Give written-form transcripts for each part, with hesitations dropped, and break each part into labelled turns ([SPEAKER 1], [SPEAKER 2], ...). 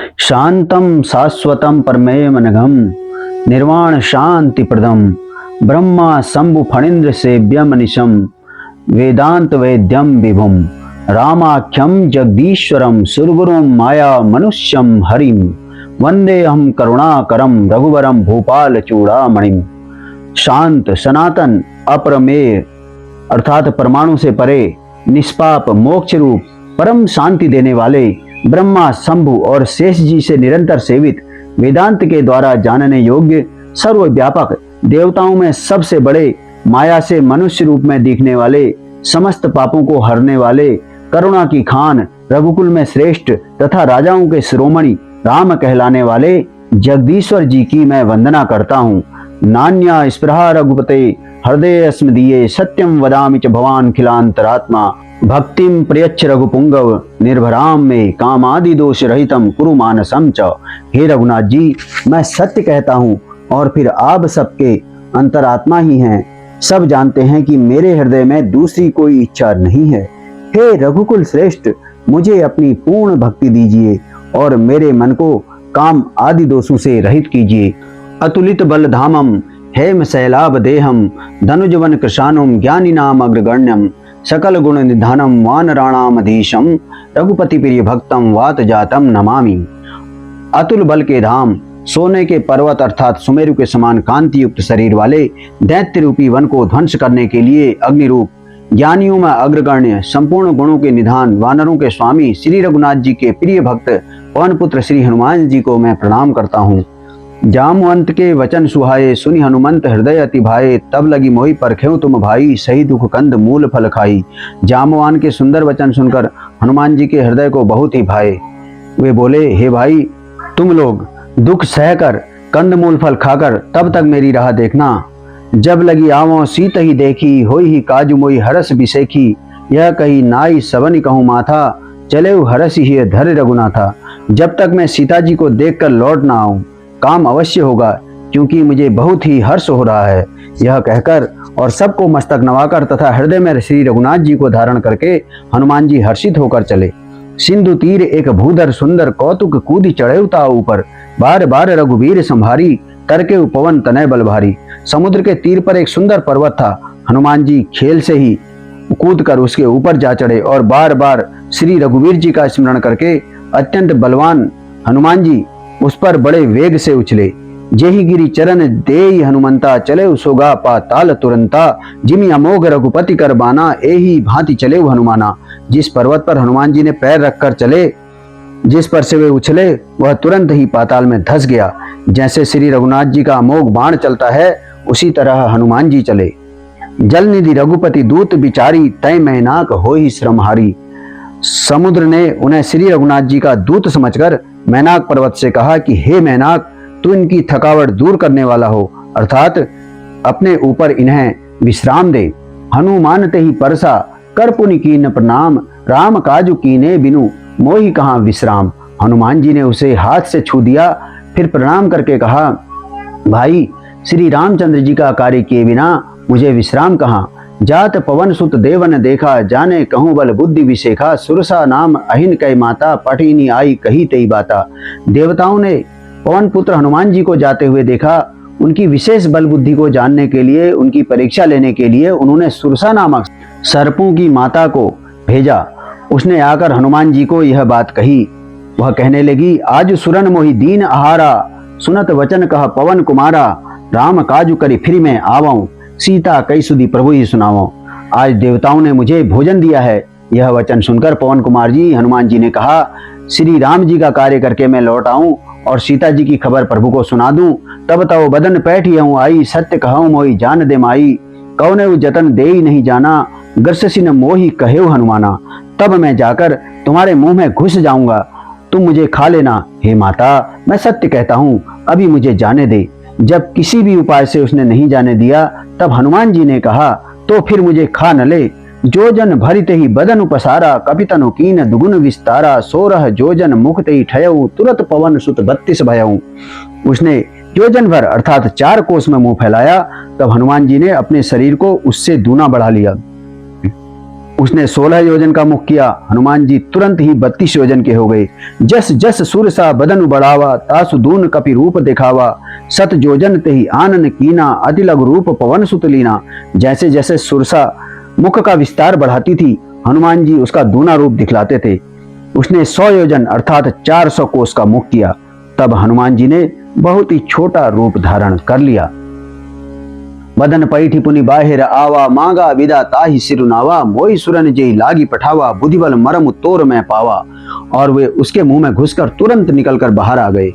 [SPEAKER 1] शांतं शाश्वतं परमेवनघं निर्वाण शांति प्रदम ब्रह्मा शंभु फणीन्द्र सेव्यम निशम वेदांत वेद्यम विभुम रामाख्यम जगदीश्वरम सुरगुरुम माया मनुष्यम हरिम वंदे हम करुणाकरम रघुवरम भूपाल चूड़ामणिम। शांत सनातन अप्रमेय अर्थात परमाणु से परे निष्पाप मोक्ष रूप परम शांति देने वाले ब्रह्मा शंभु और शेष जी से निरंतर सेवित वेदांत के द्वारा जानने योग्य सर्वव्यापक देवताओं में सबसे बड़े माया से मनुष्य रूप में दिखने वाले समस्त पापों को हरने वाले करुणा की खान रघुकुल में श्रेष्ठ तथा राजाओं के शिरोमणि राम कहलाने वाले जगदीश्वर जी की मैं वंदना करता हूँ। नान्या स्पृहा रघुपते हृदय स्मदीये सत्यम वदामि च भवान खिलांतरात्मा भक्तिम प्रयच्छ रघुपुंगव निर्भराम में कामादि दोष रहितम कुरु मानसम च। हे रघुनाथ जी, मैं सत्य कहता हूँ और फिर आप सबके अंतरात्मा ही हैं। सब जानते हैं कि मेरे हृदय में दूसरी कोई इच्छा नहीं है। हे रघुकुल श्रेष्ठ, मुझे अपनी पूर्ण भक्ति दीजिए और मेरे मन को काम आदि दोषों से रहित कीजिए। अतुलित बल धामम हेम शैलाभ देहम धनुजवन कृशानुम ज्ञानी नाम अग्रगण्यम सकल गुण निधानम वानराणामधीशम रघुपति प्रिय भक्तम वात जातम नमामि। अतुल बल के धाम सोने के पर्वत अर्थात सुमेरु के समान कांति युक्त शरीर वाले दैत्य रूपी वन को ध्वंस करने के लिए अग्निरूप ज्ञानियों में अग्रगण्य संपूर्ण गुणों के निधान वानरों के स्वामी श्री रघुनाथ जी के प्रिय भक्त पवन पुत्र श्री हनुमान जी को मैं प्रणाम करता हूँ। जामवंत के वचन सुहाए सुनि हनुमंत हृदय अति भाए तब लगी मोहि परखेउ तुम भाई सही दुख कंद मूल फल खाई। जामवान के सुंदर वचन सुनकर हनुमान जी के हृदय को बहुत ही भाए। वे बोले, हे भाई, तुम लोग दुख सहकर कंदमूल फल खाकर तब तक मेरी राह देखना। जब लगी आवों सीत ही देखी होई ही काजू मोई हरस बिसेखी यह कही नाई सबन कहूँ माथा चले हरस ही धर रघुनाथा। जब तक मैं सीता जी को देखकर लौट ना आऊं काम अवश्य होगा क्योंकि मुझे बहुत ही हर्ष हो रहा है। यह कहकर और सबको मस्तक नवाकर तथा हृदय में श्री रघुनाथ जी को धारण करके हनुमान जी हर्षित होकर चले। सिंधु तीर एक भूधर सुंदर कौतुक कूदी चढ़े उता ऊपर बार बार रघुवीर संभारी करके उपवन तनय बल भारी। समुद्र के तीर पर एक सुंदर पर्वत था। हनुमान जी खेल से ही कूद कर उसके ऊपर जा चढ़े और बार बार श्री रघुवीर जी का स्मरण करके अत्यंत बलवान हनुमान जी उस पर बड़े वेग से उछले। जेहि गिरी चरण देई हनुमंता चले उसोगा पाताल तुरंता जिमि अमोघ रघुपति कर बाना एही भांति चले हनुमाना। जिस पर्वत पर हनुमान जी ने पैर रखकर चले जिस पर से वे उछले वह तुरंत ही पाताल में धंस गया। जैसे श्री रघुनाथ जी का अमोघ बाण चलता है उसी तरह हनुमान जी चले। जल निधि रघुपति दूत बिचारी तय मैनाक हो ही श्रमहारी। समुद्र ने उन्हें श्री रघुनाथ जी का दूत समझकर मैनाक पर्वत से कहा कि हे मैनाक, तू इनकी थकावट दूर करने वाला हो अर्थात अपने ऊपर इन्हें विश्राम दे। हनुमान ते ही परसा कर पुनि कीन प्रणाम राम काजु कीने बिनु मोहि कहाँ विश्राम। हनुमान जी ने उसे हाथ से छू दिया फिर प्रणाम करके कहा, भाई, श्री रामचंद्र जी का कार्य किए बिना मुझे विश्राम कहाँ। जात पवन सुत देवन देखा जाने कहूँ बल बुद्धि विशेखा सुरसा नाम अहिन कै माता पठिनी आई कही तई बाता। देवताओं ने पवन पुत्र हनुमान जी को जाते हुए देखा। उनकी विशेष बल बुद्धि को जानने के लिए उनकी परीक्षा लेने के लिए उन्होंने सुरसा नामक सर्पों की माता को भेजा। उसने आकर हनुमान जी को यह बात कही। वह कहने लगी, आज सुरन मोहि दीन आहारा सुनत वचन कह पवन कुमारा राम काजु करी फिर मैं आवऊं सीता कई सुधी प्रभु ही सुनावो। आज देवताओं ने मुझे भोजन दिया है। यह वचन सुनकर पवन कुमार जी हनुमान जी ने कहा, श्री राम जी का कार्य करके मैं लौट आऊं और सीता जी की खबर प्रभु को सुना दूं। तब तब बदन पैठी हूँ आई सत्य कहूँ मोहि जान दे माई कौने वो जतन दे ही नहीं जाना ग्रसिन मोहि कहे हनुमाना। तब मैं जाकर तुम्हारे मुंह में घुस जाऊंगा, तुम मुझे खा लेना। हे माता, मैं सत्य कहता हूँ, अभी मुझे जाने दे। जब किसी भी उपाय से उसने नहीं जाने दिया तब हनुमान जी ने कहा, तो फिर मुझे खा न ले। जो जन भरित ही बदन उपसारा कपितनु कीन दुगुन विस्तारा सोरह जो जन मुख ते ही ठयऊ तुरत पवन सुत 32 भयऊ। उसने योजन भर अर्थात 4 कोस में मुंह फैलाया। तब हनुमान जी ने अपने शरीर को उससे दूना बढ़ा लिया। उसने 16 योजन का मुख किया। हनुमान जी तुरंत ही 32 योजन के हो गए। जस जस सुर सा बदन बढ़ावा, तासु दून कपि रूप दिखावा। सत जोजन ते ही आनन कीना, अति लघु रूप पवन सुत लीना। जैसे जैसे सुरसा मुख का विस्तार बढ़ाती थी, हनुमान जी उसका दूना रूप दिखलाते थे। उसने 100 योजन अर्थात 400 कोस का मुख किया। तब हनुमान जी ने बहुत ही छोटा रूप धारण कर लिया। बदन पैठी पुनि बाहिर आवा, मांगा विदा ताहि सिरुनावा। मोई सुरन जेहि लागी पठावा, बुद्धिबल मरम तोर में पावा। और वे उसके मुंह में घुसकर तुरंत निकलकर बाहर आ गए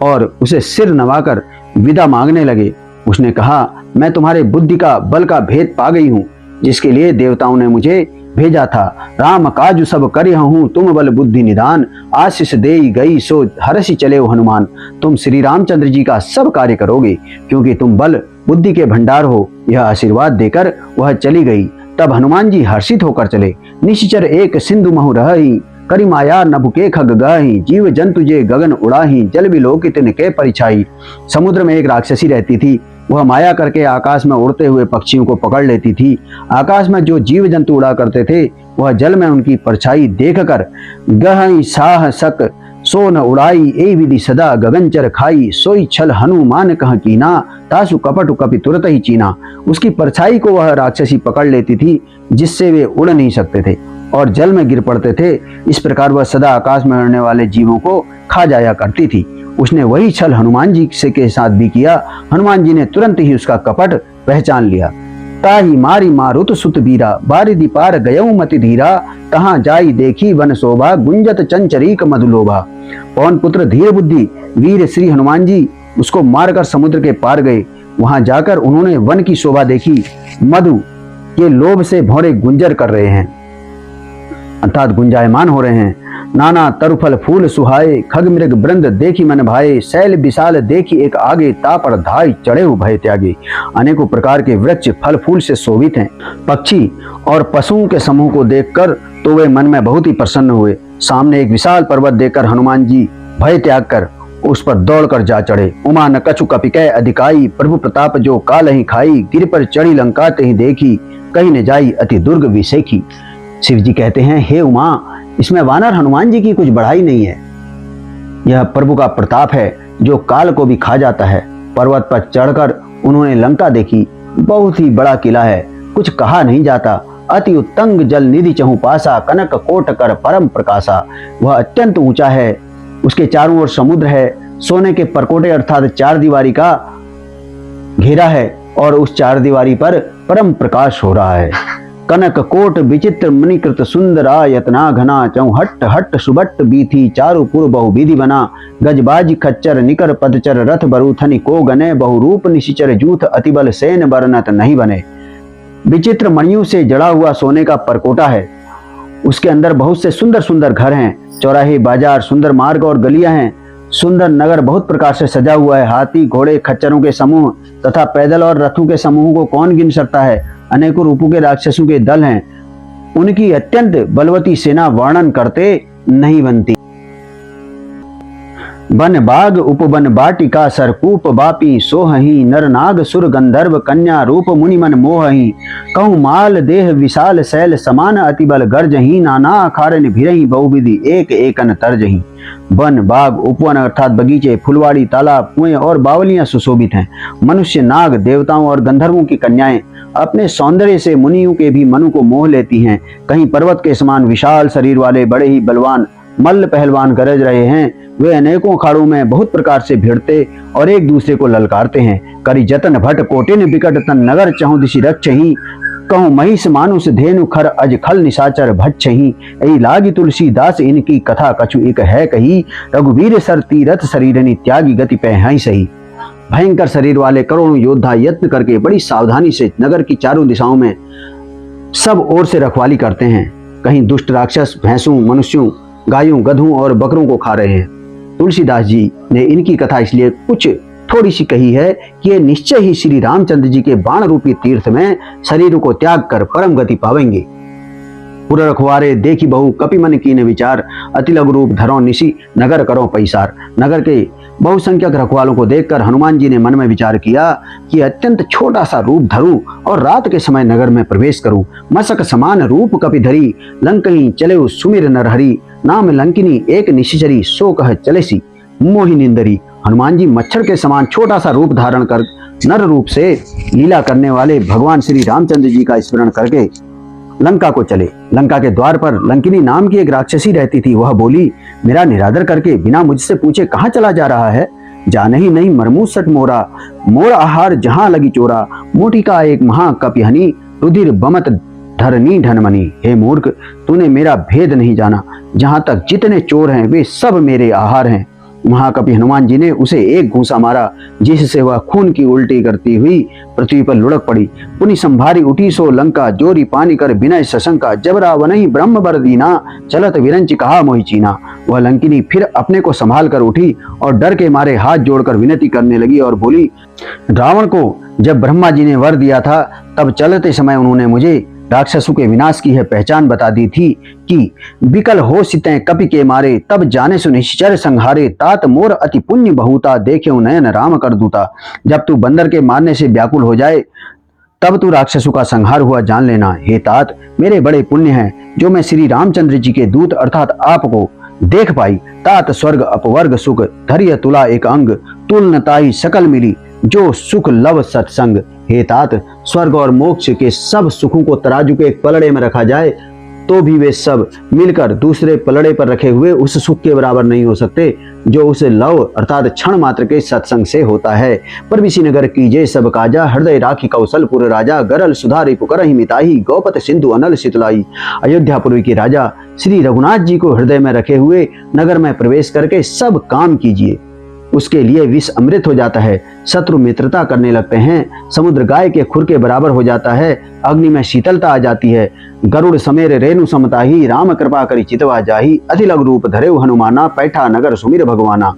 [SPEAKER 1] और उसे सिर नवाकर विदा मांगने लगे। उसने कहा, मैं तुम्हारे बुद्धि का बल का भेद पा गई हूँ, जिसके लिए देवताओं ने मुझे भेजा था। राम काजु सब करिह हूँ, तुम बल बुद्धि निदान। आशीष देई गई सो हर्षि चले हो हनुमान। तुम श्री रामचंद्र जी का सब कार्य करोगे, क्योंकि तुम बल बुद्धि के भंडार हो। यह आशीर्वाद देकर वह चली गई। तब हनुमान जी हर्षित होकर चले। निश्चर एक सिंधु महु रही, करि माया नभु के खग गही। जीव जंतु जे गगन उड़ाही, जल विलोकित के परिछाई। समुद्र में एक राक्षसी रहती थी। वह माया करके आकाश में उड़ते हुए पक्षियों को पकड़ लेती थी। आकाश में जो जीव जंतु उड़ा करते थे, वह जल में उनकी परछाई देखकर गहई साह सक सो न उड़ाई। ए विधि सदा गगनचर खाई, सोई छल हनुमान कह कीना। तासु कपटु कपि तुरत ही चीना। उसकी परछाई को वह राक्षसी पकड़ लेती थी, जिससे वे उड़ नहीं सकते थे और जल में गिर पड़ते थे। इस प्रकार वह सदा आकाश में उड़ने वाले जीवों को खा जाया करती थी। उसने वही छल हनुमान जी से के साथ भी किया। हनुमान जी ने तुरंत ही उसका कपट पहचान लिया। ताही मारी मारुत सुत बीरा, बारिधि पार गयऊ मति धीरा। तहां जाई देखी वन शोभा, गुंजत चंचरीक मधुलोभा। पवन पुत्र धीर बुद्धि वीर श्री हनुमान जी उसको मारकर समुद्र के पार गए। वहां जाकर उन्होंने वन की शोभा देखी। मधु के लोभ से भौरे गुंजर कर रहे हैं, अर्थात गुंजायमान हो रहे हैं। नाना तरुफल फूल सुहाए, खग मृग वृंद देखी मन भाए। शैल विशाल देखी एक आगे, तापर धाय चढ़े भय त्यागे। अनेकों प्रकार के वृक्ष फल फूल से शोभित हैं। पक्षी और पशुओं के समूह को देखकर तो वे मन में बहुत ही प्रसन्न हुए। सामने एक विशाल पर्वत देखकर हनुमान जी भय त्याग कर उस पर दौड़कर जा चढ़े। उमा न कछु कपिकै अधिकाई, प्रभु प्रताप जो काल ही खाई। गिर पर चढ़ी लंका ते ही देखी, कहीं न जाई अति दुर्ग विसेखी। शिव जी कहते हैं, हे उमा, इसमें वानर हनुमान जी की कुछ बढ़ाई नहीं है। यह प्रभु का प्रताप है जो काल को भी खा जाता है। पर्वत पर चढ़कर उन्होंने लंका देखी। बहुत ही बड़ा किला है, कुछ कहा नहीं जाता। अति उत्तंग जल निधि चहु पासा, कनक कोट कर परम प्रकाशा। वह अत्यंत ऊंचा है, उसके चारों ओर समुद्र है। सोने के परकोटे अर्थात 4 दीवारी का घेरा है और उस 4 दीवारी पर परम प्रकाश हो रहा है। कनक कोट विचित्र मणिकृत सुंदरा, यतना घना चौ हट्ट हट्ट सुबट्ट बीथी। चारु पुर बहु विधि बना, गजबाजी खच्चर निकर पदचर। रथ बरूथनि को गने, बहुरूप निशिचर जूथ। अतिबल सेन बरनत नहीं बने। विचित्र मणियों से जड़ा हुआ सोने का परकोटा है। उसके अंदर बहुत से सुंदर सुंदर घर हैं, चौराहे, बाजार, सुंदर मार्ग और गलियां हैं। सुंदर नगर बहुत प्रकार से सजा हुआ है। हाथी, घोड़े, खच्चरों के समूह तथा पैदल और रथों के समूह को कौन गिन सकता है। अनेकों रूपों के राक्षसों के दल हैं। उनकी अत्यंत बलवती सेना वर्णन करते नहीं बनती। बन बाग उपवन बाटिका, सरकूप बापी सोहही। नर नाग सुर गंधर्व कन्या, रूप मुनि मन मोहही। कहूँ माल देह विशाल शैल समान, अतिबल गर्जही। नाना अखारन भिरही, बहुविधि एक एकन तर्जही। वन, बाग, उपवन अर्थात बगीचे, फुलवाड़ी, तालाब, कुएं और बावलियां सुशोभित हैं। मनुष्य, नाग, देवताओं और गंधर्वों की कन्याएं अपने सौंदर्य से मुनियों के भी मनु को मोह लेती हैं। कहीं पर्वत के समान विशाल शरीर वाले बड़े ही बलवान मल्ल पहलवान गरज रहे हैं। वे अनेकों अखाड़ों में बहुत प्रकार से भिड़ते और एक दूसरे को ललकारते हैं। करी जतन भट कोटिन विकट तन, नगर चहु दिशि रक्षहि। कहूँ महिष मानुष धेनु खर, अज खल निशाचर भक्षहि। यही लागी तुलसीदास इनकी कथा, कछु एक है कही। रघुवीर सर तीरथ शरीरनि, त्यागी गति पे हैं सही। भयंकर शरीर वाले करोड़ों योद्धा यत्न करके बड़ी सावधानी से नगर की चारों दिशाओं में सब ओर से रखवाली करते हैं। कहीं दुष्ट राक्षस भैंसों, मनुष्यों, गायों, गधों और बकरों को खा रहे हैं। तुलसीदास जी ने इनकी कथा इसलिए कुछ थोड़ी सी कही है कि ये निश्चय ही श्री रामचंद्र जी के बाण रूपी तीर्थ में शरीर को त्याग कर परम गति पावेंगे। पुर रखवारे देखी बहु कपि मन कीने विचार, अति लघु रूप धरो निशी नगर करो पैसार। नगर के बहुसंख्यक रखवालों को देखकर हनुमान जी ने मन में विचार किया कि अत्यंत छोटा सा रूप धरूं और रात के समय नगर में प्रवेश करूं। मसक समान रूप कपि धरी, लंकनी चले सुमिर नरहरि, नाम लंकिनी एक निशिचरी, सो कह चलेसी मोहि निंदरी। हनुमान जी मच्छर के समान छोटा सा रूप धारण कर नर रूप से लीला करने वाले भगवान श्री रामचंद्र जी का स्मरण करके लंका को चले। लंका के द्वार पर लंकिनी नाम की एक राक्षसी रहती थी। वह बोली, मेरा निरादर करके बिना मुझसे पूछे कहाँ चला जा रहा है? जाने ही नहीं मरमू सट मोरा, मोर आहार जहां लगी चोरा, मोटी का एक महा कपिहनी, रुधिर बमत धरनी ढनमनी। हे मूर्ख, तूने मेरा भेद नहीं जाना। जहां तक जितने चोर हैं वे सब मेरे आहार हैं। महाकपि हनुमान जी ने उसे एक घूंसा मारा, जिससे वह खून की उल्टी करती हुई पृथ्वी पर लुढ़क पड़ी। पुनि संभारी उठी सो लंका, जोरी पानी कर विनय सशंका, जबरा वनहि ब्रह्म बर दीना, चलत विरंच कहा मोहि चीना। वह लंकिनी फिर अपने को संभाल कर उठी और डर के मारे हाथ जोड़कर विनती करने लगी और बोली, रावण को जब ब्रह्मा जी ने वर दिया था तब चलते समय उन्होंने मुझे राक्षसों के विनाश की है पहचान बता दी थी कि विकल हो सिते कपि के मारे, तब जाने सु निश्चर संहारे, तात मोर अति पुण्य बहुता, देखे नयन राम कर दूता। जब तू बंदर के मारने से व्याकुल हो जाए तब तू राक्षसों का संहार हुआ जान लेना। हे तात, मेरे बड़े पुण्य हैं जो मैं श्री रामचंद्र जी के दूत अर्थात आपको देख पाई। तात स्वर्ग अपवर्ग सुख, धैर्य तुला एक अंग, तुलनताई सकल मिली, जो सुख लव सत्संग। हे तात, स्वर्ग और मोक्ष के सब सुखों को तराजू के एक पलड़े में रखा जाए तो भी वे सब मिलकर दूसरे पलड़े पर रखे हुए उस सुख के बराबर नहीं हो सकते जो उस लव अर्थात क्षण मात्र के सत्संग से होता है। पर विसी नगर कीजे सब काजा, हृदय राखी कौशलपुर राजा, गरल सुधारी पुकरहि मिताही, गौपत सिंधु अनल शीतलाई। अयोध्यापुरी के राजा श्री रघुनाथ जी को हृदय में रखे हुए नगर में प्रवेश करके सब काम कीजिए। उसके लिए विष अमृत हो जाता है, शत्रु मित्रता करने लगते हैं, समुद्र गाय के खुर के बराबर हो जाता है, अग्नि में शीतलता आ जाती है। गरुड़ समेर रेणु समताही, राम कृपा करी चितवा जाही, अति लघु रूप धरे हनुमाना, पैठा नगर सुमिर भगवाना।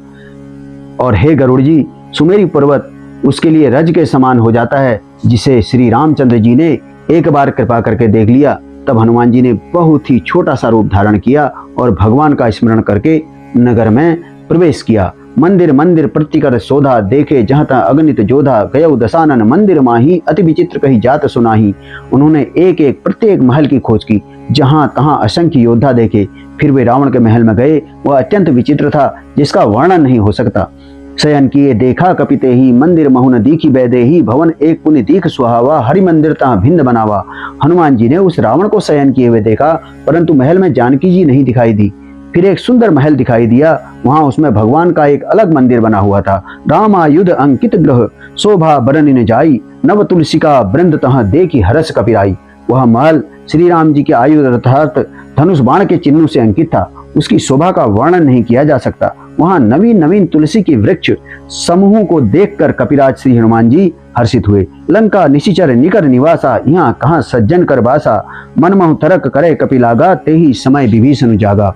[SPEAKER 1] और हे गरुड़ जी, सुमेरी पर्वत उसके लिए रज के समान हो जाता है, जिसे श्री रामचंद्र जी ने एक बार कृपा करके देख लिया। तब हनुमान जी ने बहुत ही छोटा सा रूप धारण किया और भगवान का स्मरण करके नगर में प्रवेश किया। मंदिर मंदिर प्रतिकर शोधा, देखे जहाँ तहाँ अगणित जोधा, गयौ दशानन मंदिर माही, अति विचित्र कही जात सुनाही। उन्होंने एक एक प्रत्येक महल की खोज की, जहाँ तहाँ असंख्य योद्धा देखे। फिर वे रावण के महल में गए। वह अत्यंत विचित्र था, जिसका वर्णन नहीं हो सकता। शयन किए देखा कपिते ही, मंदिर महुन दीखी बैदे ही, भवन एक पुनि दीख सुहावा, हरि मंदिर तहाँ भिन्न बनावा। हनुमान जी ने उस रावण को शयन किए हुए देखा, परंतु महल में जानकी जी नहीं दिखाई दी। फिर एक सुंदर महल दिखाई दिया, वहां उसमें भगवान का एक अलग मंदिर बना हुआ था। रामायुध अंकित ग्रह, शोभा बरन जाई, नव तुलसी का वृंद तहाँ देखी हरस कपिराई। वह महल श्री राम जी के आयुध अर्थात धनुष बाण के चिन्हों से अंकित था। उसकी शोभा का वर्णन नहीं किया जा सकता। वहां नवीन नवीन तुलसी के वृक्ष समूहों को देखकर कपिराज श्री हनुमान जी हर्षित हुए। लंका निशिचर निकर निवासा, यहाँ कहाँ सज्जन कर बासा, मनमोह तरक करे कपिलागा, ते ही समय विभीषण जागा।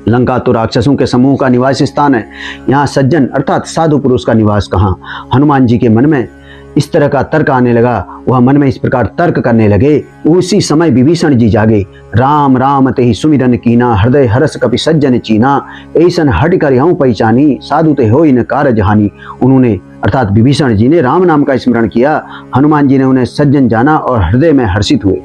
[SPEAKER 1] लंका तो राक्षसों के समूह का निवास स्थान है, यहाँ सज्जन अर्थात साधु पुरुष का निवास कहाँ। हनुमान जी के मन में इस तरह का तर्क आने लगा। वह मन में इस प्रकार तर्क करने लगे। उसी समय विभीषण जी जागे। राम राम ते ही सुमिरन कीना, हृदय हरस कपि सज्जन चीना, ऐसन हट कर यूं पहचानी, साधु ते होई न कारज हानि। उन्होंने अर्थात विभीषण जी ने राम नाम का स्मरण किया। हनुमान जी ने उन्हें सज्जन जाना और हृदय में हर्षित हुए।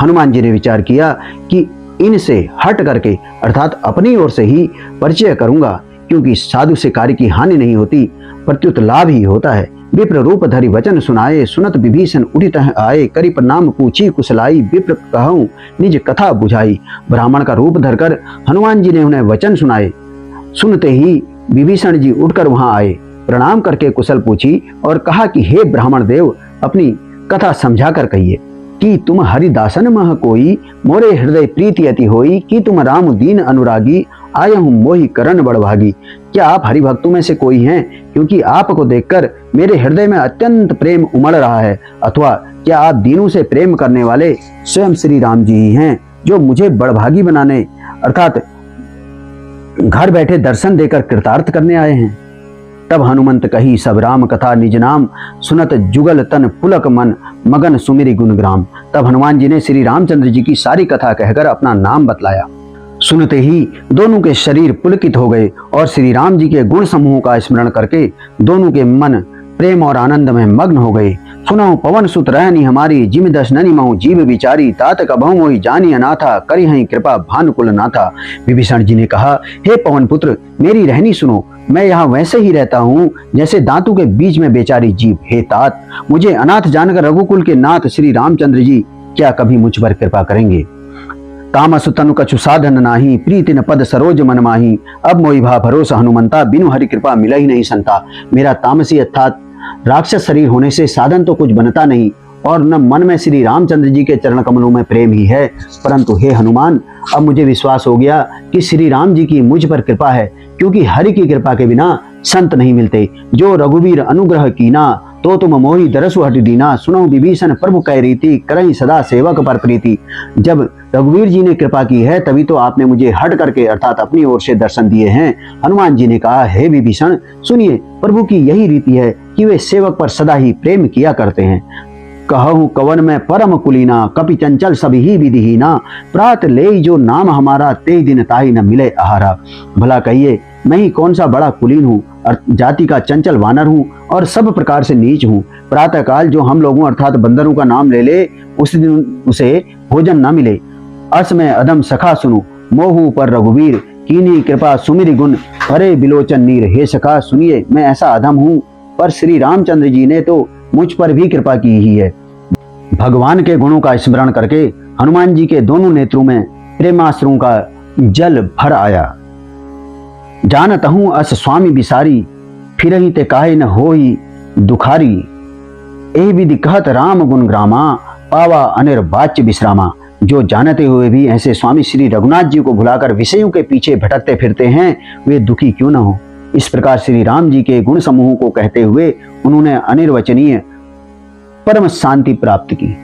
[SPEAKER 1] हनुमान जी ने विचार किया कि इनसे हट करके अर्थात अपनी ओर से ही परिचय करूंगा, क्योंकि साधु से कार्य की हानि नहीं होती, प्रत्युत लाभ ही होता है। विप्र रूप धरि वचन सुनाए, सुनत विभीषण उठित आए, करी प्रणाम पूछी कुशलाई, विप्र कहूं निज कथा बुझाई। ब्राह्मण का रूप धरकर हनुमान जी ने उन्हें वचन सुनाए। सुनते ही विभीषण जी उठकर वहां आए, प्रणाम करके कुशल पूछी और कहा कि हे ब्राह्मण देव, अपनी कथा समझा कर कहिए कि तुम हरिदासन मह कोई, मोरे हृदय प्रीति अति होई, कि तुम राम दीन अनुरागी, आय हूं मोहि करण बड़भागी। क्या आप हरिभक्तों में से कोई हैं? क्योंकि आपको देखकर मेरे हृदय में अत्यंत प्रेम उमड़ रहा है। अथवा क्या आप दीनों से प्रेम करने वाले स्वयं श्री राम जी ही हैं, जो मुझे बड़भागी बनाने अर्थात घर बैठे दर्शन देकर कृतार्थ करने आए हैं? तब हनुमंत कही सब राम कथा निज नाम, सुनत जुगल तन पुलक मन, मगन सुमिरि गुणग्राम। तब हनुमान जी ने श्री रामचंद्र जी की सारी कथा कहकर अपना नाम बतलाया। सुनते ही दोनों के शरीर पुलकित हो गए और श्री राम जी के गुण समूह का स्मरण करके दोनों के मन प्रेम और आनंद में मग्न हो गए। सुनहु पवन सुत रहनी हमारी, जिम दश ननि महु जीव विचारी, तात कबहु मोहि जानी अनाथा, करि हई कृपा भानुकुल नाथा। विभीषण जी ने कहा, हे पवन पुत्र, मेरी रहनी सुनो। मैं यहाँ वैसे ही रहता हूँ जैसे दांतों के बीच में बेचारी जीव। हे तात, मुझे अनाथ जानकर रघुकुल के नाथ श्री रामचंद्र जी क्या कभी मुझ पर कृपा करेंगे? तामस तनु कछु साधन नाही, प्रीति न पद सरोज मन माही, अब मोहि भा भरोसा हनुमंता, बिनु हरि कृपा मिला ही नहीं संता। मेरा तामसी अर्थात राक्षस शरीर होने से साधन तो कुछ बनता नहीं और न मन में श्री रामचंद्र जी के चरण कमलों में प्रेम ही है, परंतु हे हनुमान, अब मुझे विश्वास हो गया कि श्री राम जी की मुझ पर कृपा है, क्योंकि हरि की कृपा के बिना संत नहीं मिलते। जो रघुवीर अनुग्रह कीना, तो तुम मोहि दरसु हटि दीना, सुनौ विभीषण प्रभु कह रीति, करहि सदा सेवक पर प्रीति। जब रघुवीर जी ने कृपा की है तभी तो आपने मुझे हट करके अर्थात अपनी ओर से दर्शन दिए हैं। हनुमान जी ने कहा, हे विभीषण, सुनिए, प्रभु की यही रीति है कि वे सेवक पर सदा ही प्रेम किया करते हैं। कहूँ कवन में परम कुलीना, कपि चंचल सभी ही विधिहीना, प्रात ले जो नाम हमारा, ते दिन ताहि न मिले आहारा। भला कहिए, मैं ही कौन सा बड़ा कुलीन हूँ, जाति का चंचल वानर हूँ और सब प्रकार से नीच हूँ। प्रातः काल जो हम लोगों अर्थात बंदरों का नाम ले ले, उस दिन उसे भोजन न मिले। अस में अधम सखा सुनु, मोहू पर रघुवीर, कीनी कृपा सुमिरि गुण, हरे बिलोचन नीर। हे सखा, सुनिए, मैं ऐसा अधम हूँ, पर श्री रामचंद्र जी ने तो मुझ पर भी कृपा की ही है। भगवान के गुणों का स्मरण करके हनुमान जी के दोनों नेत्रों में प्रेमाश्रुओं का जल भर आया। जानत हूँ अस स्वामी बिसारी, फिरहि ते काहे न होई दुखारी, एहि विधि कहत राम गुण ग्रामा, पावा अनिर्वाच्य विश्रामा। जो जानते हुए भी ऐसे स्वामी श्री रघुनाथ जी को भुलाकर विषयों के पीछे भटकते फिरते हैं, वे दुखी क्यों न हो। इस प्रकार श्री राम जी के गुण समूह को कहते हुए उन्होंने अनिर्वचनीय परम शांति प्राप्त की।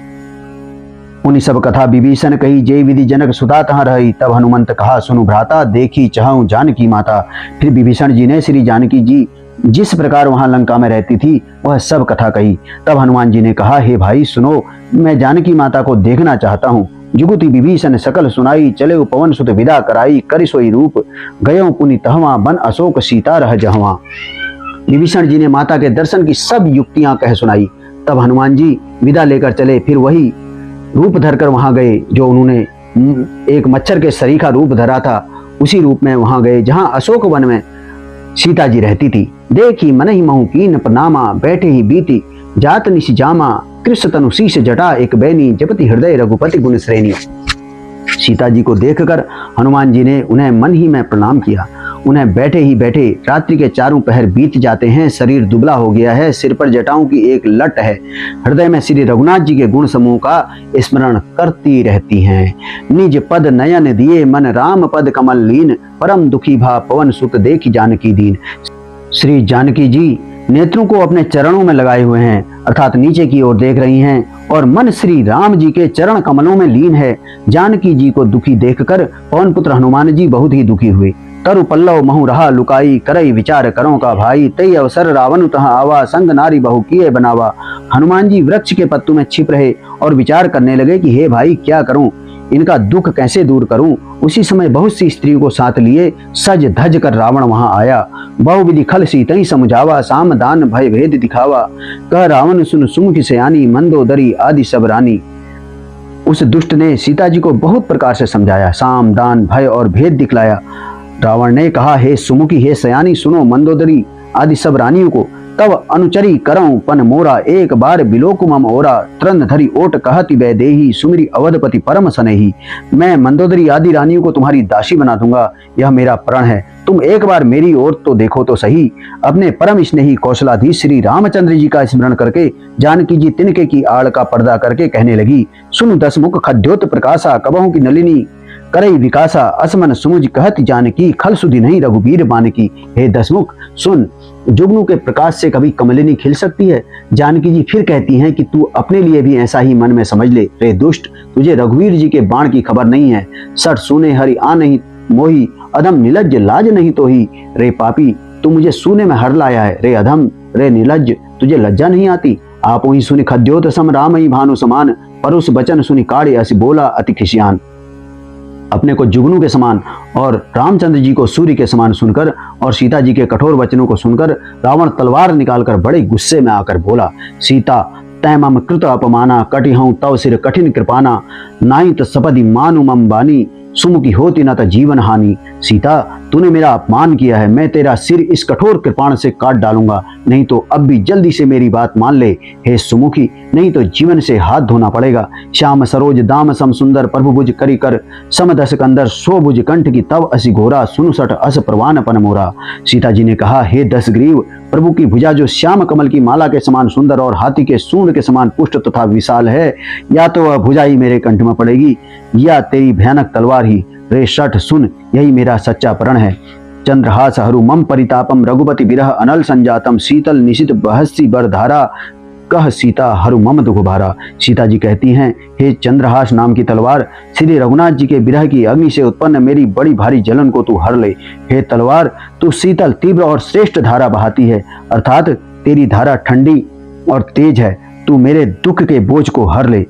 [SPEAKER 1] उन्हीं सब कथा विभीषण कही, जय विधि जनक सुता तहाँ रही। तब हनुमंत कहा, सुनु भ्राता, देखी चाहूं जानकी माता। फिर विभीषण जी ने श्री जानकी जी जिस प्रकार वहां लंका में रहती थी वह सब कथा कही। तब हनुमान जी ने कहा, हे भाई सुनो, मैं जानकी माता को देखना चाहता हूँ। जुगुति विभीषण सकल सुनाई, चले पवन सुत विदा कराई, करि सोई रूप, गयो पुनि तहवा, बन अशोक सीता रह जहवा। विभीषण जी ने माता के दर्शन की सब युक्तियां कह सुनाई। तब हनुमान जी विदा लेकर चले, फिर वही रूप धरकर वहां गए जो उन्होंने एक मच्छर के सरीखा रूप धरा था, उसी रूप में वहां गए जहां अशोक वन में सीता जी रहती थी। देखी मन ही महु कीन प्रनामा, बैठे ही बीती जात निश जामा, कृष्ण तनु शीश जटा एक बैनी, जपति हृदय रघुपति गुण श्रेणी। सीता जी को देखकर हनुमान जी ने उन्हें मन ही में प्रणाम किया। उन्हें बैठे ही बैठे रात्रि के चारों पहर बीत जाते हैं। शरीर दुबला हो गया है, सिर पर जटाओं की एक लट है, हृदय में श्री रघुनाथ जी के गुण समूह का स्मरण करती रहती हैं। निज पद नयन दिए मन, राम पद कमल लीन, परम दुखी भा पवन सुत देखी जानकी दीन। श्री जानकी जी नेत्रों को अपने चरणों में लगाए हुए हैं, अर्थात नीचे की ओर देख रही हैं और मन श्री राम जी के चरण कमलों में लीन है। जानकी जी को दुखी देखकर पवन पुत्र हनुमान जी बहुत ही दुखी हुए। तरु पल्लव महु रहा लुकाई, करई विचार करो का भाई, तई अवसर रावण तहाँ आवा, संग नारी बहु किए बनावा। हनुमान जी वृक्ष के पत्तों में छिप रहे और विचार करने लगे कि हे भाई, क्या करूं, इनका दुख कैसे दूर करूं। उसी समय बहुत सी स्त्रियों को साथ लिए सज धज कर रावण वहां आया। बहुविधि खल सीतई समझावा, साम दान भय भेद दिखावा, कह रावण सुन सुमुखी सयानी, मंदोदरी आदि सब रानी। उस दुष्ट ने सीता जी को बहुत प्रकार से समझाया, साम दान भय और भेद दिखलाया। रावण ने कहा, हे सुमुखी, हे सयानी, सुनो मंदोदरी आदि सब रानियों को। तब अनुचरी करऊं पन मोरा, एक बार बिलोकु मम ओरा, त्रन धरी ओट कहति वैदेही, सुमिरी अवधपति परम सनेही। मैं मंदोदरी आदि रानियों को तुम्हारी दासी बना दूंगा, यह मेरा प्रण है। तुम एक बार मेरी ओर तो देखो तो सही। अपने परम स्नेही कौशलाधीश श्री रामचंद्र जी का स्मरण करके जानकी जी तिनके की आड़ का पर्दा करके कहने लगी, सुन दसमुख खद्योत प्रकाशा, कबहू की नलिनी करई विकासा, असमन सुमुझ कहत जानकी, खल सुधि नहीं रघुबीर बानकी। हे दसमुख सुन, जुगनू के प्रकाश से कभी कमलिनी खिल सकती है। जानकी जी फिर कहती हैं कि तू अपने लिए भी ऐसा ही मन में समझ ले। रे दुष्ट, तुझे रघुवीर जी के बाण की खबर नहीं है। सठ सुने हरि आ नहीं मोही, अधम निलज्ज लाज नहीं तो ही। रे पापी, तू मुझे सूने में हर लाया है। रे अधम, रे निर्लज्ज, तुझे लज्जा नहीं आती? आप वही सुनि खद्योत सम राम ही भानु समान, परुष बचन सुनि काढ़े अस बोला अति खिसियान। अपने को जुगनू के समान और रामचंद्र जी को सूर्य के समान सुनकर और सीता जी के कठोर वचनों को सुनकर रावण तलवार निकालकर बड़े गुस्से में आकर बोला, सीता तै मम कृत अपमाना, कटि हूं तव सिर कठिन कृपाना, नाई त सपदि मानु मम बानी, सुमुखी होती न त जीवन हानि। सीता, तूने मेरा अपमान किया है, मैं तेरा सिर इस कठोर कृपाण से काट डालूंगा, नहीं तो अब भी जल्दी से मेरी बात मान ले। हे सुमुखी, नहीं तो जीवन से हाथ धोना पड़ेगा। श्याम सरोज दाम सम सुंदर, प्रभु भुज करी कर सम दस कंदर, सो भुज कंठ की तव असी घोरा, सुनु सठ अस प्रवान पन मोरा। सीता जी ने कहा, हे दशग्रीव, प्रभु की भुजा जो श्याम कमल की माला के समान सुंदर और हाथी के सूंड के समान पुष्ट तथा विशाल है, या तो वह भुजा ही मेरे कंठ में पड़ेगी या तेरी भयानक तलवार ही। रे शठ, सुन, यही मेरा सच्चा प्रण है। चंद्रहास हरु मम परितापम, रघुपति विरह अनल संजातम, शीतल निशित बहसी बरधारा, कह सीता हरु मम दुख भारा। सीता जी कहती हैं, हे चंद्रहास नाम की तलवार, श्री रघुनाथ जी के विरह की अग्नि से उत्पन्न मेरी बड़ी भारी जलन को तू हर ले। हे तलवार, तू शीतल तीव्र और श्रेष्ठ धारा बहाती है, अर्थात तेरी धारा ठंडी और तेज है, तू मेरे दुख के बोझ को हर ले।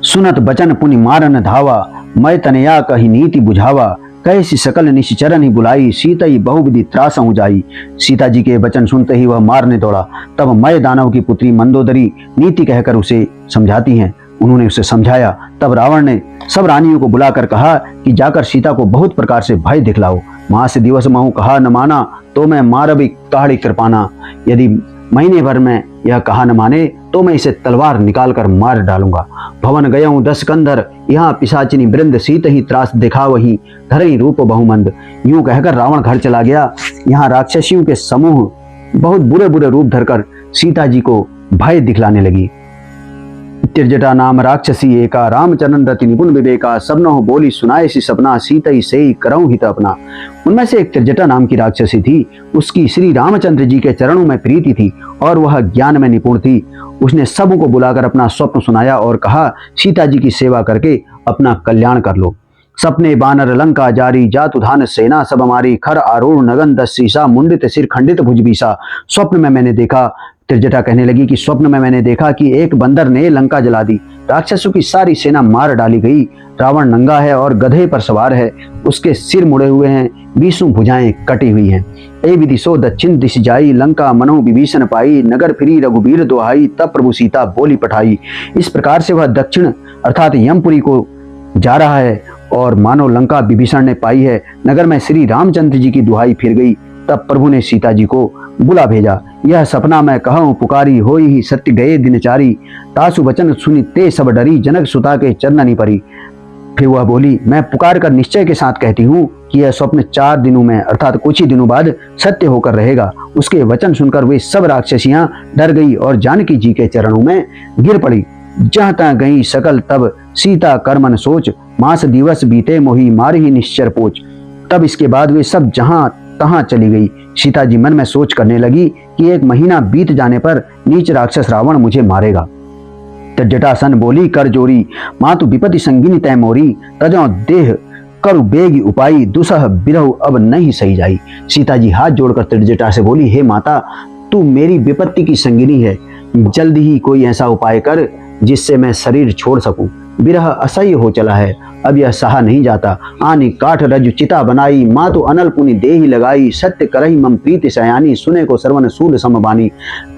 [SPEAKER 1] सुनत बचन पुनि मारन धावा, मैं तनया कही नीति बुझावा, कैसी सकल निश्चरण ही बुलाई, सीता ही बहुविधि त्रास हो जाई। सीता जी के वचन सुनते ही वह मारने दौड़ा। तब मय दानव की पुत्री मंदोदरी नीति कहकर उसे समझाती हैं। उन्होंने उसे समझाया। तब रावण ने सब रानियों को बुलाकर कहा कि जाकर सीता को बहुत प्रकार से भय दिखलाओ। मास दिवस महु कहा न माना, तो मैं मारबी काढ़ी कृपाना। यदि महीने भर में यह कहा न माने तो मैं इसे तलवार निकाल कर मार डालूंगा। भवन गया हूं 10 कंधर, यहाँ पिशाचिनी वृंद, सीत ही त्रास दिखा वही, धरई रूप बहुमंद। यूं कहकर रावण घर चला गया। यहाँ राक्षसियों के समूह बहुत बुरे बुरे रूप धरकर सीता जी को भय दिखलाने लगी। तिरजटा नाम राक्षसी एका, रामचरण रति निपुण विवेका, सबनो बोली सुनाए सी सपना, सीतई से करऊं हित अपना। उनमें से एक तिरजटा नाम की राक्षसी थी। उसकी श्री रामचंद्र जी के चरणों में प्रीति थी और वह ज्ञान में निपुण थी। उसने सबों को बुलाकर अपना स्वप्न सुनाया और कहा, सीता जी की सेवा करके अपना कल्याण कर लो। सपने बानर लंका जारी, जातु धान सेना सब हमारी, खर आरूढ़ नगन 10 शीशा, मुंडित सिर खंडित भुज बीसा। स्वप्न में मैंने देखा, तिरजटा कहने लगी कि स्वप्न में मैंने देखा कि एक बंदर ने लंका जला दी, राक्षसों की सारी सेना मार डाली गई। रावण नंगा है और गधे पर सवार है, उसके सिर मुड़े हुए हैं, 20 भुजाएं कटी हुई हैं। ए विधि सो दक्षिण दिश जाई, लंका मनो विभीषण पाई, नगर फिरी रघुबीर दोहाई, तब प्रभु सीता बोली पठाई। इस प्रकार से वह दक्षिण अर्थात यमपुरी को जा रहा है और मानो लंका विभीषण ने पाई है। नगर में श्री रामचंद्र जी की दुहाई फिर गई। तब प्रभु ने सीता जी को बुला भेजा। यह सपना मैं कहूँ पुकारी, होई ही सत्य गए दिनचारी, तासु वचन सुनी ते सब डरी, जनक सुता के चरणनी परी। फिर वह बोली, मैं पुकार कर निश्चय के साथ कहती हूँ कि यह स्वप्न 4 दिनों में अर्थात कुछ ही दिनों बाद सत्य होकर रहेगा। उसके वचन सुनकर वे सब राक्षसियां डर गई और जानकी जी के चरणों में गिर पड़ी। जहाँ तहाँ गई सकल तब सीता कर्मन सोच, मास दिवस बीते मोही मार ही निश्चर पोच। तब इसके बाद वे सब जहाँ तहाँ चली गई। सीता जी मन में सोच करने लगी कि 1 महीना बीत जाने पर नीच राक्षस रावण मुझे मारेगा। जटासन बोली कर जोरी, मातु विपति संगिनी तय मोरी, तजो देह करु बेगी उपाई, दुसह बिरहु अब नहीं सही जाई। सीता जी हाथ जोड़कर त्रिजटा से बोली, हे माता, तू मेरी विपत्ति की संगिनी है, जल्दी ही कोई ऐसा उपाय कर जिससे मैं शरीर छोड़ सकूं। विरह असह्य हो चला है, अब यह सहा नहीं जाता। आनी काठ रज चिता बनाई, माँ तो अनल पुनि देही लगाई, सत्य करही मम प्रीति सयानी, सुने को सर्वन सूल समबानी।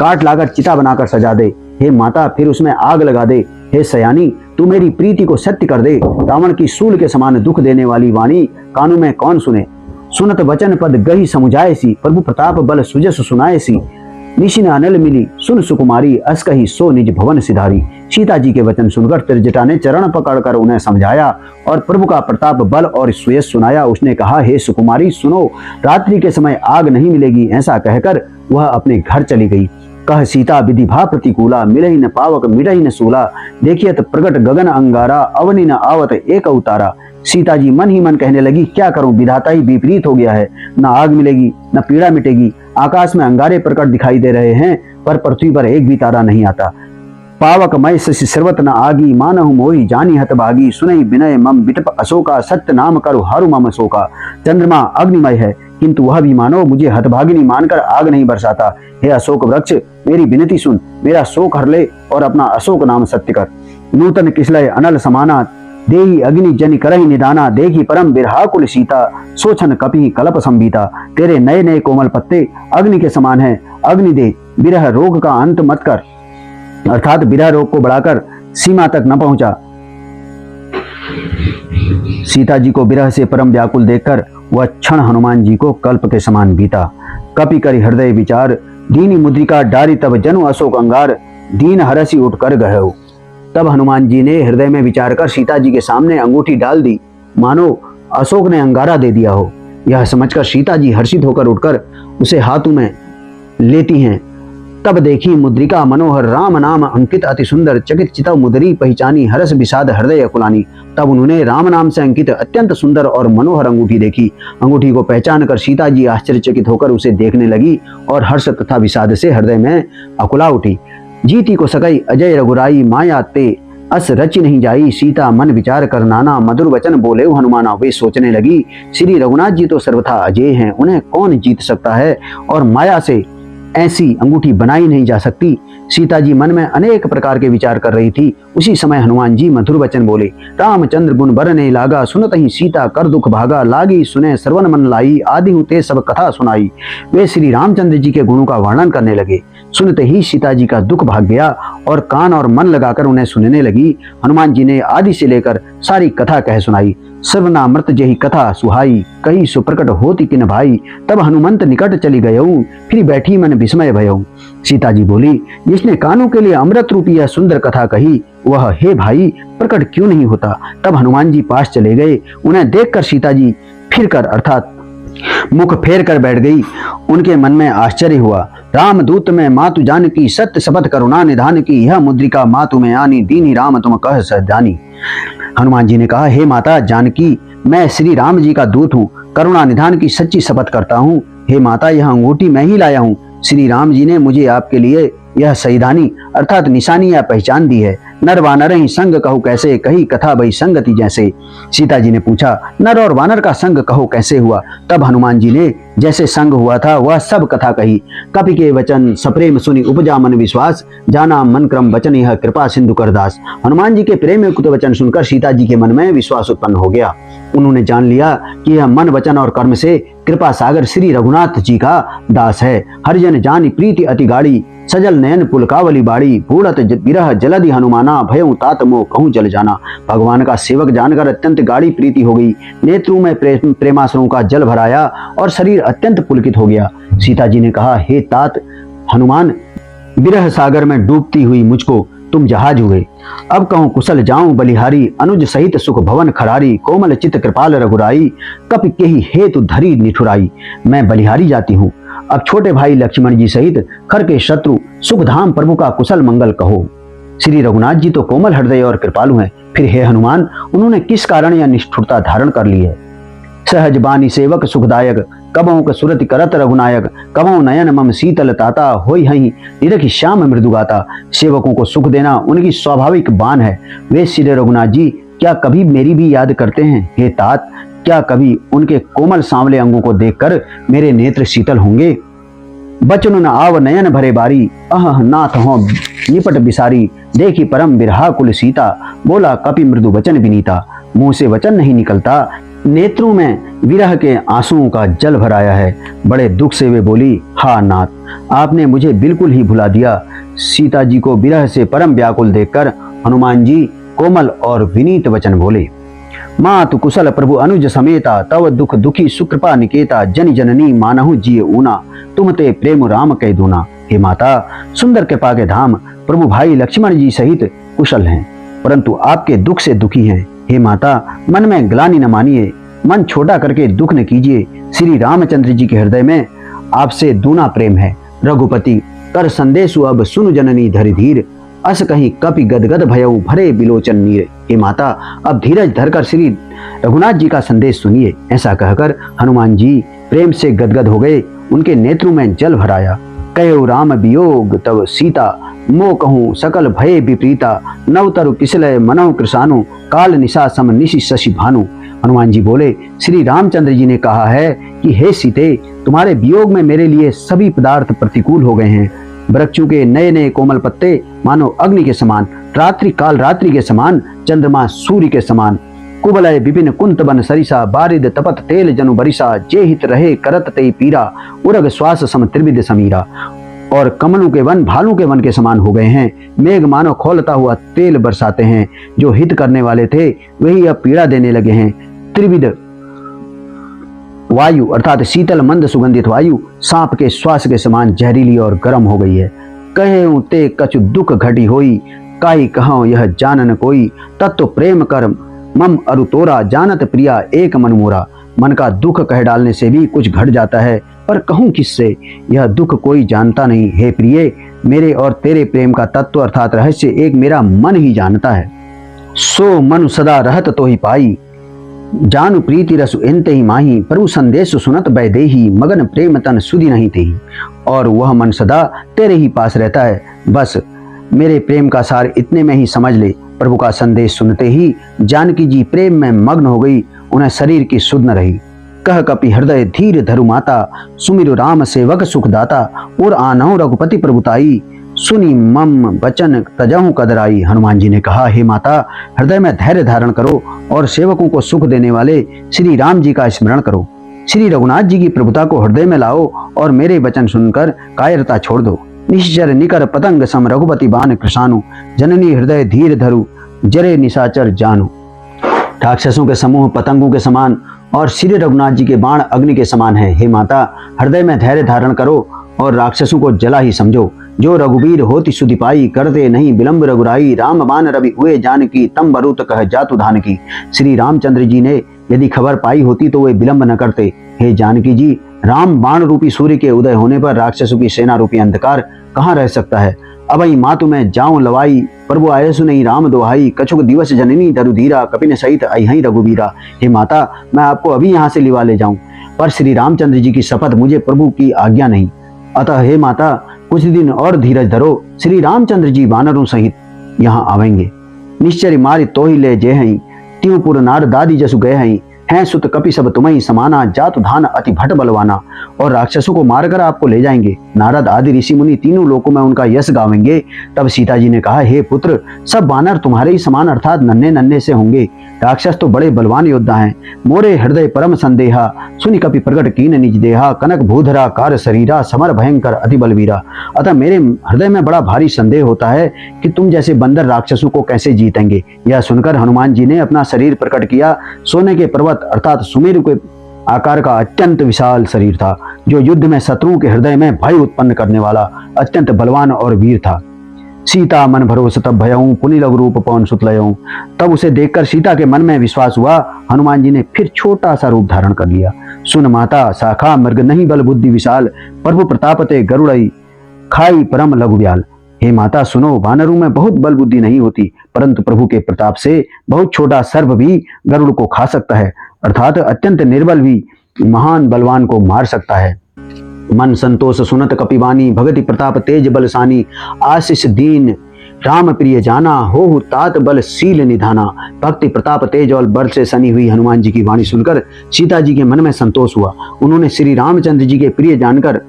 [SPEAKER 1] काठ लाकर चिता बनाकर सजा दे हे माता, फिर उसमें आग लगा दे। हे सयानी, तू मेरी प्रीति को सत्य कर दे। रावण की सूल के समान दुख देने वाली वाणी कानों में कौन सुने। सुनत वचन पद गही समुझाए सी, प्रभु प्रताप बल सुजस सुनाए सी। निशिन अनल मिली सुन सुकुमारी, अस कही सो निज भवन सिधारी। सीता जी के वचन सुनकर त्रिजटा ने चरण पकड़कर उन्हें समझाया और प्रभु का प्रताप बल और सुयश सुनाया। उसने कहा, हे सुकुमारी सुनो, रात्रि के समय आग नहीं मिलेगी। ऐसा कहकर वह अपने घर चली गई। कह सीता विधि भा प्रतिकूला, मिलहि न पावक मिटहि न सूला, देखियत प्रगट गगन अंगारा, अवनि न आवत एक अवतारा। सीता जी मन ही मन कहने लगी, क्या करूं, विधाता ही विपरीत हो गया है। न आग मिलेगी न पीड़ा मिटेगी। आकाश में अंगारे प्रकट दिखाई दे रहे हैं पर पृथ्वी पर एक भी तारा नहीं आता। पावक मय शशि सर्वत न आगी, मानहु मोहि जानी हत भागी, सुनहि विनय मम विटप अशोका, सत्य नाम करु हरु मम शोका। चंद्रमा अग्निमय है किंतु वह भी मानो मुझे हतभागिनी मानकर आग नहीं बरसाता। हे अशोक वृक्ष, मेरी विनती सुन, मेरा शोक हर ले और अपना अशोक नाम सत्य कर। नूतन किसलय अनल समाना, देही अग्नि जनि करहि निदाना। देखी परम बिरहाकुल सीता, सोचन कपि कलप संबीता। तेरे नए नए कोमल पत्ते अग्नि के समान है, अग्नि दे, विरह रोग का अंत मत कर। अर्थात विरह रोग को बढ़ाकर सीमा तक न पहुंचा। सीता जी को विरह से परम व्याकुल देखकर वह क्षण हनुमान जी को कल्प के समान बीता। कपि करि हृदय विचार, दीनी मुद्रिका डारी तब जनु अशोक अंगार। दीन हरसी उठ कर गए। तब हनुमान जी ने हृदय में विचार कर सीता जी के सामने अंगूठी डाल दी, मानो अशोक ने अंगारा दे दिया हो। यह समझकर सीता जी हर्षित होकर उठकर उसे हाथों में लेती हैं। तब देखी मुद्रिका मनोहर, राम नाम अंकित अति सुंदर। चकित चितव मुदरी पहचानी, हरस विषाद हृदय अकुलानी। तब उन्होंने राम नाम से अंकित अत्यंत सुंदर और मनोहर अंगूठी देखी। अंगूठी को पहचान कर सीता जी आश्चर्यचकित होकर उसे देखने लगी और हर्ष तथा विषाद से हृदय में अकुला उठी। जीती को सकई अजय रघुराई, माया ते अस रचि नहीं जाई। सीता मन विचार कर नाना, मधुर वचन बोले हनुमाना। वे सोचने लगी, श्री रघुनाथ जी तो सर्वथा अजय हैं, उन्हें कौन जीत सकता है, और माया से ऐसी अंगूठी बनाई नहीं जा सकती। सीता जी मन में अनेक प्रकार के विचार कर रही थी। उसी समय हनुमान जी मधुर वचन बोले, रामचंद्र गुण बरने लागा। सुनत ही सीता कर दुख भागा, लागी सुने श्रवण मन लाई। आदि हुते सब कथा सुनाई। वे श्री रामचंद्र जी के गुणों का वर्णन करने लगे। सुनते ही सीता जी का दुख भाग गया और कान और मन लगाकर उन्हें सुनने लगी। हनुमान जी ने आदि से लेकर सारी कथा कह सुनाई। सर्वनामृत जही कथा सुहाई, कही सुप्रकट होती किन भाई। तब हनुमंत निकट चली गयऊ, फिर बैठी मन विस्मय भयऊ। सीता जी बोली, जिसने कानों के लिए अमृत रूपी यह सुंदर कथा कही, वह हे भाई प्रकट क्यों नहीं होता। तब हनुमान जी पास चले गए। उन्हें देखकर सीता जी फिर कर अर्थात मुख फेर कर बैठ गई। उनके मन में आश्चर्य हुआ। रामदूत में मातु जानकी, सत्य शपथ करुणा निधान की। यह मुद्रिका मातु में आनी, दीनी राम तुम कह सजानी। हनुमान जी ने कहा, हे माता जानकी, मैं श्री राम जी का दूत हूँ, करुणा निधान की सच्ची शपथ करता हूँ। हे माता, यह अंगूठी मैं ही लाया हूँ। श्री राम जी ने मुझे आपके लिए यह सईधानी अर्थात निशानी या पहचान दी है। नर वानर ही संग कहो कैसे, कही कथा भई संगति जैसे। सीता जी ने पूछा, नर और वानर का संग कहो कैसे हुआ। तब हनुमान जी ने जैसे संग हुआ था वह सब कथा कही। कपि के वचन सप्रेम सुनी, उपजा मन विश्वास। जाना मन क्रम वचन यह कृपा सिंधु कर दास। हनुमान जी के प्रेम युक्त वचन सुनकर सीता जी के मन में विश्वास उत्पन्न हो गया। उन्होंने जान लिया कि यह मन वचन और कर्म से कृपा सागर श्री रघुनाथ जी का दास है। हरिजन जानी प्रीति अति गाड़ी, सजल नयन पुलकावली बाड़ी। पूर्णत विरह जलधि हनुमाना, भयउ तात मोह कहूँ जल जाना। भगवान का सेवक जानकर अत्यंत गाढ़ी प्रीति हो गई। नेत्रों में प्रेमाश्रुओं का जल भराया और शरीर अत्यंत पुलकित हो गया। सीता जी ने कहा, हे तात हनुमान, विरह सागर में डूबती हुई मुझको तुम जहाज हुए। अब कहूँ कुशल जाऊं बलिहारी, अनुज सहित सुख भवन खरारी। कोमल चित कृपाल रघुराई, कपि केहि हेतु धरी निठुराई। मैं बलिहारी जाती हूँ, अब छोटे भाई लक्ष्मण जी सहित खर के शत्रु सुखधाम प्रभु का कुशल मंगल कहो। श्री रघुनाथ जी तो कोमल हृदय और कृपालु हैं, फिर हे हनुमान, उन्होंने किस कारण यह निष्ठुरता धारण कर ली है। सहज बानी सेवक सुखदायक, कबहु क सुरति करत रघुनायक। कबहु नयन मम शीतल ताता, होई हई निरखि श्याम मृदु गाता। सेवकों को सुख देना उनकी स्वाभाविक बान है। वे श्री रघुनाथ जी क्या कभी मेरी भी याद करते हैं। हे तात, क्या कभी उनके कोमल सांवले अंगों को देखकर मेरे नेत्र शीतल होंगे। बचन न आव नयन भरे बारी, अह नाथ हो निपट बिसारी। देखी परम बिरहा कुल सीता, बोला कपि मृदु वचन विनीता। मुंह से वचन नहीं निकलता, नेत्रों में विरह के आंसुओं का जल भराया है। बड़े दुख से वे बोली, हा नाथ, आपने मुझे बिल्कुल ही भुला दिया। सीता जी को विरह से परम व्याकुल देखकर हनुमान जी कोमल और विनीत वचन बोले, मातु कुशल प्रभु अनुज समेता। तव दुख दुखी सुकृपा निकेता, जन जननी मानहु जिय ऊना। तुम ते प्रेम राम कह दूना। हे माता, सुंदर कृपा के धाम प्रभु भाई लक्ष्मण जी सहित कुशल हैं, परंतु आपके दुख से दुखी हैं। हे माता, मन में ग्लानि न मानिए, मन छोटा करके दुख न कीजिए। श्री रामचंद्र जी के हृदय में आपसे दूना प्रेम है। रघुपति कर संदेशु अब सुनु जननी धरि धीर। अस कहीं कपि गदगद भयऊ भरे बिलोचन नीर। हे माता, अब धीरज धरकर श्री रघुनाथ जी का संदेश सुनिए। ऐसा कहकर हनुमान जी प्रेम से गदगद हो गए। उनके नेत्रों में जल भराया। कहो राम वियोग तव सीता, मो कहूँ सकल भय विपरीता। नवतरु किसलय मनहु कृषानु, काल निशा सम निशि शशि भानु। हनुमान जी बोले, श्री रामचंद्र जी ने कहा है कि हे सीते, तुम्हारे वियोग में मेरे लिए सभी पदार्थ प्रतिकूल हो गए हैं। वृक्षों के नए नए कोमल पत्ते मानो अग्नि के समान, रात्रि काल रात्रि के समान, चंद्रमा सूर्य के समान, कुबलय विपिन कुंत बन सरिसा, बारिद तपत तेल जनु बरिसा, जे हित रहे करत ते पीरा, उरग श्वास सम त्रिविध समीरा। और कमलों के वन भालू के वन के समान हो गए हैं। मेघ मानो खोलता हुआ तेल बरसाते हैं। जो हित करने वाले थे वही अब पीड़ा देने लगे हैं। त्रिविध वायु अर्थात शीतल मंद सुगंधित वायु सांप के श्वास के समान जहरीली और गर्म हो गई है। कहे ते कछु दुख घटी होई, काई कहो यह जानन कोई, तत्व प्रेम कर मम अरु तोरा, जानत प्रिया एक मन मोरा। मन का दुख कह डालने से भी कुछ घट जाता है, पर कहूं किससे, यह दुख कोई जानता नहीं। हे प्रिय, मेरे और तेरे प्रेम का तत्व अर्थात रहस्य एक मेरा मन ही जानता है। सो मनु सदा रहत तो ही पाई, जानु प्रीति रसु एंते ही माही, प्रभु संदेश सुनत बैदेही, मगन प्रेम तन सुधि नहीं तेही। और वह मन सदा तेरे ही पास रहता है। बस मेरे प्रेम का सार इतने में ही समझ ले। प्रभु का संदेश सुनते ही जानकी जी प्रेम में मग्न हो गई। उन्हें शरीर की सुध न रही। कह कपि हृदय धीर धरु माता, सुमिरु राम सेवक सुखदाता, और आनहु रघुपति प्रभुताई, सुनी मम वचन तजहु कदराई। हनुमान जी ने कहा, हे माता, हृदय में धैर्य धारण करो और सेवकों को सुख देने वाले श्री राम जी का स्मरण करो। श्री रघुनाथ जी की प्रभुता को हृदय में लाओ और मेरे वचन सुनकर कायरता छोड़ दो। निश्चर निकर पतंग सम रघुपति बाण कृषानु, जननी हृदय धीर धरु जरे निशाचर जानु। राक्षसों के समूह पतंगों के समान और श्री रघुनाथ जी के बाण अग्नि के समान है। हे माता, हृदय में धैर्य धारण करो और राक्षसों को जला ही समझो। जो रघुबीर होति सुधि पाई, करते नहीं विलंब रघुराई, राम बाण रवि हुए जानकी, तम बरुत कह जातु धान की। श्री रामचंद्र जी ने यदि खबर पाई होती तो वे विलंब न करते। हे जानकी जी, राम बाण रूपी सूर्य के उदय होने पर राक्षसों की सेना रूपी अंधकार कहाँ रह सकता है। अब मातु में जाऊं लवाई, प्रभु आयसु नहीं राम दोहाई, कछुक दिवस जननी धरु धीरा, कपिन सहित अहि रघुबीरा। हे माता, मैं आपको अभी यहाँ से लिवा ले जाऊं, पर श्री रामचंद्र जी की शपथ, मुझे प्रभु की आज्ञा नहीं। अतः हे माता, कुछ दिन और धीरज धरो, श्री रामचंद्र जी वानरों सहित यहाँ आवेंगे। निश्चय मारी तो ही ले जे हई, त्योपुर नार दादी जसु गए हई, हैं सुत कपि सब तुम्हें समाना, जातु धान अति भट बलवाना। और राक्षसों को मारकर आपको ले जाएंगे। नारद आदि ऋषि मुनि तीनों लोकों में उनका यश गावेंगे। तब सीता जी ने कहा, हे पुत्र, सब बानर तुम्हारे ही समान अर्थात नन्हे नन्हे से होंगे। राक्षस तो बड़े बलवान योद्धा हैं। मोरे हृदय परम संदेहा, सुनि कपि प्रगट कीन निज देहा, कनक भूधरा कार शरीरा, समर भयंकर अति बलवीरा। अतः मेरे हृदय में बड़ा भारी संदेह होता है कि तुम जैसे बंदर राक्षसों को कैसे जीतेंगे। यह सुनकर हनुमान जी ने अपना शरीर प्रकट किया। सोने के पर्वत अर्थात सुमेरु के आकार का अत्यंत विशाल शरीर था, जो युद्ध में शत्रुओं के हृदय में भय उत्पन्न करने वाला अत्यंत बलवान और वीर था। सीता मन भरोस तब भयऊं, पुनि लघु रूप पवन सुत लयऊं। तब उसे देखकर सीता के मन में विश्वास हुआ। हनुमान जी ने फिर छोटा सा रूप धारण कर लिया। सुन माता, शाखा मृग नहीं बल बुद्धि विशाल, प्रभु प्रतापते गरुड़ई खाई परम लघु ब्याल। हे माता सुनो, वानरों में बहुत बल बुद्धि नहीं होती, परंतु प्रभु के प्रताप से बहुत छोटा सर्प भी गरुड़ को खा सकता है, अर्थात अत्यंत निर्बल भी महान बलवान को मार सकता है। मन संतोष सुनत कपिवानी, भगति प्रताप तेज बलसानी, आशीष दीन राम प्रिय जाना, हो तात बल शील निधाना। भक्ति प्रताप तेज और बल से सनी हुई हनुमान जी की वाणी सुनकर सीता जी के मन में संतोष हुआ। उन्होंने श्री रामचंद्र जी के प्रिय जानकर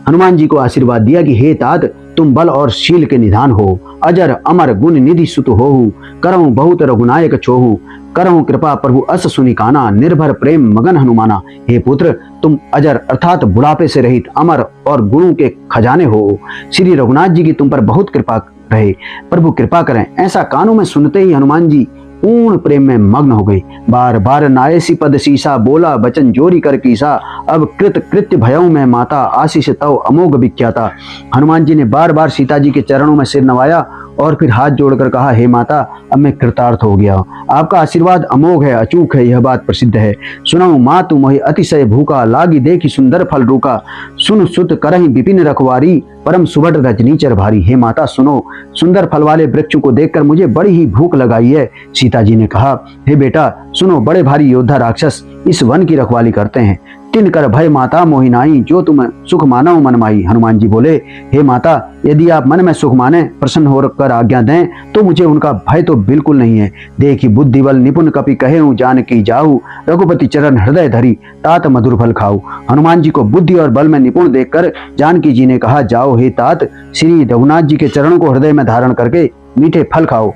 [SPEAKER 1] हनुमान जी को आशीर्वाद दिया कि हे तात, तुम बल और शील के निधान हो, अजर अमर गुण निधि सुत होहु, करहु बहुत रघुनायक छोहु, करहु कृपा प्रभु अस सुनि काना, निर्भर प्रेम मगन हनुमाना। हे पुत्र, तुम अजर अर्थात बुढ़ापे से रहित अमर और गुणों के खजाने हो। श्री रघुनाथ जी की तुम पर बहुत कृपा रहे, प्रभु कृपा करें। ऐसा कानों में सुनते ही हनुमान जी पूर्ण प्रेम में मग्न हो गई। बार बार नायसी पद सीसा, बोला वचन जोरी कर कीसा, अब कृत कृत्य भयऊ में माता, आशीष तव अमोघ विख्याता। हनुमान जी ने बार बार सीता जी के चरणों में सिर नवाया और फिर हाथ जोड़कर कहा, हे माता, अब मैं कृतार्थ हो गया। आपका आशीर्वाद अमोघ है, अचूक है, यह बात प्रसिद्ध है। सुनऊ मातु मोहि अतिशय भूखा, लागी देखी सुंदर फल रूका, सुन सुत करहि विपिन रखवारी, परम सुभट रजनीचर भारी। हे माता सुनो, सुंदर फल वाले वृक्ष को देखकर मुझे बड़ी ही भूख लगाई है। सीता जी ने कहा, हे बेटा सुनो, बड़े भारी योद्धा राक्षस इस वन की रखवाली करते हैं। तिन कर भय माता मोहिनाई, जो तुम सुख मानो मन माई। हनुमान जी बोले, हे माता, यदि आप मन में सुख माने, प्रसन्न होकर आज्ञा दें, तो मुझे उनका भय तो बिल्कुल नहीं है। देखी बुद्धि बल निपुण कपि कहे हूँ, जानकी जाहू, रघुपति चरण हृदय धरी, तात मधुर फल खाऊ। हनुमान जी को बुद्धि और बल में निपुण देखकर जानकी जी ने कहा, जाओ हे तात, श्री रघुनाथ जी के चरणों को हृदय में धारण करके मीठे फल खाओ।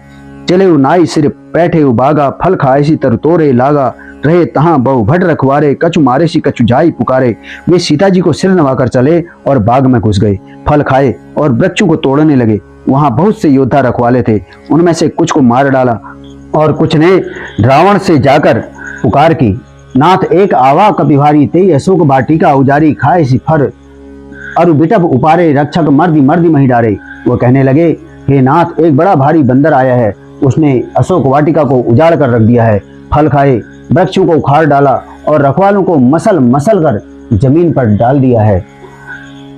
[SPEAKER 1] चले नाई सिर बैठे बागा, फल खाए सी तर तोरे लागा, रहे तहां बहु भट रखवारे, कछु मारे सी कछु जाई पुकारे। वे सीता जी को सिर नवाकर चले और बाग में घुस गए, फल खाए और वृक्षों को तोड़ने लगे। वहां बहुत से योद्धा रखवाले थे, उनमें से कुछ को मार डाला और कुछ ने रावण से जाकर पुकार की, नाथ एक आवा कपिभारी, तेई अशोक बाटिका उजारी, खाए सी फर अरु बिटप उपारे, रक्षक मर्दी मर्दी मही डारे। वो कहने लगे, हे नाथ, एक बड़ा भारी बंदर आया है, उसने अशोक वाटिका को उजाड़ कर रख दिया है, फल खाए, वृक्षों को उखाड़ डाला और रखवालों को मसल मसल कर जमीन पर डाल दिया है।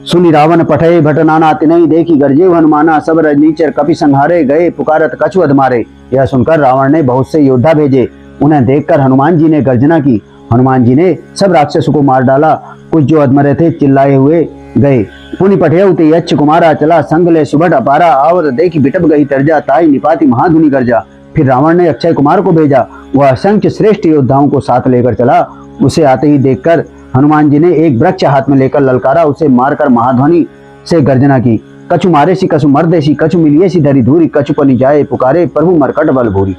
[SPEAKER 1] सुनि रावण पठे भट नाना, तिनहि देखी गरजे हनुमाना, सब रजनीचर कपि संहारे, गए पुकारत कछु अधमारे। यह सुनकर रावण ने बहुत से योद्धा भेजे, उन्हें देखकर हनुमान जी ने गर्जना की। हनुमान जी ने सब राक्षसों को मार डाला, कुछ जो अधमरे थे चिल्लाए हुए गए। पुनि पठेउ ते यच्छ कुमारा, चला संग ले सुभट अपारा, आवत देखी बिटप गई तरजा, ताई निपाति महाधुनि गर्जा। फिर रावण ने अक्षय कुमार को भेजा, वह असंख्य श्रेष्ठ योद्धाओं को साथ लेकर चला। उसे आते ही देखकर हनुमान जी ने एक वृक्ष हाथ में लेकर ललकारा, उसे मारकर महाध्वनि से गर्जना की, कछु मारे सी कछु मर्दे सी, कछु मिलिए सी धरी धूरी, कछु पनी जाए पुकारे, प्रभु मरकट बल भूरी।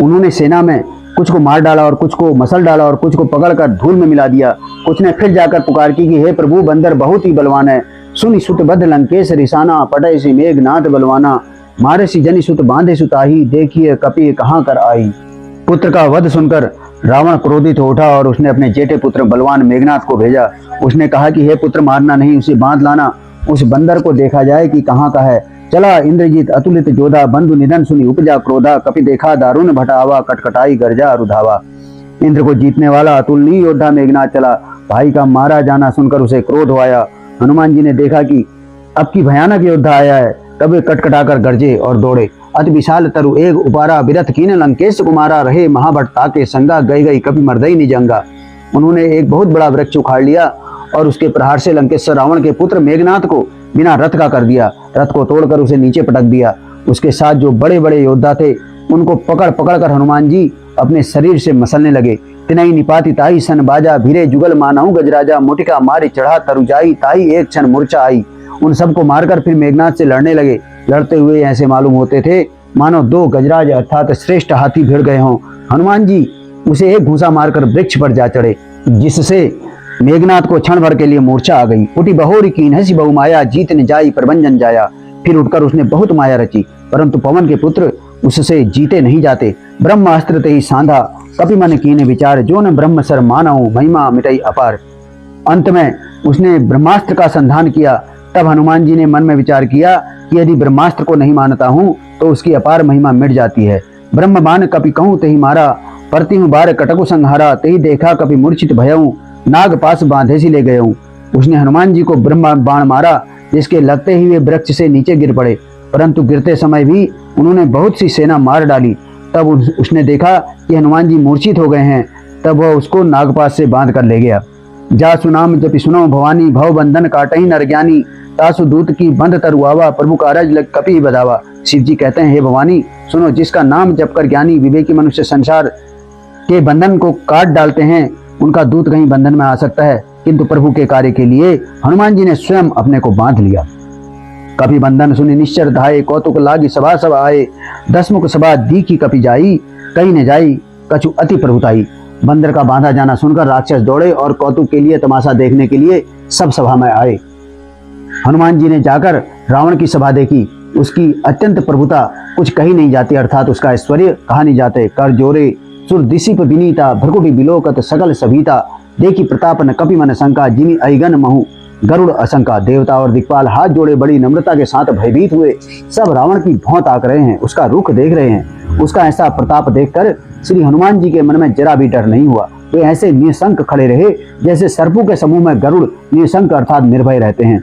[SPEAKER 1] उन्होंने सेना में कुछ को मार डाला और कुछ को मसल डाला और कुछ को पकड़कर धूल में मिला दिया। कुछ ने फिर जाकर पुकार की कि हे प्रभु, बंदर बहुत ही बलवान है, सुनि सुत बद्ध लंकेश रिसाना, पटे सी मेघनाथ बलवाना, मारे सी जनि सुत बांधे सुताही, देखिए कपि कहाँ कर आई। पुत्र का वध सुनकर रावण क्रोधित हो उठा और उसने अपने जेठे पुत्र बलवान मेघनाथ को भेजा। उसने कहा कि हे पुत्र, मारना नहीं, उसे बांध लाना, उस बंदर को देखा जाए कि कहाँ का है। चला इंद्रजीत अतुलित जोधा, बंधु निधन सुनि उपजा क्रोधा, कपि देखा दारुण भटावा, कटकटाई गर्जा रुधावा। इंद्र को जीतने वाला अतुलनीय योद्धा मेघनाथ चला। भाई का मारा जाना सुनकर उसे क्रोध हो आया। हनुमान जी ने देखा कि अब की भयानक योद्धा आया है, तब वे कटकटाकर गरजे और दौड़े। अति विशाल तरु एक उपारा, बिरथ कीन लंकेश कुमारा, रहे महाभट ताके संगा, गई गई कपि मर्दई निजंगा। उन्होंने एक बहुत बड़ा वृक्ष उखाड़ लिया और उसके प्रहार से लंकेश्वर रावण के पुत्र मेघनाथ को बिना रथ का कर दिया। रथ को तोड़कर उसे नीचे पटक दिया। उसके साथ जो बड़े बड़े योद्धा थे, उनको पकड़ पकड़ कर हनुमान जी अपने शरीर से मसलने लगे। तिनई निपाति ताई सन बाजा, भीरे जुगल मानहु गजराजा, मुटिका मारी चढ़ा तरुजाई, ताई एक क्षण मूर्छा आई। उन सबको मारकर फिर मेघनाथ से लड़ने लगे। लड़ते हुए ऐसे मालूम होते थे मानो दो गजराज अर्थात श्रेष्ठ हाथी भिड़ गए हों। हनुमान जी उसे एक घूसा मारकर वृक्ष पर जा चढ़े, जिससे मेघनाथ को क्षण भर के लिए मूर्छा आ गई। उठी बहोरी कीन हसी बहु माया, जीत न जाई प्रभंजन जाया। फिर उठकर उसने बहुत माया रची, परंतु पवन के पुत्र उससे जीते नहीं जाते। ब्रह्मास्त्र ते ही सांधा, कपि मन कीने विचार, जो न ब्रह्म सर मानहु, महिमा मिटई अपार। अंत में उसने ब्रह्मास्त्र का संधान किया। तब हनुमान जी ने मन में विचार किया कि यदि ब्रह्मास्त्र को नहीं मानता हूँ तो उसकी अपार महिमा मिट जाती है। ब्रह्म बाण कपि कहूँ तेहि मारा, परति हूँ बार कटकु संहारा, तेहि देखा कपि मूर्छित भयऊँ, नाग पास बांधे सी ले गयऊँ। उसने हनुमान जी को ब्रह्म बाण मारा, जिसके लगते ही वे वृक्ष से नीचे गिर पड़े, परंतु गिरते समय भी उन्होंने बहुत सी सेना मार डाली। तब उसने देखा कि हनुमान जी मूर्छित हो गए हैं। तब वह उसको नागपास से बांध कर ले गया। जा सुनाम जपि सुनो भवानी, भव बंधन काटहि नर ज्ञानी, तासु दूत की बंध तरुआवा, प्रभु कारज लग कपि बधावा। शिव जी कहते हैं, हे भवानी सुनो, जिसका नाम जपकर ज्ञानी विवेकी मनुष्य संसार के बंधन को काट डालते हैं, उनका दूत कहीं बंधन में आ सकता है, किंतु प्रभु के कार्य के लिए हनुमान जी ने स्वयं अपने को बांध लिया। कपि बंधन सुनि निश्चर धाये, कौतुक लागी सभा सब आए, दसमुख सभा दी की कपि जाई, कहीं न जाई कछु अति प्रभुताई। बंदर का बांधा जाना सुनकर राक्षस दौड़े और कौतुक के लिए, तमाशा देखने के लिए सब सभा में आए। हनुमान जी ने जाकर रावण की सभा देखी। उसकी अत्यंत प्रभुता कुछ कही नहीं जाती, अर्थात उसका ऐश्वर्य कहा नहीं जाते। कर जोरे सुर दिसीप विनीता, भ्रकुटी बिलोकत सकल सभीता, देखी प्रताप न कपि मन शंका, जिनी अहिगन महु गरुड़ असंका। देवता और दिक्पाल हाथ जोड़े बड़ी नम्रता के साथ भयभीत हुए। सब रावण की भौं ताक रहे हैं, उसका रुख देख रहे हैं। उसका ऐसा प्रताप देखकर श्री हनुमान जी के मन में जरा भी डर नहीं हुआ। वे ऐसे निशंक खड़े रहे जैसे सर्पों के समूह में गरुड़ निशंक अर्थात निर्भय रहते हैं।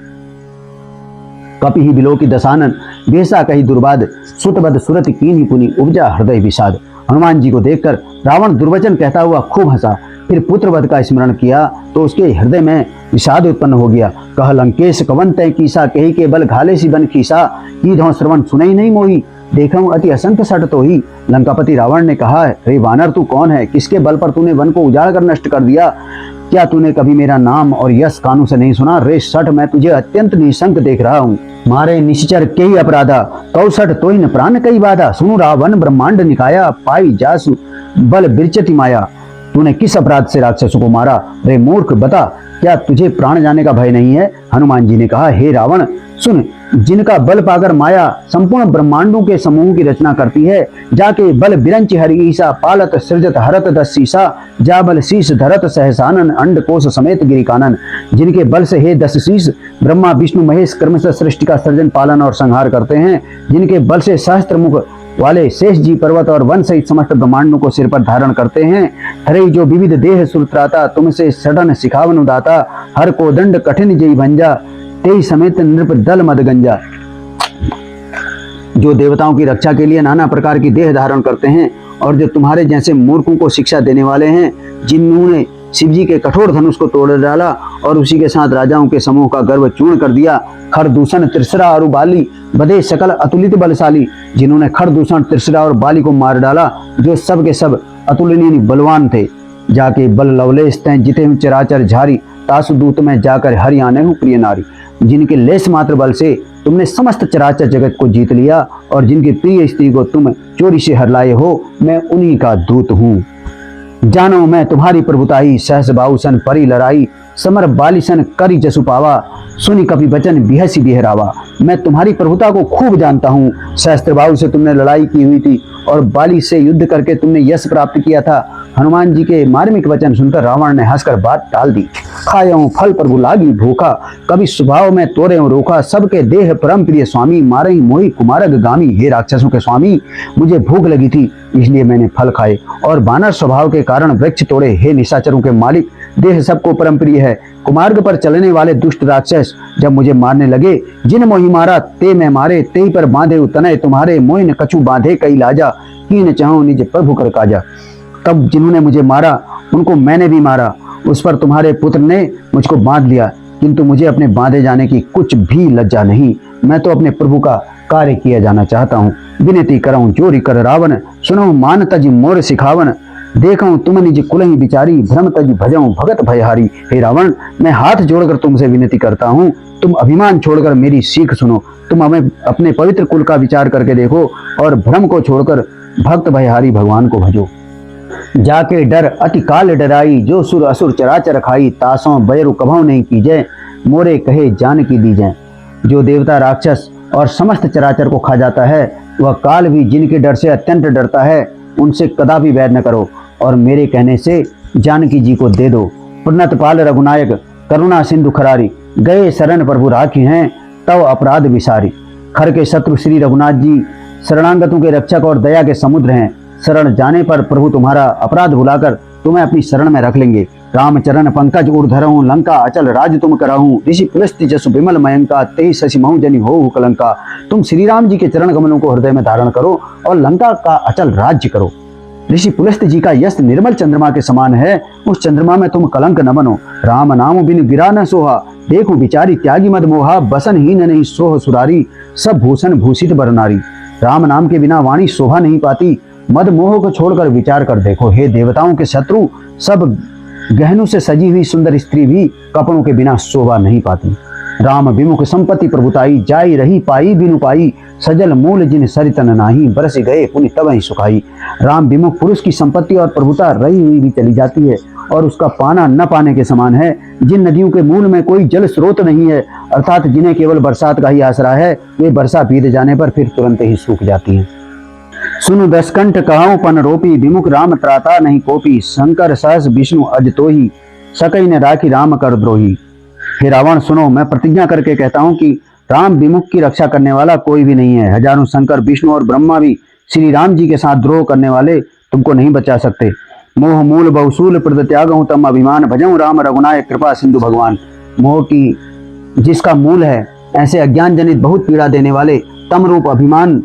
[SPEAKER 1] कपि ही बिलो की दसानन, बेसा कही दुर्बाद, सुतबद सुरत कीन्ही पुनि, उपजा हृदय विषाद। हनुमान जी को देखकर रावण दुर्वचन कहता हुआ खूब हंसा। फिर पुत्रवध का स्मरण किया तो उसके हृदय में विषाद उत्पन्न हो गया। कह लंकेश कवन तय कीसा, कही के बल घाले सी बन खीसा, की धौ श्रवण सुनई नहीं मोही, देखूं अति असंख्य सट तो ही। लंकापति रावण ने कहा, रे वानर तू कौन है, किसके बल पर तूने वन को उजाड़ कर नष्ट कर दिया? क्या तूने कभी मेरा नाम और यश कानों से नहीं सुना? रे सठ, मैं तुझे अत्यंत निशंक देख रहा हूँ। मारे निश्चर के ही अपराधा, कौसठ तो ही न प्राण कई बाधा। सुनु रावण ब्रह्मांड निकाया, पाई जासु बल बिरचति माया। तूने किस अपराध से राक्षसों को मारा? रे मूर्ख बता, क्या तुझे प्राण जाने का भय नहीं है? हनुमान जी ने कहा, हे रावण सुन, जिनका बल पाकर माया संपूर्ण ब्रह्मांडों के समूह की रचना करती है, जाके बल बिरंच हरि ईसा, पालत सृजत हरत दस शीसा, जा बल शीश धरत सहसानन, अंड कोश समेत गिरिकानन। जिनके बल से हे दस शीश ब्रह्मा विष्णु महेश क्रमशः सृष्टि का सृजन पालन और संहार करते हैं, जिनके बल से सहस्त्र मुख वाले शेष जी पर्वत और वन सहित समस्त ब्रह्मांडों को सिर पर धारण करते हैं। हरे जो विविध देह सुरत्राता, तुमसे सडन सिखावन उदाता, हर को दंड कठिन जय भंजा, तेई समेत नृप दल मदगंजा। जो देवताओं की रक्षा के लिए नाना प्रकार की देह धारण करते हैं और जो तुम्हारे जैसे मूर्खों को शिक्षा देने वाले हैं, जिन्होंने शिवजी के कठोर धनुष को तोड़ डाला और उसी के साथ राजाओं के समूह का गर्व चूर्ण कर दिया। खरदूषण त्रिसरा और बाली बधे सकल अतुलित बलशाली, जिन्होंने खरदूषण त्रिसरा और बाली को मार डाला, जो सब के सब अतुलनीय बलवान थे। जाके बल लवलेश तय जिते हुए चराचर झारी, तासु दूत में जाकर हरि आने हूँ प्रिय नारी। जिनके लेस मात्र बल से तुमने समस्त चराचर जगत को जीत लिया और जिनकी प्रिय स्त्री को तुम चोरी से हर लाए हो, मैं उन्हीं का दूत हूँ। जानो मैं तुम्हारी प्रभुताई, सहस बाहुसन परी लड़ाई, समर बालिसन करी जसु पावा, सुनी कपि बचन बिहसी बिहरावा। मैं तुम्हारी प्रभुता को खूब जानता हूँ। सहस्त्रबाहु से तुमने लड़ाई की हुई थी और बाली से युद्ध करके तुमने यश प्राप्त किया था। हनुमान जी के मार्मिक वचन सुनकर रावण ने हंसकर बात टाल दी। खायऊं फल प्रभु लागी भूखा, कभी स्वभाव में तोरे रोका, सबके देह परम प्रिय स्वामी, मारई मोहि कुमारग गामी। हे राक्षसों के स्वामी, मुझे भूख लगी थी इसलिए मैंने फल खाए और बानर स्वभाव के कारण वृक्ष तोड़े। हे निशाचरों के मालिक, देह सबको परम प्रिय है। कुमार्ग पर चलने वाले दुष्ट राक्षस जब मुझे मारने लगे, जिन मोहि मारा ते मैं मारे, ते पर बांधे उतने तुम्हारे, मोहि न कछु बांधे कई लाजा, कीन चाहो निज प्रभु कर काजा। तब जिन्होंने मुझे मारा उनको मैंने भी मारा, उस पर तुम्हारे पुत्र ने मुझको बांध लिया, किंतु मुझे अपने बांधे जाने की कुछ भी लज्जा नहीं। मैं तो अपने प्रभु का कार्य किया जाना चाहता हूँ। विनती करऊं जोरी कर रावण, सुनो मान तज मोर सिखावन, देखूं तुम निज कुलहि बिचारी, भ्रम तज भजऊं भगत भयहारी। हे रावण, मैं हाथ जोड़कर तुमसे विनती करता हूँ, तुम अभिमान छोड़कर मेरी सीख सुनो। तुम हमें अपने पवित्र कुल का विचार करके देखो और भ्रम को छोड़कर भक्त भयहारी भगवान को भजो। जाके डर अति काल डराई, जो सुर असुर चराचर खाई, तासों बैरु कभौ नहीं कीजय, मोरे कहे जान की दीजय। जो देवता राक्षस और समस्त चराचर को खा जाता है, वह काल भी जिनके डर से अत्यंत डरता है, उनसे कदापि वैर न करो और मेरे कहने से जानकी जी को दे दो। पुण्यत पाल रघुनायक करुणा सिंधु खरारी, गए शरण प्रभु राखी हैं तव अपराध विसारी। खर के शत्रु श्री रघुनाथ जी शरणागतों के रक्षक और दया के समुद्र हैं। शरण जाने पर प्रभु तुम्हारा अपराध भुलाकर तुम्हें अपनी शरण में रख लेंगे। रामचरण पंकज ऊर्धरहूं, लंका अचल राज तुम कराहूं, ऋषि पुलस्त्य जसु विमल मयंका, तेहि शशि महु जनि हो कलंका। तुम श्री राम जी के चरण कमलों को हृदय में धारण करो और लंका का अचल राज्य करो। ऋषि पुलस्त्य जी का यश निर्मल चंद्रमा के समान है, उस चंद्रमा में तुम कलंक न बनो। राम नाम बिन गिरा न सोहा, देखो बिचारी त्यागी मद मोहा, बसन ही नहीं सोह सुरारी, सब भूषण भूषित बर नारी। राम नाम के बिना वाणी शोभा नहीं पाती, मद मोह को छोड़कर विचार कर देखो। हे देवताओं के शत्रु, सब गहनों से सजी हुई सुंदर स्त्री भी कपड़ों के बिना शोभा नहीं पाती। राम विमुख संपत्ति प्रभुताई, जाई रही पाई बिनु पाई, सजल मूल जिन सरितन नाही, बरस गए पुनि तब ही सुखाई। राम विमुख पुरुष की संपत्ति और प्रभुता रही हुई भी चली जाती है और उसका पाना न पाने के समान है। जिन नदियों के मूल में कोई जल स्रोत नहीं है, अर्थात जिन्हें केवल बरसात का ही आसरा है, वे वर्षा बीत जाने पर फिर तुरंत ही सूख जाती हैं। सुनु दसकंठ कहाऊं पन रोपी, विमुख राम त्राता नहीं कोपी, शंकर सहस विष्णु अज तो ही, सकई ने राखी राम कर द्रोही। हे रावण सुनो, मैं प्रतिज्ञा करके कहता हूँ कि राम विमुख की रक्षा करने वाला कोई भी नहीं है। हजारों शंकर विष्णु और ब्रह्मा भी श्री राम जी के साथ द्रोह करने वाले तुमको नहीं बचा सकते। मोह मूल बहुसूल प्रद त्यागहूं तम अभिमान, भजऊं राम रघुनायक कृपा सिंधु भगवान। मोह की जिसका मूल है, ऐसे अज्ञान जनित बहुत पीड़ा देने वाले तम रूप अभिमान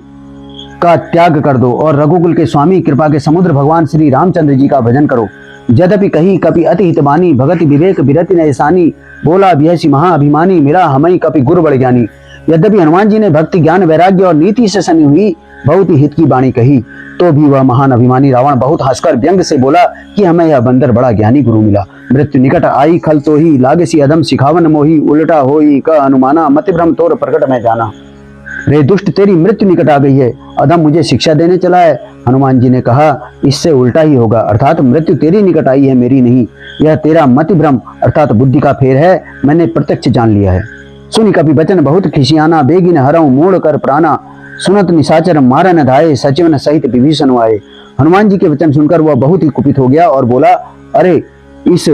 [SPEAKER 1] का त्याग कर दो और रघुकुल के स्वामी कृपा के समुद्र भगवान श्री रामचंद्र जी का भजन करो। यद्यपि कही कपि अति हितबानी, भगति विवेक विरति नैसानी, बोला बिहसी महाअभिमानी, मेरा हमई कपि गुरु बड़ ज्ञानी। यद्यपि हनुमान जी ने भक्ति ज्ञान वैराग्य और नीति से सनी हुई बहुत ही हित की वाणी कही, तो भी वह महान अभिमानी रावण बहुत हंसकर व्यंग से बोला कि हमें यह बंदर बड़ा ज्ञानी गुरु मिला। मृत्यु निकट आई खल तो ही, लागसी अदम सिखावन मोही, उल्टा होई क अनुमाना, मति भ्रम तोर प्रकट में जाना। रे दुष्ट, तेरी मृत्यु निकट आ गई है, अदम मुझे शिक्षा देने चला है। हनुमान जी ने कहा, इससे उल्टा ही होगा, अर्थात मृत्यु तेरी निकट आई है, मेरी नहीं। यह तेरा मति भ्रम अर्थात बुद्धि का फेर है, मैंने प्रत्यक्ष जान लिया है। सुनि कपि वचन बहुत खिसियाना, बेगिन हरऊं मोड़ कर प्राणा, सुनत निशाचर मारन धाये, सचिवन सहित विभीषण आए। हनुमान जी के वचन सुनकर वह बहुत ही कुपित हो गया और बोला, अरे इस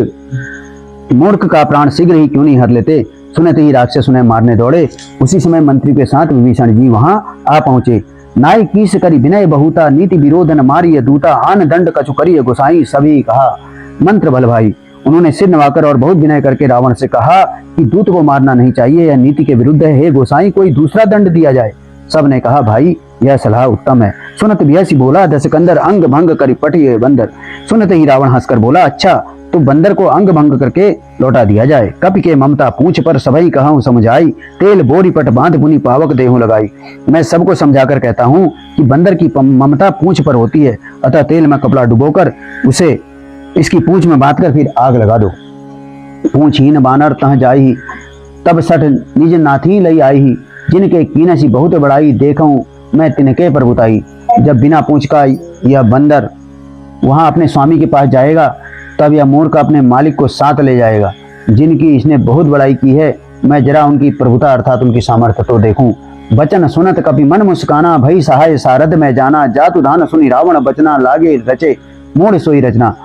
[SPEAKER 1] मूर्ख का प्राण शीघ्र ही क्यों नहीं हर लेते। सुनते ही राक्षस उन्हें मारने दौड़े। उसी समय मंत्री के साथ विभीषण जी वहां आ पहुंचे। नाई कीस करी विनय बहुता, नीति विरोधन मारिय दूता, आन दंड कछु करिय गोसाई, सभी कहा मंत्र बल भाई। उन्होंने सिर नवाकर और बहुत विनय करके रावण से कहा कि दूत को मारना नहीं चाहिए, यह नीति के विरुद्ध है, हे गोसाई कोई दूसरा दंड दिया जाए। सब ने कहा, भाई यह सलाह उत्तम है। सुनत बिहसी बोला, दशकंदर अंग भंग करी पटिए बंदर। सुनते ही रावण हंसकर बोला, अच्छा तो बंदर को अंग भंग करके लौटा दिया जाए। कपि के ममता पूछ पर सबई कहूं समझाई, तेल बोरी पट बांध पुनि पावक देहु लगाई। मैं सबको समझाकर कहता हूं कि बंदर की ममता पूछ पर होती है, अतः तेल में कपड़ा डुबोकर उसे इसकी पूंछ में बांधकर फिर आग लगा दो। पूंछहीन बानर तह जाई, तब सठ निज नाथी लई आई, जिनके कीनसी बहुत बड़ाई, देखूं मैं तिनके पर बुताई। जब बिना पूंछ का यह बंदर वहां अपने स्वामी के पास जाएगा, तब यह मूर्ख अपने मालिक को साथ ले जाएगा, जिनकी इसने बहुत बड़ाई की है। मैं जरा उनकी प्रभुता अर्थात उनकी सामर्थ्य तो देखूं। बचन सुनत कभी मन मुस्काना, भई सहाय सारद में जाना, जातु दान सुनी रावण बचना, लागे रचे मूढ़ सोई रचना।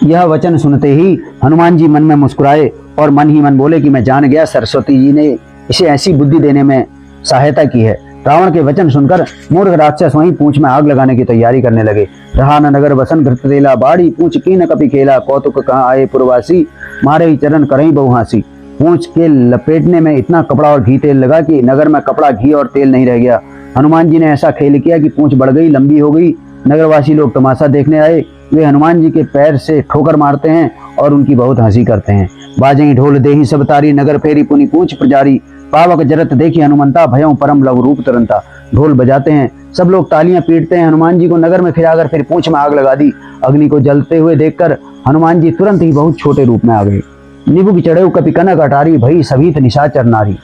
[SPEAKER 1] यह वचन सुनते ही हनुमान जी मन में मुस्कुराए और मन ही मन बोले कि मैं जान गया, सरस्वती जी ने इसे ऐसी बुद्धि देने में सहायता की है। रावण के वचन सुनकर मूर्ख राक्षस वहीं पूंछ में आग लगाने की तैयारी करने लगे। रहा न नगर बसन घृत तेला, बाड़ी पूंछ की न कपि खेला, कौतुक कहाँ आए पुरवासी, मारे ही चरण करई बहु हासी। पूंछ के लपेटने में इतना कपड़ा और घी तेल लगा कि नगर में कपड़ा घी और तेल नहीं रह गया। हनुमान जी ने ऐसा खेल किया कि पूंछ बढ़ गई, लंबी हो गई। नगरवासी लोग तमाशा देखने आए। वे हनुमान जी के पैर से ठोकर मारते हैं और उनकी बहुत हंसी करते हैं। बाजें ढोल देही सब तारी, नगर फेरी पुनि पूंछ प्रजारी, पावक जरत देखी हनुमंता, भयों परम लघु रूप तुरंता। ढोल बजाते हैं, सब लोग तालियां पीटते हैं। हनुमान जी को नगर में फिराकर फिर पूंछ में आग लगा दी। अग्नि को जलते हुए देखकर हनुमान जी तुरंत ही बहुत छोटे रूप में आ गए। निबु की चढ़े कपि कनक अटारी, भई सभीत निशाचर नारी।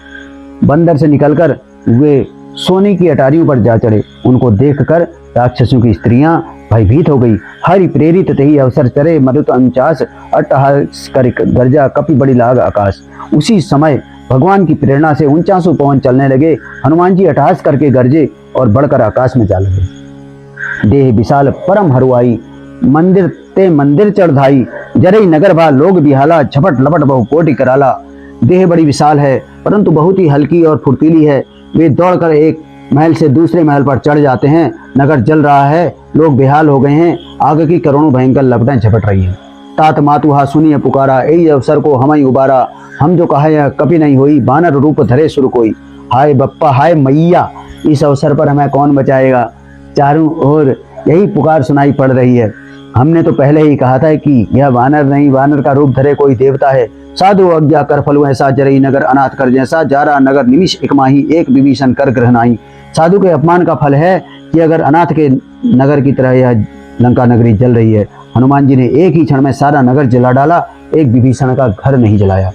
[SPEAKER 1] बंदर से निकलकर वे सोने की अटारियों पर जा चढ़े। उनको देखकर राक्षसों की स्त्रियां भयभीत हो गई। हरि प्रेरित तेहि अवसर चरे, मरुत 49 अट्टहास कर गर्जा, कपि बड़ी लाग आकाश। उसी समय भगवान की प्रेरणा से 49 पवन चलने लगे। हनुमान जी अट्टहास करके गरजे और बढ़कर आकाश में जा लगे। देह विशाल परम हरुआई, मंदिर ते मंदिर चढ़ाई, जरई नगर भा लोग बिहाला, झपट लपट बहु कोटि कराला। देह बड़ी विशाल है परंतु बहुत ही हल्की और फुर्तीली है। वे दौड़कर एक महल से दूसरे महल पर चढ़ जाते हैं। नगर जल रहा है, लोग बेहाल हो गए हैं। आग की करोड़ों भयंकर लपटें झपट रही हैं। तात मातुहा सुनिए पुकारा, यही अवसर को हमई उबारा, हम जो कहा यह कभी नहीं हुई, बानर रूप धरे सुर कोई। हाय बप्पा हाय मैया, इस अवसर पर हमें कौन बचाएगा। चारों ओर यही पुकार सुनाई पड़ रही है। हमने तो पहले ही कहा था कि यह वानर नहीं, वानर का रूप धरे कोई देवता है। साधु आज्ञा कर फलु ऐसा, जरई नगर अनाथ कर जैसा, जारा नगर निमिष एक माही, एक विभीषण कर ग्रह नाही। साधु के अपमान का फल है कि अगर अनाथ के नगर की तरह यह लंका नगरी जल रही है। हनुमान जी ने एक ही क्षण में सारा नगर जला डाला, एक विभीषण का घर नहीं जलाया।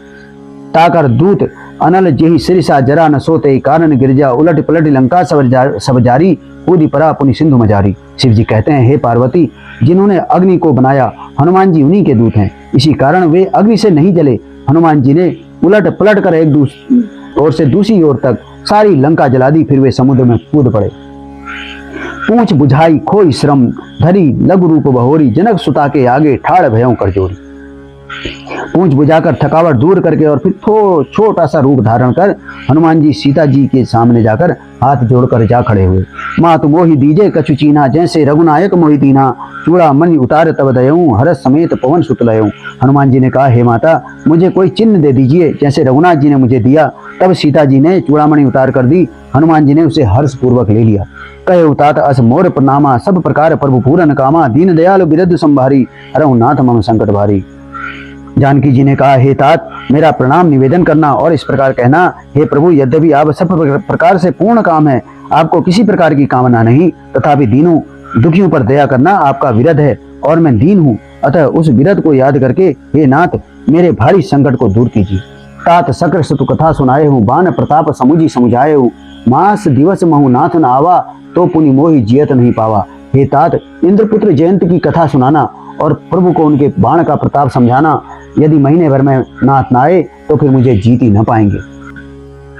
[SPEAKER 1] ताकर दूत अनल जेहि सिरसा, जरा न सोते कारण गिरजा, उलट पलट लंका सब जारी, कूदी परा पुनि सिंधु मजारी। शिव जी कहते हैं, हे पार्वती, जिन्होंने अग्नि को बनाया हनुमान जी उन्हीं के दूत हैं, इसी कारण वे अग्नि से नहीं जले। हनुमान जी ने उलट पलट कर एक ओर से दूसरी ओर तक सारी लंका जला दी। फिर वे समुद्र में कूद पड़े। पूंछ बुझाई खोई श्रम, धरी लघु रूप बहोरी, जनक सुता के आगे ठाड़ भयों कर जोरी। पूंछ बुझाकर थकावट दूर करके और फिर छोटा सा रूप धारण कर हनुमान जी सीता जी के सामने जाकर हाथ जोड़कर जा खड़े हुए। मातु मोहि दीजे कछु चीना, जैसे रघुनायक मोहि दीना, चूड़ा मणि उतार तब दयऊं, हरस समेत पवन सुत लयऊं। हनुमान जी ने कहा, हे माता, मुझे कोई चिन्ह दे दीजिए जैसे रघुनाथ जी ने मुझे दिया। तब सीता जी ने चूड़ामणि उतार कर दी। हनुमान जी ने उसे हर्ष पूर्वक ले लिया। कहे उतात अस मोर प्रणामा, सब प्रकार प्रभु पूरन कामा, दीन दयालु बिरध संभारी, हरहु नाथ मम संकट भारी। जानकी जी ने कहा, हे तात मेरा प्रणाम निवेदन करना और इस प्रकार कहना, हे प्रभु यद्यपि आप सब प्रकार से पूर्ण काम है, आपको किसी प्रकार की कामना नहीं, तथापि दीनों दुखियों पर दया करना आपका विरध है और मैं दीन हूँ, अतः उस विरध को याद करके हे नाथ मेरे भारी संकट को दूर कीजिए। तात सकर सतु कथा सुनाए हूँ, बान प्रताप समुझी समुझाए हूँ, मास दिवस महु नाथ न आवा, तो पुनि मोहि जियत नहीं पावा। हे तात इंद्रपुत्र जयंत की कथा सुनाना और प्रभु को उनके बाण का प्रताप समझाना, यदि महीने भर में नाथ न आए तो फिर मुझे जीत ही न पाएंगे।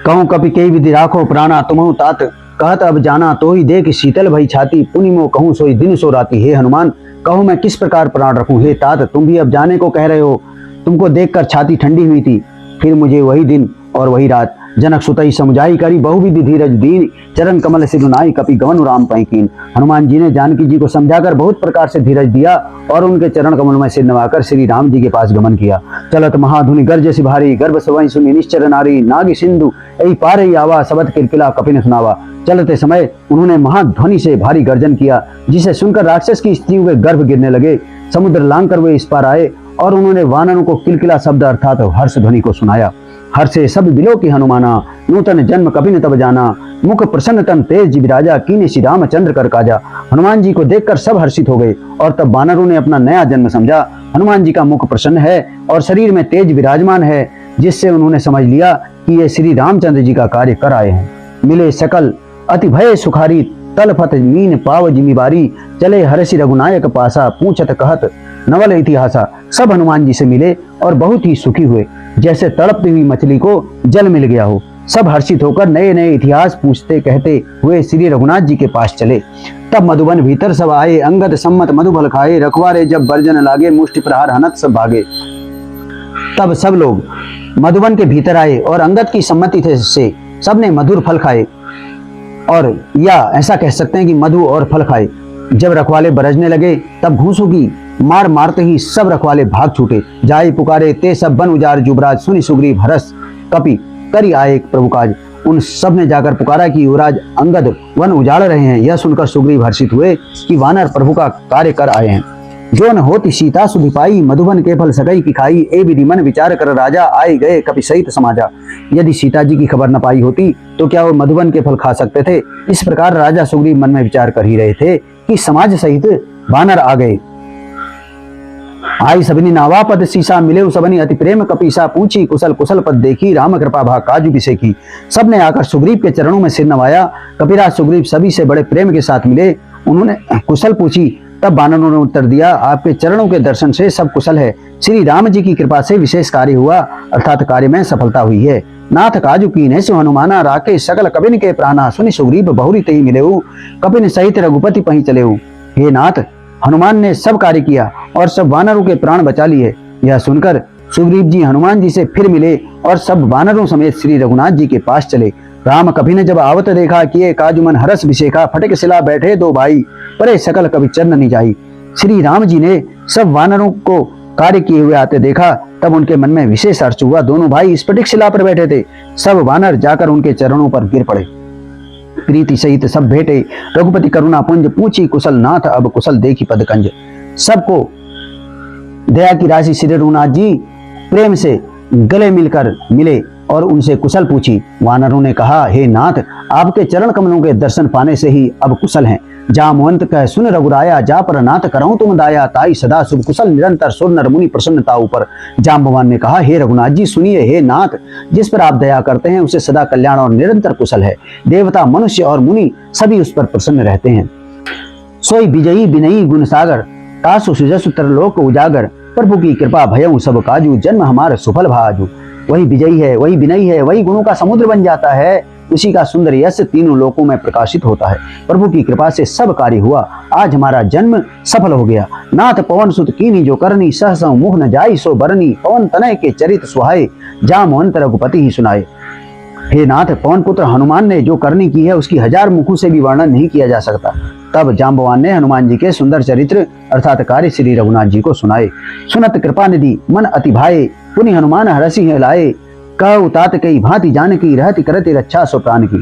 [SPEAKER 1] कहूँ कपि कई विधि राखो प्राणा, तुमहु तात कहत अब जाना, तो ही देख शीतल भई छाती, पुनि मोह कहूँ सोई दिन सो राती। हे हनुमान कहूँ मैं किस प्रकार प्राण रखूं। हे तात तुम भी अब जाने को कह रहे हो, तुमको देखकर छाती ठंडी हुई थी, फिर मुझे वही दिन और वही रात। जनक सुतई समुझाई करी, बहुविधि धीरज दीन, चरण कमल सिरुनाई, कपि गवन राम पैकीन। हनुमान जी ने जानकी जी को समझाकर बहुत प्रकार से धीरज दिया और उनके चरण कमल में सिर नवाकर श्री राम जी के पास गमन किया। चलत महाधुनि गर्ज सि भारी, गर्भ सवई सुनि निश्चर नारी, नाग सिंधु ऐ पार आवा, सबत किलकिला कपिन सुनावा। चलते समय उन्होंने महाध्वनि से भारी गर्जन किया, जिसे सुनकर राक्षस की स्त्रियों के गर्भ गिरने लगे। समुद्र लांग कर वे इस पार आए और उन्होंने वानरों को किलकिला शब्द अर्थात हर्ष ध्वनि को सुनाया। हर्षे सब बिलो की हनुमाना, नूतन जन्म कपिन तब जाना, मुख प्रसन्न तन तेज विराजा, कीने श्री रामचंद्र कर काजा। हनुमान जी को देखकर सब हर्षित हो गए और तब वानरों ने अपना नया जन्म समझा। हनुमान जी का मुख प्रसन्न है और शरीर में तेज विराजमान है, जिससे उन्होंने समझ लिया कि ये श्री रामचंद्र जी का कार्य कर आए हैं। मिले सकल अति भय सुखारी, तलफत मीन पाव जिमीबारी, चले हर्षि रघुनायक पासा, पूछत कहत नवल इतिहासा। सब हनुमान जी से मिले और बहुत ही सुखी हुए, जैसे तड़पती हुई मछली को जल मिल गया हो। सब हर्षित होकर नए नए इतिहास पूछते कहते हुए श्री रघुनाथ जी के पास चले। तब मधुबन भीतर सब आए, अंगद सम्मत मधुफल खाए, रखवारे जब बर्जन लागे, मुष्टि प्रहार हनत सब भागे। तब सब लोग मधुबन के भीतर आए और अंगद की सम्मति से सबने मधुर फल खाए, और या ऐसा कह सकते हैं कि मधु और फल खाए। जब रखवाले बरजने लगे तब घूंसों की मार मारते ही सब रखवाले भाग छूटे। जाई पुकारे ते सब बन उजार, जुबराज सुनि सुग्रीव हरस, कपि करी आए प्रभु काज। उन सब ने जाकर पुकारा कि युवराज अंगद वन उजाड़ रहे हैं। यह सुनकर सुग्रीव हर्षित हुए कि वानर प्रभु का कार्य कर आए हैं। जो न होती सीता सुधि पाई, मधुबन के फल सकई की खाई, ए विधि मन विचार कर राजा, आए गए कपि सहित समाजा। यदि सीता जी की खबर न पाई होती तो क्या वो मधुबन के फल खा सकते थे। इस प्रकार राजा सुग्रीव मन में विचार कर ही रहे थे कि समाज सहित वानर आ गए। आई सबनी नावा पद सीसा, मिले सबनी अति प्रेम कपीसा, पूछी कुशल कुशल पद देखी, राम कृपा भा काजू बिसेकी। सबने आकर सुग्रीव के चरणों में सिर नवाया। कपिराज सुग्रीव सभी से बड़े प्रेम के साथ मिले, उन्होंने कुशल पूछी। तब वानरों ने उत्तर दिया, आपके चरणों के दर्शन से सब कुशल है। श्री राम जी की कृपा से विशेष कार्य हुआ, अर्थात कार्य में सफलता हुई है। नाथ काजू कीन्हे सो हनुमाना, राके सकल कपिन के प्राणा, सुनि सुग्रीव बहुरी तेहि मिलेऊ, कपिन सहित रघुपति पहि चलेऊ। हे नाथ हनुमान ने सब कार्य किया और सब वानरों के प्राण बचा लिए। यह सुनकर सुग्रीव जी हनुमान जी से फिर मिले और सब वानरों समेत श्री रघुनाथ जी के पास चले। राम कभी ने जब आवत देखा, किए काजू मन हरस विशेखा, फटक सिला बैठे दो भाई, परे सकल कभी चरण नहीं जाई। श्री राम जी ने सब वानरों को कार्य किए हुए आते देखा, तब उनके मन में विशेष हर्ष हुआ। दोनों भाई स्फटिक शिला पर बैठे थे। सब वानर जाकर उनके चरणों पर गिर पड़े। प्रीति सहित सब भेटे, रघुपति करुणा पुंज, पूछी कुशल नाथ अब कुशल देखी पदकंज। सबको दया की राशि श्री रघुनाथ जी प्रेम से गले मिलकर मिले और उनसे कुशल पूछी। वानरों ने कहा, हे नाथ आपके चरण कमलों के दर्शन पाने से ही अब कुशल हैं। जामवंत कह सुन रघुराया, जा पर नाथ करऊं तुम दाया, ताई सदा शुभ कुशल निरंतर सुर नर मुनि प्रसन्नता ऊपर। जाम्बवान ने कहा, हे रघुनाथ जी सुनिए, हे नाथ जिस पर आप दया करते हैं उसे सदा कल्याण और निरंतर कुशल है। देवता मनुष्य और मुनि सभी उस पर प्रसन्न रहते हैं। सोई विजयी विनयी गुण सागर, तासु सुजसु तरलोक उजागर, प्रभु की कृपा भयऊ सब काजू, जन्म हमार सुफल भाजू। वही विजयी है, वही विनयी है, वही गुणों का समुद्र बन जाता है, उसी का सुंदर यश तीनों लोकों में प्रकाशित होता है। प्रभु की कृपा से सब कार्य हुआ, आज हमारा जन्म सफल हो गया। नाथ पवन सुत कीनी जो करनी, सहसा मुह न जाई सो बरनी, पवन तनय के चरित सुहाए, जामवंत रघुपति ही सुनाए। हे नाथ पवन पुत्र हनुमान ने जो करनी की है उसकी हजार मुखों से भी वर्णन नहीं किया जा सकता। तब जाम्बवान ने हनुमान जी के सुंदर चरित्र अर्थात कार्य श्री रघुनाथ जी को सुनाए। सुनत कृपा निधि मन अति भाए, पुनि हनुमान हरसि है लाए, कह उतात कई भांति जान की, रहति करते रक्षा सो प्राण की।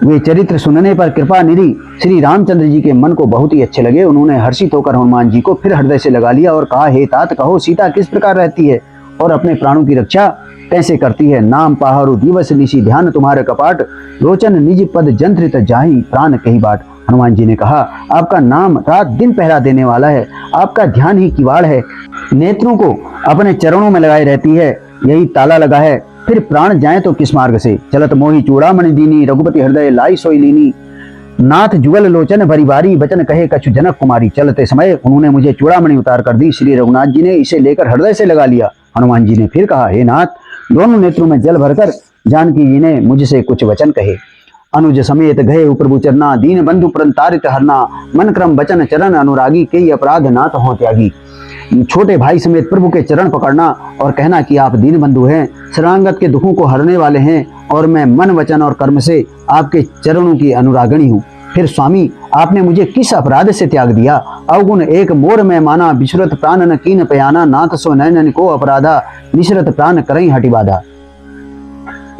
[SPEAKER 1] वे चरित्र सुनने पर कृपा निधि श्री रामचंद्र जी के मन को बहुत ही अच्छे लगे। उन्होंने हर्षित होकर हनुमान जी को फिर हृदय से लगा लिया और कहा, हे तात, कहो सीता किस प्रकार रहती है और अपने प्राणों की रक्षा कैसे करती है। नाम पाहरु दिवस निशि ध्यान तुम्हारे कपाट, रोचन निज पद जंत्रित जाहि प्राण कही बाट। हनुमान जी ने कहा, आपका नाम रात दिन पहरा देने वाला है, आपका ध्यान ही किवाड़ है, नेत्रों को अपने चरणों में लगाए रहती है, यही ताला लगा है, फिर प्राण जाए तो किस मार्ग से। चलत मोहि चूड़ामणि दीनी, रघुपति हृदय लाई सोई लीनी, नाथ जुगल लोचन भरी बारी, बचन कहे कछु जनक कुमारी। चलते समय उन्होंने मुझे चूड़ामणि उतार कर दी। श्री रघुनाथ जी ने इसे लेकर हृदय से लगा लिया। हनुमान जी ने फिर कहा, हे नाथ, दोनों नेत्रों में जल भरकर जानकी जी ने मुझसे कुछ वचन कहे। अनुज समेत गए प्रभु चरना, दीन बंधु प्रंतारित हरना, मन क्रम बचन चरण अनुरागी, कई अपराध नाथ हो त्यागी। छोटे भाई समेत प्रभु के चरण पकड़ना और कहना कि आप दीन बंधु हैं, शरणागत के दुखों को हरने वाले हैं और मैं मन वचन और कर्म से आपके चरणों की अनुरागणी हूँ। फिर स्वामी, आपने मुझे किस अपराध से त्याग दिया। अवगुण एक मोर में माना, विश्रुत प्राण न कीन पयाना, नाथ सो नयन को अपराधा, निश्रत प्राण करई हटि बाधा।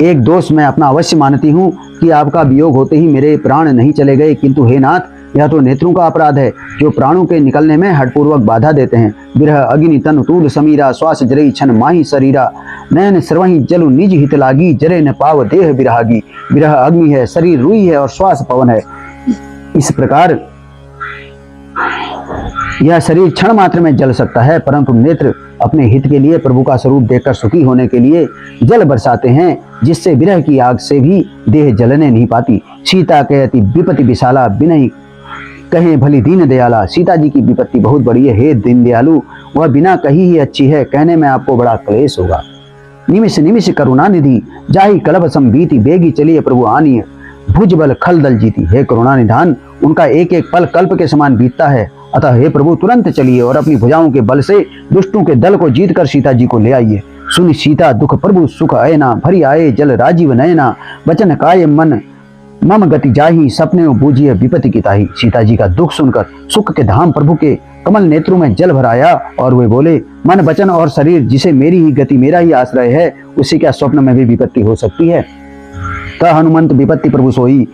[SPEAKER 1] एक दोष मैं अपना अवश्य मानती हूँ कि आपका वियोग होते ही मेरे प्राण नहीं चले गए, किंतु हे नाथ, यह तो नेत्रों का अपराध है जो प्राणों के निकलने में हठपूर्वक बाधा देते हैं। विरह अग्नि तन तूल समीरा, श्वास जरई छन माही शरीरा, नयन सर्वहि जलु निज हित लागी, जरे न पाव देह विरागी। विरह अग्नि है, शरीर रुई है और श्वास पवन है। इस प्रकार यह शरीर क्षण मात्र में जल सकता है, परंतु नेत्र अपने हित के लिए प्रभु का स्वरूप देखकर सुखी होने के लिए जल बरसाते हैं, जिससे विरह की आग से भी देह जलने नहीं पाती। सीता कहती विपत्ति विशाला, बिनहि कहे भली दीन दयाला। सीता जी की विपत्ति बहुत बड़ी है, हे दीन दयालु, वह बिना कही ही अच्छी है, कहने में आपको बड़ा क्लेश होगा। निमिष निमिष करुणा निधि, जाहि कलप संबीति, बेगी चलिए प्रभु आनिय, भुज बल खल दल जीती। हे करुणा निधान, उनका एक एक पल कल्प के समान बीतता है, अतः हे प्रभु तुरंत चलिए और अपनी भुजाओं के बल से दुष्टों के दल को जीतकर सीता जी को ले आइए। सुनि सीता दुख प्रभु सुख अयना, भरी आए जल राजीव नयना, वचन काय मन मम गति जाही, सपने बूझिए विपत्ति की ताही। सीता जी का दुख सुनकर सुख के धाम प्रभु के कमल नेत्रों में जल भराया और वे बोले, मन वचन और शरीर जिसे मेरी ही गति मेरा ही आश्रय है, उसी क्या स्वप्न में भी विपत्ति हो सकती है। कह हनुमंत विपत्ति प्रभु सोई,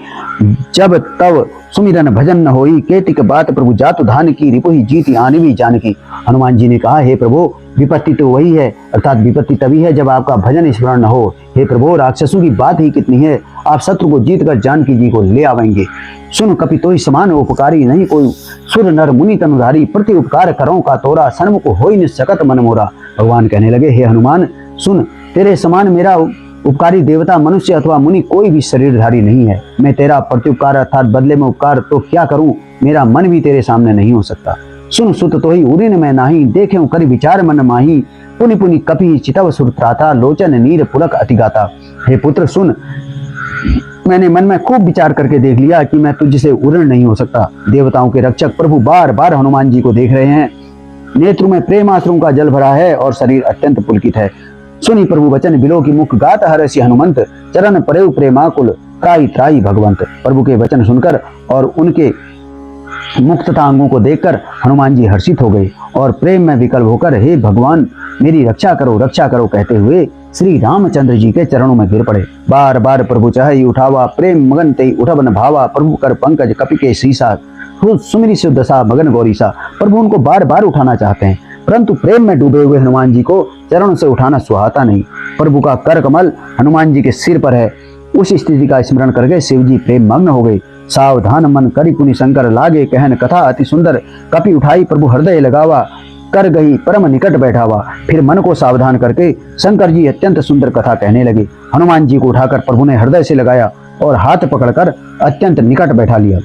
[SPEAKER 1] जब तब सुमिरन भजन न होई, केतिक बात प्रभु जातु धान की, रिपुहि जीति आनवी जानकी। हनुमान जी ने कहा, हे प्रभु, विपत्ति तो वही है, अर्थात विपत्ति तभी है जब आपका भजन स्मरण न हो। हे प्रभु, राक्षसों की बात ही कितनी है, आप शत्रु को जीत कर जानकी जी को ले आवेंगे। सुन कपि तो समान उपकारी, नहीं कोई सुर नर मुनि तनुधारी, प्रति उपकार करो का तोरा, सन्मुख होई न सकत मन मोरा। भगवान कहने लगे, हे हनुमान, सुन, तेरे समान मेरा उपकारी देवता मनुष्य अथवा मुनि कोई भी शरीरधारी नहीं है। मैं तेरा प्रत्युपकार अर्थात बदले में उपकार तो क्या करूं, मेरा मन भी तेरे सामने नहीं हो सकता। सुन सुत तो ही उरिन में नाही, देखे करि विचार मन माही, पुनि पुनि कपि चितव सुरत्राता, लोचन नीर पुलक अतिगाता। हे पुत्र सुन, मैंने मन में खूब विचार करके देख लिया कि मैं तुझसे उऋण नहीं हो सकता। देवताओं के रक्षक प्रभु बार बार हनुमान जी को देख रहे हैं, नेत्रों में प्रेमाश्रुओं का जल भरा है और शरीर अत्यंत पुलकित है। सुनी प्रभु वचन बिलो की मुख गात हरसि हनुमंत, चरण परेउ प्रेमाकुल, त्राई त्राई भगवंत। प्रभु के वचन सुनकर और उनके मुख तथा अंगों को देखकर हनुमान जी हर्षित हो गए और प्रेम में विकल होकर, हे भगवान, मेरी रक्षा करो कहते हुए श्री रामचंद्र जी के चरणों में गिर पड़े। बार बार प्रभु चाहे उठावा, प्रेम मगन ते उठब न भावा, प्रभु कर पंकज कपि के शीसा, सुमिरि शिव दशा मगन गौरीसा। प्रभु उनको बार बार उठाना चाहते हैं, परंतु प्रेम में डूबे हुए हनुमान जी को चरणों से उठाना सुहाता नहीं। प्रभु का कर कमल हनुमान जी के सिर पर है। उस स्थिति का स्मरण करके शिव जी प्रेम मग्न हो गए। सावधान मन करि पुनि शंकर लागे, कहन कथा अति सुंदर, कपि उठाई प्रभु हृदय लगावा, कर गई परम निकट बैठावा। फिर मन को सावधान करके शंकर जी अत्यंत सुंदर कथा कहने लगे। हनुमान जी को उठाकर प्रभु ने हृदय से लगाया और हाथ पकड़कर अत्यंत निकट बैठा लिया।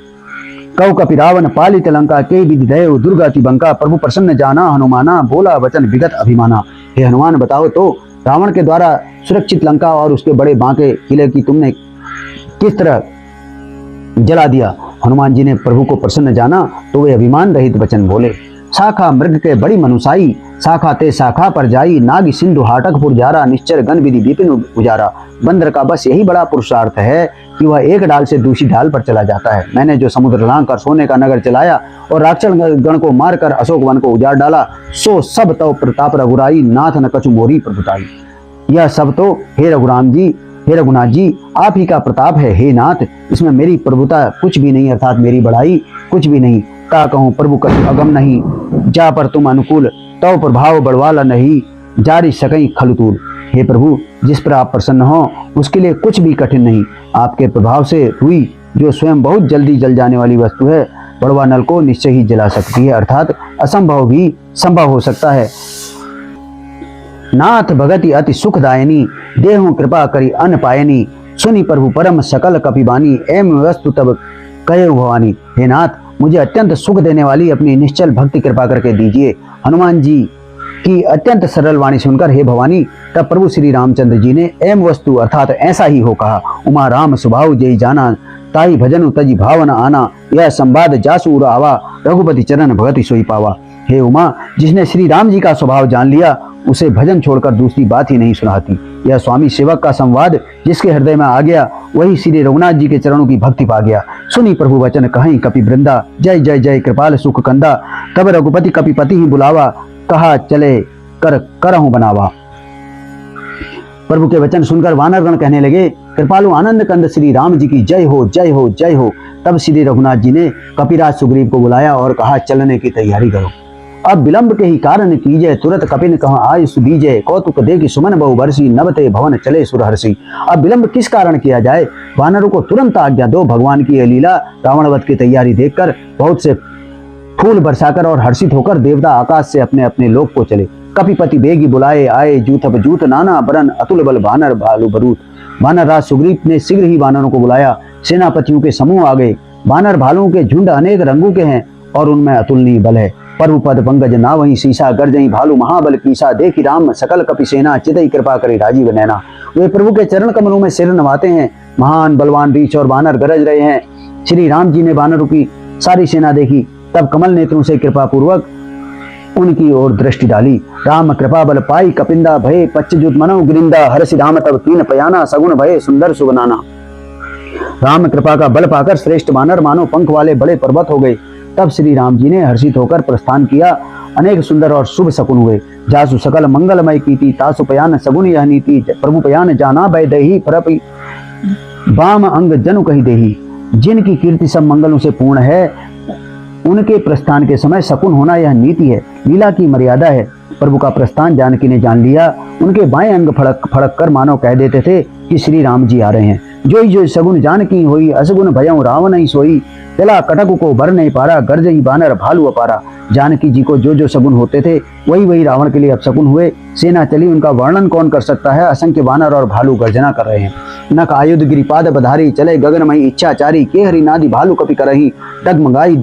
[SPEAKER 1] कौ कपि रावण पालित लंका, के विधि दयु दुर्गति बंका, प्रभु प्रसन्न जाना हनुमाना, बोला वचन विगत अभिमाना। हे हनुमान, बताओ तो रावण के द्वारा सुरक्षित लंका और उसके बड़े बांके किले की तुमने किस तरह जला दिया। हनुमान जी ने प्रभु को प्रसन्न जाना तो वे अभिमान रहित वचन बोले। शाखा मृग के बड़ी मनुसाई, शाखा ते शाखा पर जाई, नाग सिंधु हाटक पुरजारा, निश्चर गण विधि विपिन उजारा। बंदर का बस यही बड़ा पुरुषार्थ है कि वह एक डाल से दूसरी ढाल पर चला जाता है। मैंने जो समुद्र लांग कर सोने का नगर चलाया और राक्षस गण को मारकर अशोक वन को उजाड़ डाला, सो सब तो प्रताप रघुराई, नाथ न कछु मोरी प्रभुताई। यह सब तो हे रघुराम जी हे रघुनाथ जी, आप ही का प्रताप है। हे नाथ, इसमें मेरी प्रभुता कुछ भी नहीं, अर्थात मेरी बढ़ाई कुछ भी नहीं। ता कहूँ प्रभु कछु अगम नहीं, जा पर तुम अनुकूल, तव प्रभाव बढ़वाला नहीं, जारी सकई खलुतूल। हे प्रभु, जिस पर आप प्रसन्न हो उसके लिए कुछ भी कठिन नहीं। आपके प्रभाव से हुई जो स्वयं बहुत जल्दी जल जाने वाली वस्तु है, बड़वा नल को निश्चय ही जला सकती है, अर्थात असंभव भी संभव हो सकता है। नाथ भगति अति सुखदायनी, देहु कृपा करी अन पायनी, सुनी प्रभु परम सकल कपिबानी, एम वस्तु तब कहे भवानी। हे नाथ, मुझे अत्यंत सुख देने वाली अपनी निश्चल भक्ति कृपा करके दीजिए। हनुमान जी की अत्यंत सरल वाणी सुनकर हे भवानी, तब प्रभु श्री रामचंद्र जी ने एम वस्तु अर्थात ऐसा ही हो कहा। उमा राम स्वभाव जय जाना, ताई भजन तजी भावन आना, यह संवाद जासु उर आवा, रघुपति चरण भगति सोई पावा। हे उमा, जिसने श्री राम जी का स्वभाव जान लिया उसे भजन छोड़कर दूसरी बात ही नहीं सुनाती। यह स्वामी सेवक का संवाद जिसके हृदय में आ गया, वही श्री रघुनाथ जी के चरणों की भक्ति पा गया। सुनी प्रभु वचन कहीं कपि वृंदा, जय जय जय कृपाल सुख कंदा, तब रघुपति कपिपति ही बुलावा, कहा चले कर करहूं बनावा। प्रभु के वचन सुनकर वानरगण कहने लगे, कृपालु आनंद कंद श्री राम जी की जय हो जय हो जय हो। तब श्री रघुनाथ जी ने कपिराज सुग्रीव को बुलाया और कहा, चलने की तैयारी करो। अब विलंब के ही कारण कीजय, तुरंत कपिन कहा आय सुदीजय, कौतुक देखि सुमन बहु बरसी, नभते भवन चले सुरहर्षि। अब विलंब किस कारण किया जाए, वानरों को तुरंत आज्ञा दो। भगवान की यह लीला रावण वध की तैयारी देखकर बहुत से फूल बरसाकर और हर्षित होकर देवता आकाश से अपने अपने लोक को चले। कपिपति बेगी बुलाए आए, जूथप जूथ नाना बरन, अतुल बल वानर भालू बरूत। वानर राज सुग्रीव ने शीघ्र ही वानरों को बुलाया। सेनापतियों के समूह आ गए। वानर भालुओं के झुंड अनेक रंगों के हैं और उनमें अतुलनीय बल है। प्रभु पद पंकज ना वही शीशा, गर्जई भालू महाबल कीसा, देखी राम सकल कपि सेना, चितई कृपा करी राजीव नैना। वे प्रभु के चरण कमलों में सिर नवाते हैं। महान बलवान रीछ और वानर गरज रहे हैं। श्री राम जी ने वानरों की सारी सेना देखी, तब कमल नेत्रों से कृपा पूर्वक उनकी ओर दृष्टि डाली। राम कृपा बल पाई कपिंदा, भय पच्चजुत मनो गिरिंदा, हर्षि राम तब कीन पयाना, सगुन भय सुंदर सुबनाना। राम कृपा का बल पाकर श्रेष्ठ वानर मानो पंख वाले बड़े पर्वत हो गए। तब श्री राम जी ने हर्षित होकर प्रस्थान किया। अनेक सुंदर और शुभ शकुन हुए। जासु सकल मंगलमय कीति, तासु पयान सगुन यह नीति, प्रभु पयान जाना भय दही, परपि बाम अंग जनु कही देही। जिनकी कीर्ति सब मंगलों से पूर्ण है, उनके प्रस्थान के समय शकुन होना यह नीति है, लीला की मर्यादा है। प्रभु का प्रस्थान जानकी ने जान लिया। उनके बाएं अंग फड़क फड़क कर मानो कह देते थे कि श्री राम जी आ रहे हैं। जो सगुन जानकी होई, असगुन भयं रावण ही सोई, चला कटक को भर नहीं पारा, गर्जई बानर भालू अपारा। जानकी जी को जो सगुन होते थे वही वही रावण के लिए अपशकुन हुए। सेना चली, उनका वर्णन कौन कर सकता है। असंख्य बानर और भालू गर्जना कर रहे हैं। नक आयुध गिरिपाद बधारी, चले गगनमयी इच्छाचारी, के हरि नादि भालू कपि करही, डगमगाई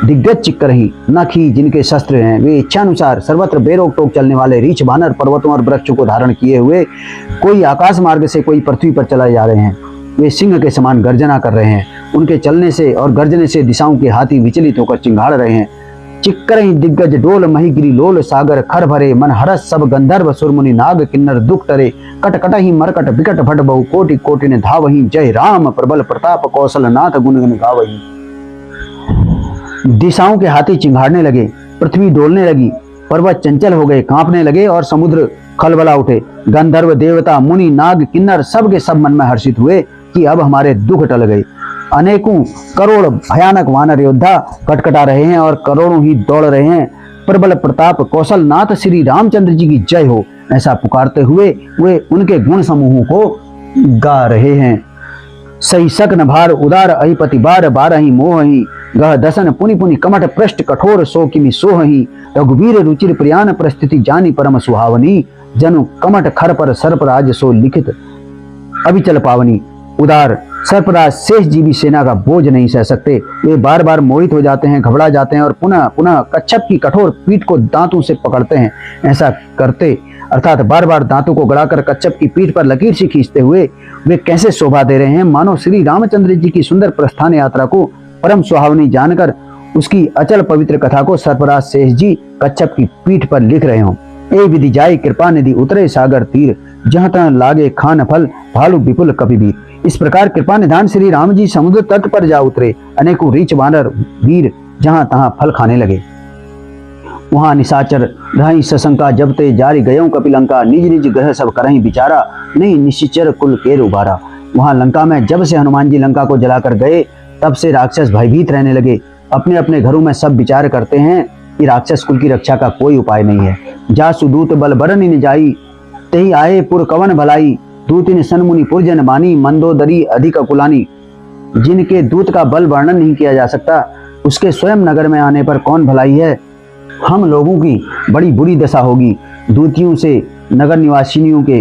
[SPEAKER 1] दिग्गज चिक करही। नख ही जिनके शस्त्र हैं, वे इच्छानुसार सर्वत्र बेरोक टोक चलने वाले रीछ बानर पर्वतों और वृक्षों को धारण किए हुए कोई आकाश मार्ग से कोई पृथ्वी पर चला जा रहे हैं। वे सिंह के समान गर्जना कर रहे हैं। उनके चलने से और गर्जने से दिशाओं के हाथी विचलित होकर चिंगाड़ रहे हैं। चिक्कर ही दिग्गज डोल महिगिरी लोल सागर, खर भरे मन हरस सब गंधर्व सुरमुनि नाग किन्नर दुख टरे, कट कट ही मरकट विकट भट बहु कोटि कोटि ने धावही, जय राम प्रबल प्रताप कौशल नाथ गुण गुण गावही। दिशाओं के हाथी चिंगाड़ने लगे, पृथ्वी डोलने लगी, पर्वत चंचल हो गए, कांपने लगे और समुद्र खलबला उठे। गंधर्व देवता मुनि नाग किन्नर सब के सब मन में हर्षित हुए कि अब हमारे दुख टल गए। अनेकों करोड़ भयानक वानर योद्धा कटकटा रहे हैं और करोड़ों ही दौड़ रहे हैं। प्रबल प्रताप कौशल नाथ श्री रामचंद्र जी की जय हो, ऐसा पुकारते हुए वे उनके गुण समूहों को गा रहे हैं। सही सकन भार उदार अहिपति बार बारही मोहही, गह दसन पुनि पुनि कमठ पृष्ठ कठोर सो किमि सोहही, रघुवीर रुचिर प्रियान परिस्थिति जानी परम सुहावनी, जनु कमठ खर पर सर्पराज सो लिखित अभिचल पावनी। उदार सर्पराज शेष जीवी सेना का बोझ नहीं सह सकते। वे बार बार मोहित हो जाते हैं, घबरा जाते हैं और पुनः पुनः कच्छप की कठोर पीठ को दांतों से पकड़ते हैं। ऐसा करते अर्थात बार बार दांतों को गड़ाकर कच्छप की पीठ पर लकीर से खींचते हुए वे कैसे शोभा दे रहे हैं, मानो श्री रामचंद्र जी की सुंदर प्रस्थान यात्रा को परम सुहावनी जानकर उसकी अचल पवित्र कथा को सर्पराज शेष जी कच्छप की पीठ पर लिख रहे हों। ए विधि जाय कृपा निधि उतरे सागर तीर, जहां तहां लागे खान फल भालू विपुल कपि वीर। इस प्रकार कृपा निधान श्री राम जी समुद्र तट पर जा उतरे। अनेकों रीछ वानर वीर जहां तहां फल खाने लगे। वहाँ निशाचर रही सशंका, जब ते जारी गयों कपिलंका, निज निज ग्रह सब करहीं बिचारा, नहीं निश्चर कुल केर उबारा। वहाँ लंका में जब से हनुमान जी लंका को जलाकर गए, तब से राक्षस भयभीत रहने लगे। अपने अपने घरों में सब विचार करते हैं कि राक्षस कुल की रक्षा का कोई उपाय नहीं है। जासु दूत बल बरन न जाई, तेहि आए पुर कवन भलाई, दूतिन सनमुनि पुरजन बानी, मंदोदरी अधिक अकुलानी। जिनके दूत का बल वर्णन नहीं किया जा सकता, उसके स्वयं नगर में आने पर कौन भलाई है। हम लोगों की बड़ी बुरी दशा होगी। दूतियों से नगर निवासिनियों के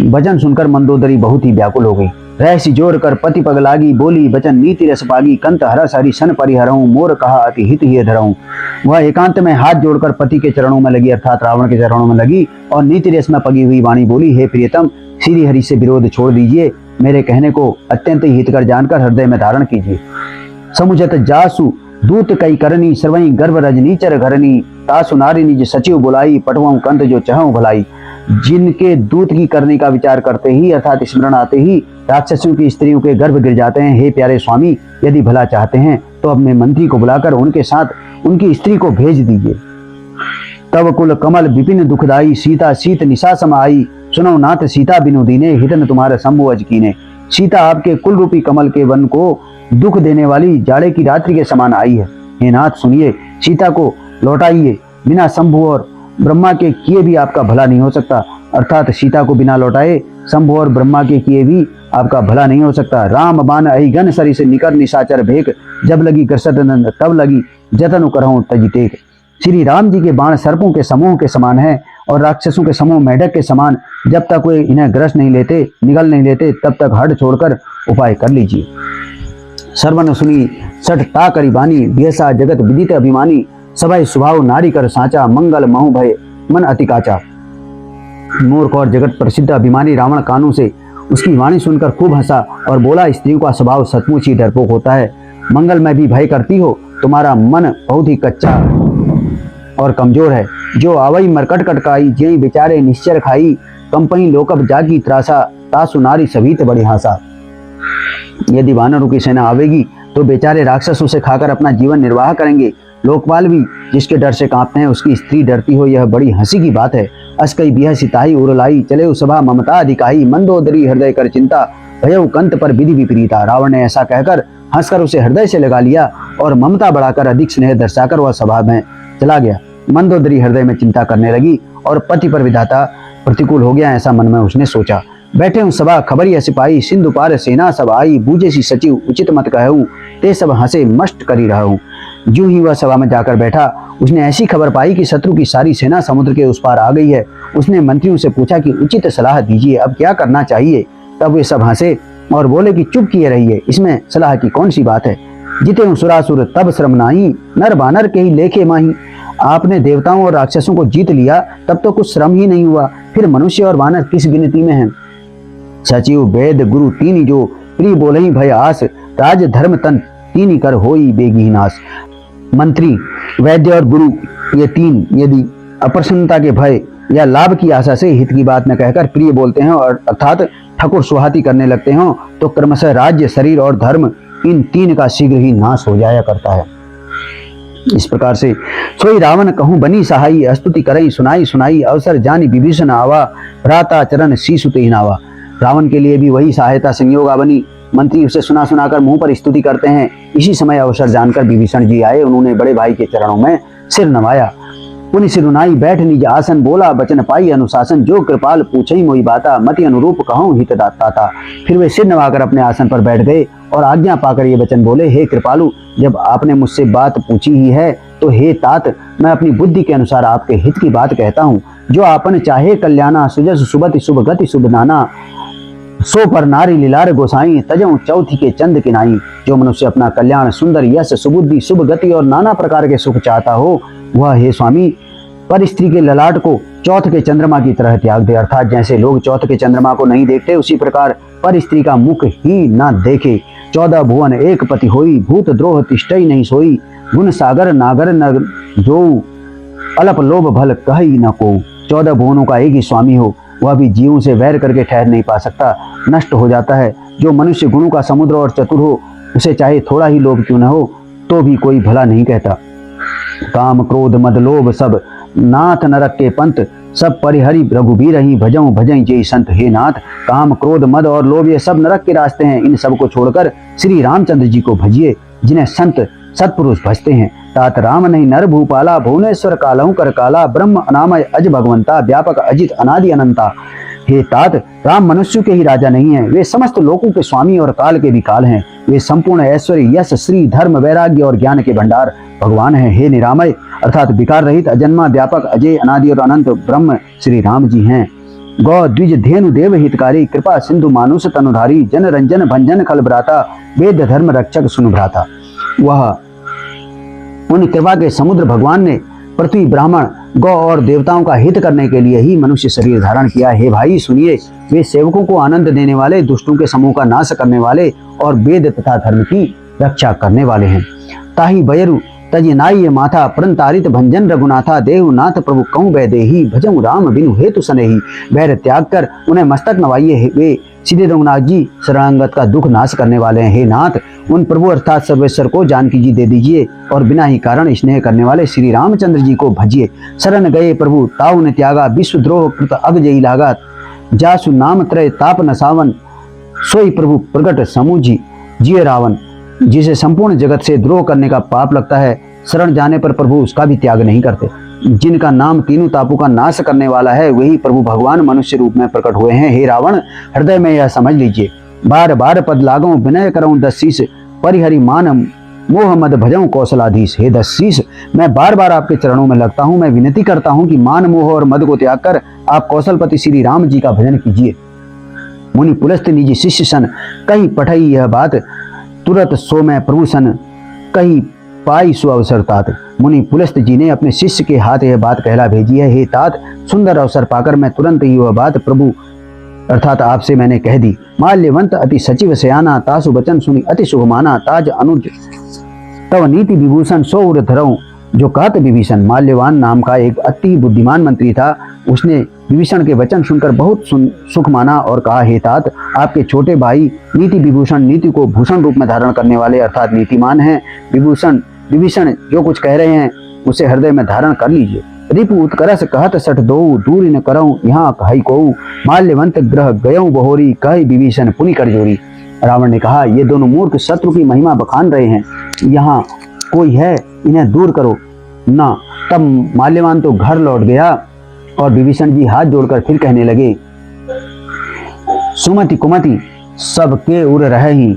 [SPEAKER 1] वचन सुनकर मंदोदरी बहुत ही व्याकुल हो गई। रहसी जोर कर पति पग लागी, बोली बचन नीति रस पागी, कंत हरस हरि सन परिहरऊं, मोर कहा अति हित ही धरऊं। वह एकांत में हाथ जोड़कर पति के चरणों में लगी, अर्थात रावण के चरणों में लगी, और नीति रस में पगी हुई वाणी बोली, हे प्रियतम, श्री हरि से विरोध छोड़ दीजिए, मेरे कहने को अत्यंत ही हितकर जानकर हृदय में धारण कीजिए। समुझत जासु दूत कई करनी, सर्वई गर्भ रजनीचर घरनी, तासु नारी निज सचिव बुलाई, पटवाऊं कंत जो चहूं भलाई। जिनके दूत की करने का विचार करते ही, अर्थात स्मरण आते ही, राक्षसों की स्त्रियों के गर्भ गिर जाते हैं। हे प्यारे स्वामी, यदि भला चाहते हैं तो अपने मंत्री को बुलाकर उनके साथ उनकी स्त्री को भेज दीजिए। तब कुल कमल विपिन दुखदाई, सीता सीत निशा समाई, सुनो नाथ सीता बिनु दीने, हितन तुम्हारे शंभु अज कीने। सीता आपके कुल रूपी कमल के वन को दुख देने वाली जाड़े की रात्रि के समान आई है। हे नाथ सुनिए, सीता को लौटाइए, बिना शंभु और ब्रह्मा के किए भी आपका भला नहीं हो सकता। अर्थात सीता को बिना लौटाए शंभु और ब्रह्मा के किए भी आपका भला नहीं हो सकता। राम बान अहिगन सरी से निकर निशाचर भेक, जब लगी कृष्ण तब लगी जतन करहूं तजी टेक। श्री राम जी के बाण सर्पों के समूह के समान है और राक्षसों के समूह मेढक के समान। जब तक वे इन्हें ग्रस नहीं लेते, निगल नहीं लेते, तब तक हट छोड़कर उपाय कर लीजिए। सर्वन सुनी सठ ता करी बानी, बेसा जगत विदित अभिमानी, सभय स्वभाव नारी कर साचा, मंगल महु भय मन अति काचा। मूर्ख और जगत प्रसिद्ध अभिमानी रावण कानों से उसकी वाणी सुनकर खूब हंसा और बोला, स्त्रियों का स्वभाव सचमुच ही डरपोक होता है। मंगल में भी भय करती हो, तुम्हारा मन बहुत ही कच्चा और कमजोर है। जो आवई मरकट कटकाई, जेई बेचारे निश्चर खाई, कंपनी लोकप जागी त्रासा, तासु नारी सभीत बड़ी हासा। यदि वानरों की सेना आवेगी तो बेचारे राक्षस उसे खाकर अपना जीवन निर्वाह करेंगे। लोकपाल भी जिसके डर से कांपते हैं, उसकी स्त्री डरती हो, यह बड़ी हंसी की बात है। अस्कई बिह सिताई उरलाई, चले सभा ममता अधिकाई, मंदोदरी हृदय कर चिंता, भयउ कंत पर विधि विपरीता। रावण ने ऐसा कहकर हंसकर उसे हृदय से लगा लिया और ममता बढ़ाकर अधिक स्नेह दर्शाकर वह सभा में चला गया। मंदोदरी हृदय में चिंता करने लगी और पति पर विधाता प्रतिकूल हो गया, ऐसा मन में उसने सोचा। बैठे हूँ सभा खबरिया सिपाही, सिंधु पार सेना सब आई, बूझे सी सचिव उचित मत कहूँ, ते सब हंसे मस्त करी रहा हूँ। जो ही वह सभा में जाकर बैठा, उसने ऐसी खबर पाई कि शत्रु की सारी सेना समुद्र के उस पार आ गई है। उसने मंत्रियों से पूछा कि उचित सलाह दीजिए, अब क्या करना चाहिए। तब वे सब हंसे और बोले कि चुप किए रहिए, इसमें सलाह की कौन सी बात है। जिते हूँ सुरासुर तब श्रम नाही, नर बानर के ही लेखे माही। आपने देवताओं और राक्षसों को जीत लिया, तब तो कुछ श्रम ही नहीं हुआ, फिर मनुष्य और वानर किस गिनती में हैं। सचिव वेद गुरु तीन जो, प्रिय बोले ही भय आस, राज धर्म तन तीन कर होई बेगी नाश। मंत्री वैद्य और गुरु ये तीन यदि अप्रसन्नता के भय या लाभ की आशा से हित की बात न कहकर प्रिय बोलते हैं और अर्थात ठकुर सुहाती करने लगते हो, तो क्रमशः राज्य शरीर और धर्म इन तीन का शीघ्र ही नाश हो जाया करता है। इस प्रकार से सोई रावण कहूँ बनी सहाई, स्तुति करई सुनाई सुनाई, अवसर जानी विभीषण आवा, भ्राता चरण शीसु तेहि नावा। रावण के लिए भी वही सहायता संयोगा बनी। मंत्री उसे सुना सुनाकर मुंह पर स्तुति करते हैं। इसी समय अवसर जानकर विभीषण जी आए, उन्होंने बड़े भाई के चरणों में सिर नवाया। पुनि सिरुनाई बैठ निज आसन, बोला बचन पाई अनुशासन, जो कृपाल पूछई मोई बाता, मति अनुरूप कहूँ हित दाता। फिर वे सिर नवाकर अपने आसन पर बैठ गए और आज्ञा पाकर ये वचन बोले, हे कृपालु, जब आपने मुझसे बात पूछी ही है तो हे तात, मैं अपनी बुद्धि के अनुसार आपके हित की बात कहता हूँ। जो आपन चाहे कल्याणा, सुजस सुबति शुभ गति शुभ नाना, सो पर नारी लीलार गोसाई, तजऊ चौथी के चंद किनाई। जो मनुष्य अपना कल्याण, सुंदर यश, सुबुद्धि, शुभ गति और नाना प्रकार के सुख चाहता हो, वह हे स्वामी पर स्त्री के ललाट को चौथ के चंद्रमा की तरह त्याग दे। अर्थात जैसे लोग चौथ के चंद्रमा को नहीं देखते, उसी प्रकार पर स्त्री का मुख ही न देखे। 14 भुवन एक पति होई, भूत द्रोह तिष्ठई नहीं सोई, गुण सागर नागर न जो, अलप लोभ भल कही न को। 14 भुवनों का एक ही स्वामी हो, वह भी जीवों से वैर करके ठहर नहीं पा सकता, नष्ट हो जाता है। जो मनुष्य गुणों का समुद्र और चतुर हो, उसे चाहे थोड़ा ही लोभ क्यों न हो, तो भी कोई भला नहीं कहता। काम क्रोध मद लोभ सब नाथ नरक के पंथ, सब परिहरि रघुबीर ही भजऊं भजई जय संत। हे नाथ, काम क्रोध मद और लोभ ये सब नरक के रास्ते हैं। इन सब को छोड़कर श्री रामचंद्र जी को भजिए, जिन्हें संत सत्पुरुष भजते हैं। तात राम नहीं नर भूपाला, भुवनेश्वर कालहु कर काला, ब्रह्म अनामय अज भगवंता, व्यापक अजित अनादि अनंता। हे तात, राम मनुष्य के ही राजा नहीं है, वे समस्त लोकों के स्वामी और काल के भी काल हैं। वे संपूर्ण ऐश्वर्य यश श्री धर्म वैराग्य और ज्ञान के भंडार भगवान हैं। हे निरामय अर्थात विकार रहित अजन्मा व्यापक अजय अनादि और अनंत ब्रह्म श्री राम जी हैं। गौ द्विज धेनु देव हितकारी, कृपा सिंधु मानुष तनुधारी, जन रंजन भंजन खल भ्राता, वेद धर्म रक्षक सुन भ्राता। वह उन कृपा के समुद्र भगवान ने पृथ्वी ब्राह्मण गौ और देवताओं का हित करने के लिए ही मनुष्य शरीर धारण किया। हे भाई सुनिए, वे सेवकों को आनंद देने वाले, दुष्टों के समूह का नाश करने वाले और वेद तथा धर्म की रक्षा करने वाले हैं। ताही बयरु तजि नाई माथा, परंतारित भंजन रघुनाथा, देव नाथ प्रभु कहूँ वैदेही, भजऊं राम बिनु हेतु सनेही। वैर त्याग कर उन्हें मस्तक नवाइए, वे सीधे रघुनाथ जी शरणागत का दुख नाश करने वाले हैं। हे नाथ, उन प्रभु अर्थात सर्वेश्वर को जानकी जी दे दीजिए और बिना ही कारण स्नेह करने वाले श्री रामचंद्र जी को भजिए। शरण गए प्रभु ताऊ ने त्यागा, विश्वद्रोह कृत अग जई लागा, जासु नाम त्रय ताप न सावन, सोई प्रभु प्रगट समूझी जिये रावण। जिसे संपूर्ण जगत से द्रोह करने का पाप लगता है, शरण जाने पर प्रभु उसका भी त्याग नहीं करते। जिनका नाम तीनों तापों का नाश करने वाला है, वही प्रभु भगवान मनुष्य रूप में प्रकट हुए हैं। हे रावण, हृदय में यह समझ लीजिए, बार बार पद लागूं विनय करऊं दसीस, परिहरि मान मोह मद भजऊं कौशलाधीश। हे दसीस, मैं बार बार आपके चरणों में लगता हूं, मैं विनती करता हूं कि मान मोह और मद को त्याग कर आप कौशलपति श्री राम जी का भजन कीजिए। मुनि पुलस्त निजी शिष्य सन, कहीं पठई यह बात, तुरंत सो मैं प्रभु सन, कहीं पाई सु अवसर तात। मुनि पुलस्त जी ने अपने शिष्य के हाथ यह बात कहला भेजी है। हे तात, सुंदर अवसर पाकर मैं तुरंत ही वह बात प्रभु अर्थात आपसे मैंने कह दी। माल्यवंत अति सचिव सयाना, तासु वचन सुनी अति शुभमाना, ताज अनुज तव नीति विभूषण सो उर धरऊं जो कहत विभीषण। माल्यवान नाम का एक अति बुद्धिमान मंत्री था, उसने विभीषण के वचन सुनकर बहुत सुख माना और कहा, हे तात, आपके छोटे भाई नीति विभूषण, नीति को भूषण रूप में धारण करने वाले अर्थात नीतिमान हैं। विभीषण जो कुछ कह रहे हैं उसे हृदय में धारण कर लीजिए। रिपु उत्करस कहत सठ दो, दूर न करऊं यहाँ कही को, माल्यवंत ग्रह गयऊं बहोरी, कही विभीषण पुनि कर जोरी। रावण ने कहा, ये दोनों मूर्ख शत्रु की महिमा बखान रहे हैं, यहाँ कोई है, इन्हें दूर करो ना। तब माल्यवान तो घर लौट गया और विभीषण जी हाथ जोड़कर फिर कहने लगे, सुमति कुमति सबके उर रही,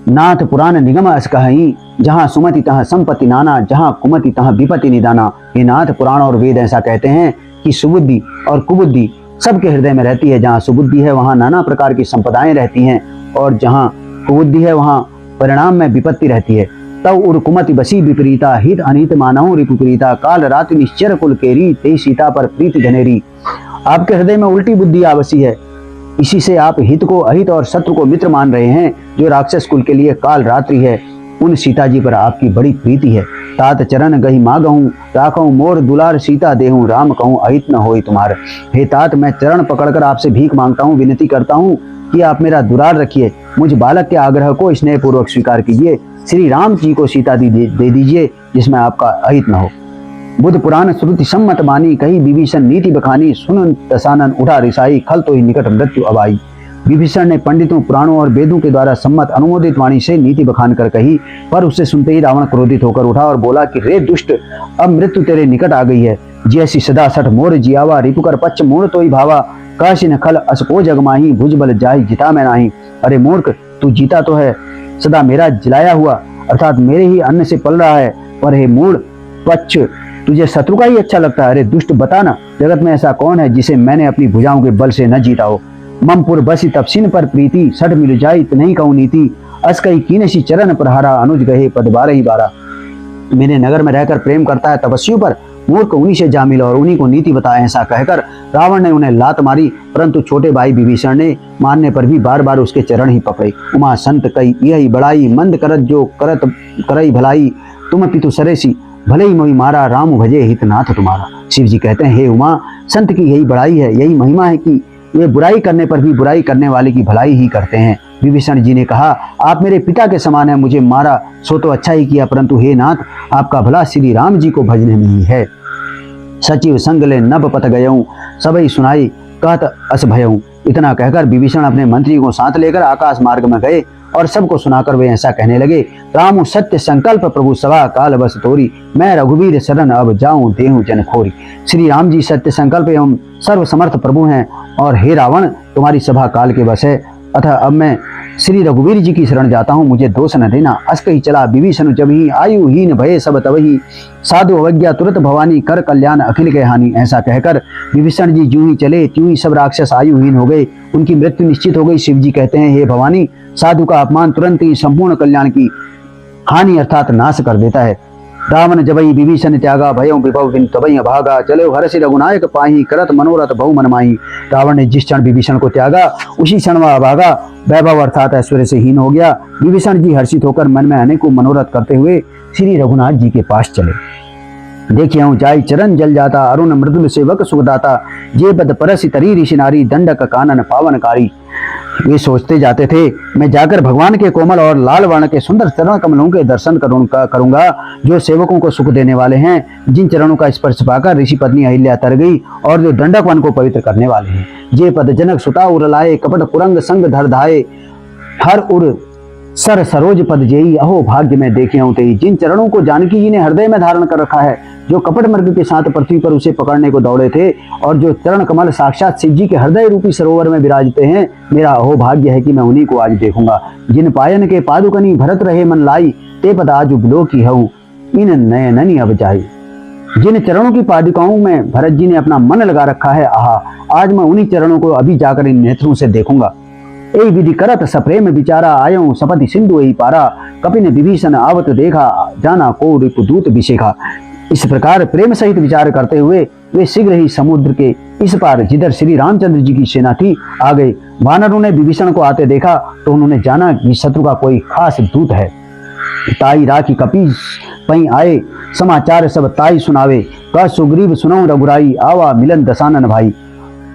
[SPEAKER 1] नाथ पुराण निगम अस कहीं, जहाँ सुमति तहाँ संपत्ति नाना, जहाँ कुमति तहाँ विपत्ति निदाना। हे नाथ, पुराण और वेद ऐसा कहते हैं कि सुबुद्धि और कुबुद्धि सबके हृदय में रहती है। जहाँ सुबुद्धि है वहाँ नाना प्रकार की संपदाएं रहती हैं और जहाँ कुबुद्धि है वहाँ परिणाम में विपत्ति रहती है। तब उर कुमति बसी विपरीता, हित अनित मानव रिपुप्रीता, काल रात निश्चर कुल केरी, ते सीता पर प्रीति धनेरी। आपके हृदय में उल्टी बुद्धि आवसी है, इसी से आप हित को अहित और शत्रु को मित्र मान रहे हैं। जो राक्षस कुल के लिए काल रात्रि है, उन सीता जी पर आपकी बड़ी प्रीति है। तात चरण गही मागहूं, राखऊं मोर दुलार सीता देहूं, राम कहूं अहित न होई तुम्हार। हे तात, मैं चरण पकड़कर आपसे भीख मांगता हूँ, विनती करता हूँ कि आप मेरा दुलार रखिए, मुझ बालक के आग्रह को स्नेह पूर्वक स्वीकार कीजिए। श्री राम जी को सीता दी दे दीजिए, जिसमें आपका अहित न हो। बुद्ध पुराण श्रुति सम्मत मानी, कही विभीषण नीति बखानी, सुन दसानन उठा रिसाई, खल तो ही निकट मृत्यु अबाई। विभीषण ने पंडितों, पुराणों और वेदों के द्वारा सम्मत अनुमोदित वाणी से नीति बखान कर कही, पर उसे सुनते ही रावण क्रोधित होकर उठा और बोला कि रे दुष्ट, अब मृत्यु तेरे निकट आ गई है। जैसी सदा सठ मोर जियावा, रिपुकर पच्च मोर तो ही भावा, काशी न खल असको जगमाही, भुजबल जाहि जिता मैं नाही। अरे मूर्ख, तू जीता तो है, सदा मेरा जिलाया हुआ अर्थात मेरे ही अन्न से पल रहा है, पर हे मूढ़ पच्च, तुझे शत्रु का ही अच्छा लगता है। अरे दुष्ट, बताना जगत में ऐसा कौन है जिसे मैंने अपनी भुजाओं के बल से न जीता हो। ममपुर बसी तपसीन पर प्रीति, सठ मिल जाई नहीं कहूं नीति, अस कही कीनसी चरण प्रहारा, अनुज गहे पद 12 ही 12। मेरे नगर में रहकर प्रेम करता है तपस्वियों पर, मूर्ख उन्हीं से जा मिला और उन्हीं को नीति बताए। ऐसा कहकर रावण ने उन्हें लात मारी, परंतु छोटे भाई विभीषण ने मारने पर भी बार बार उसके चरण ही पकड़े। उमा संत कई यही बड़ाई, मंद करत जो करत करई भलाई, तुम पितु सरेसी भले ही मोहि मारा, राम भजे हितनाथ तुम्हारा। शिव जी कहते हैं, हे उमा, संत की यही बड़ाई है, यही महिमा है कि वे बुराई करने पर भी बुराई करने वाले की भलाई ही करते हैं। विभीषण जी ने कहा, आप मेरे पिता के समान है, मुझे मारा सो तो अच्छा ही किया, परंतु हे नाथ, आपका भला श्री राम जी को भजने में ही है। सचिव संगले नभ पथ गयऊं, सबई सुनाई कहत अस भयऊं। इतना कहकर विभीषण अपने मंत्री को साथ लेकर आकाश मार्ग में गए और सबको सुनाकर वे ऐसा कहने लगे, रामु सत्य संकल्प प्रभु सभा काल बस तोरी, मैं रघुवीर शरण अब जाऊं देहूं जन खोरी। श्री राम जी सत्य संकल्प एवं सर्व समर्थ प्रभु हैं और हे रावण, तुम्हारी सभा काल के बस है, अतः अब मैं श्री रघुवीर जी की शरण जाता हूँ, मुझे दोष न देना। अस कही चला विभीषण जब ही, आयुहीन भय सब तबही, साधु अवज्ञा तुरंत भवानी, कर कल्याण अखिल के हानि। ऐसा कहकर विभीषण जी ज्यों ही चले त्यों ही सब राक्षस आयुहीन हो गए, उनकी मृत्यु निश्चित हो गई। शिव जी कहते हैं, हे भवानी, साधु का अपमान तुरंत ही संपूर्ण कल्याण की हानि अर्थात नाश कर देता है। रावण जबई विभीषण त्यागा, भयं विभव बिन तबई अभागा, चले हर्षि रघुनायक पाही, करत मनोरथ बहु मन माही। रावण ने जिस क्षण विभीषण को त्यागा उसी क्षण वह अभागा, वैभव अर्थात ऐश्वर्य से हीन हो गया। विभीषण जी हर्षित होकर मन में अनेकों मनोरथ करते हुए श्री रघुनाथ जी के पास चले। देखिए हूँ जाई चरण जल जाता, अरुण मृदुल सेवक सुखदाता, जे बद परसि तरी ऋषि नारी, दंडक कानन पावनकारी। वे सोचते जाते थे, मैं जाकर भगवान के कोमल और लाल वर्ण के सुंदर चरण कमलों के दर्शन करूंगा, जो सेवकों को सुख देने वाले हैं, जिन चरणों का स्पर्श पाकर ऋषि पत्नी अहिल्या तर गई, और जो दंडक वन को पवित्र करने वाले हैं। जे पद जनक सुता उर लाए, कपट कुरंग संग धर धाये, हर उर सर सरोज पद जेई, अहो भाग्य में देखे होते ही। जिन चरणों को जानकी जी ने हृदय में धारण कर रखा है, जो कपट मृग के साथ पृथ्वी पर उसे पकड़ने को दौड़े थे, और जो चरण कमल साक्षात शिव जी के हृदय रूपी सरोवर में विराजते हैं, मेरा अहो भाग्य है कि मैं उन्हीं को आज देखूंगा। जिन पायन के पादुकनी भरत रहे मन लाई, ते पद आज बिलो की हूँ इन नयननी अब जाई। जिन चरणों की पादुकाओं में भरत जी ने अपना मन लगा रखा है, आहा, आज मैं उन्हीं चरणों को अभी जाकर इन नेत्रों से देखूंगा। ए विधि करत सप्रेम विचारा, आयो सपति सिंधु ही पारा, कपिन विभीषण आवत देखा, जाना को रिपुदूत विशेखा। इस प्रकार प्रेम सहित विचार करते हुए वे शीघ्र ही समुद्र के इस पार, जिधर श्री रामचंद्र जी की सेना थी, आ गए। वानरों ने विभीषण को आते देखा तो उन्होंने जाना कि शत्रु का कोई खास दूत है। ताई राखी कपी पई आए, समाचार सब ताई सुनावे, कह सुग्रीव सुनौ रघुराई, आवा मिलन दशानन भाई।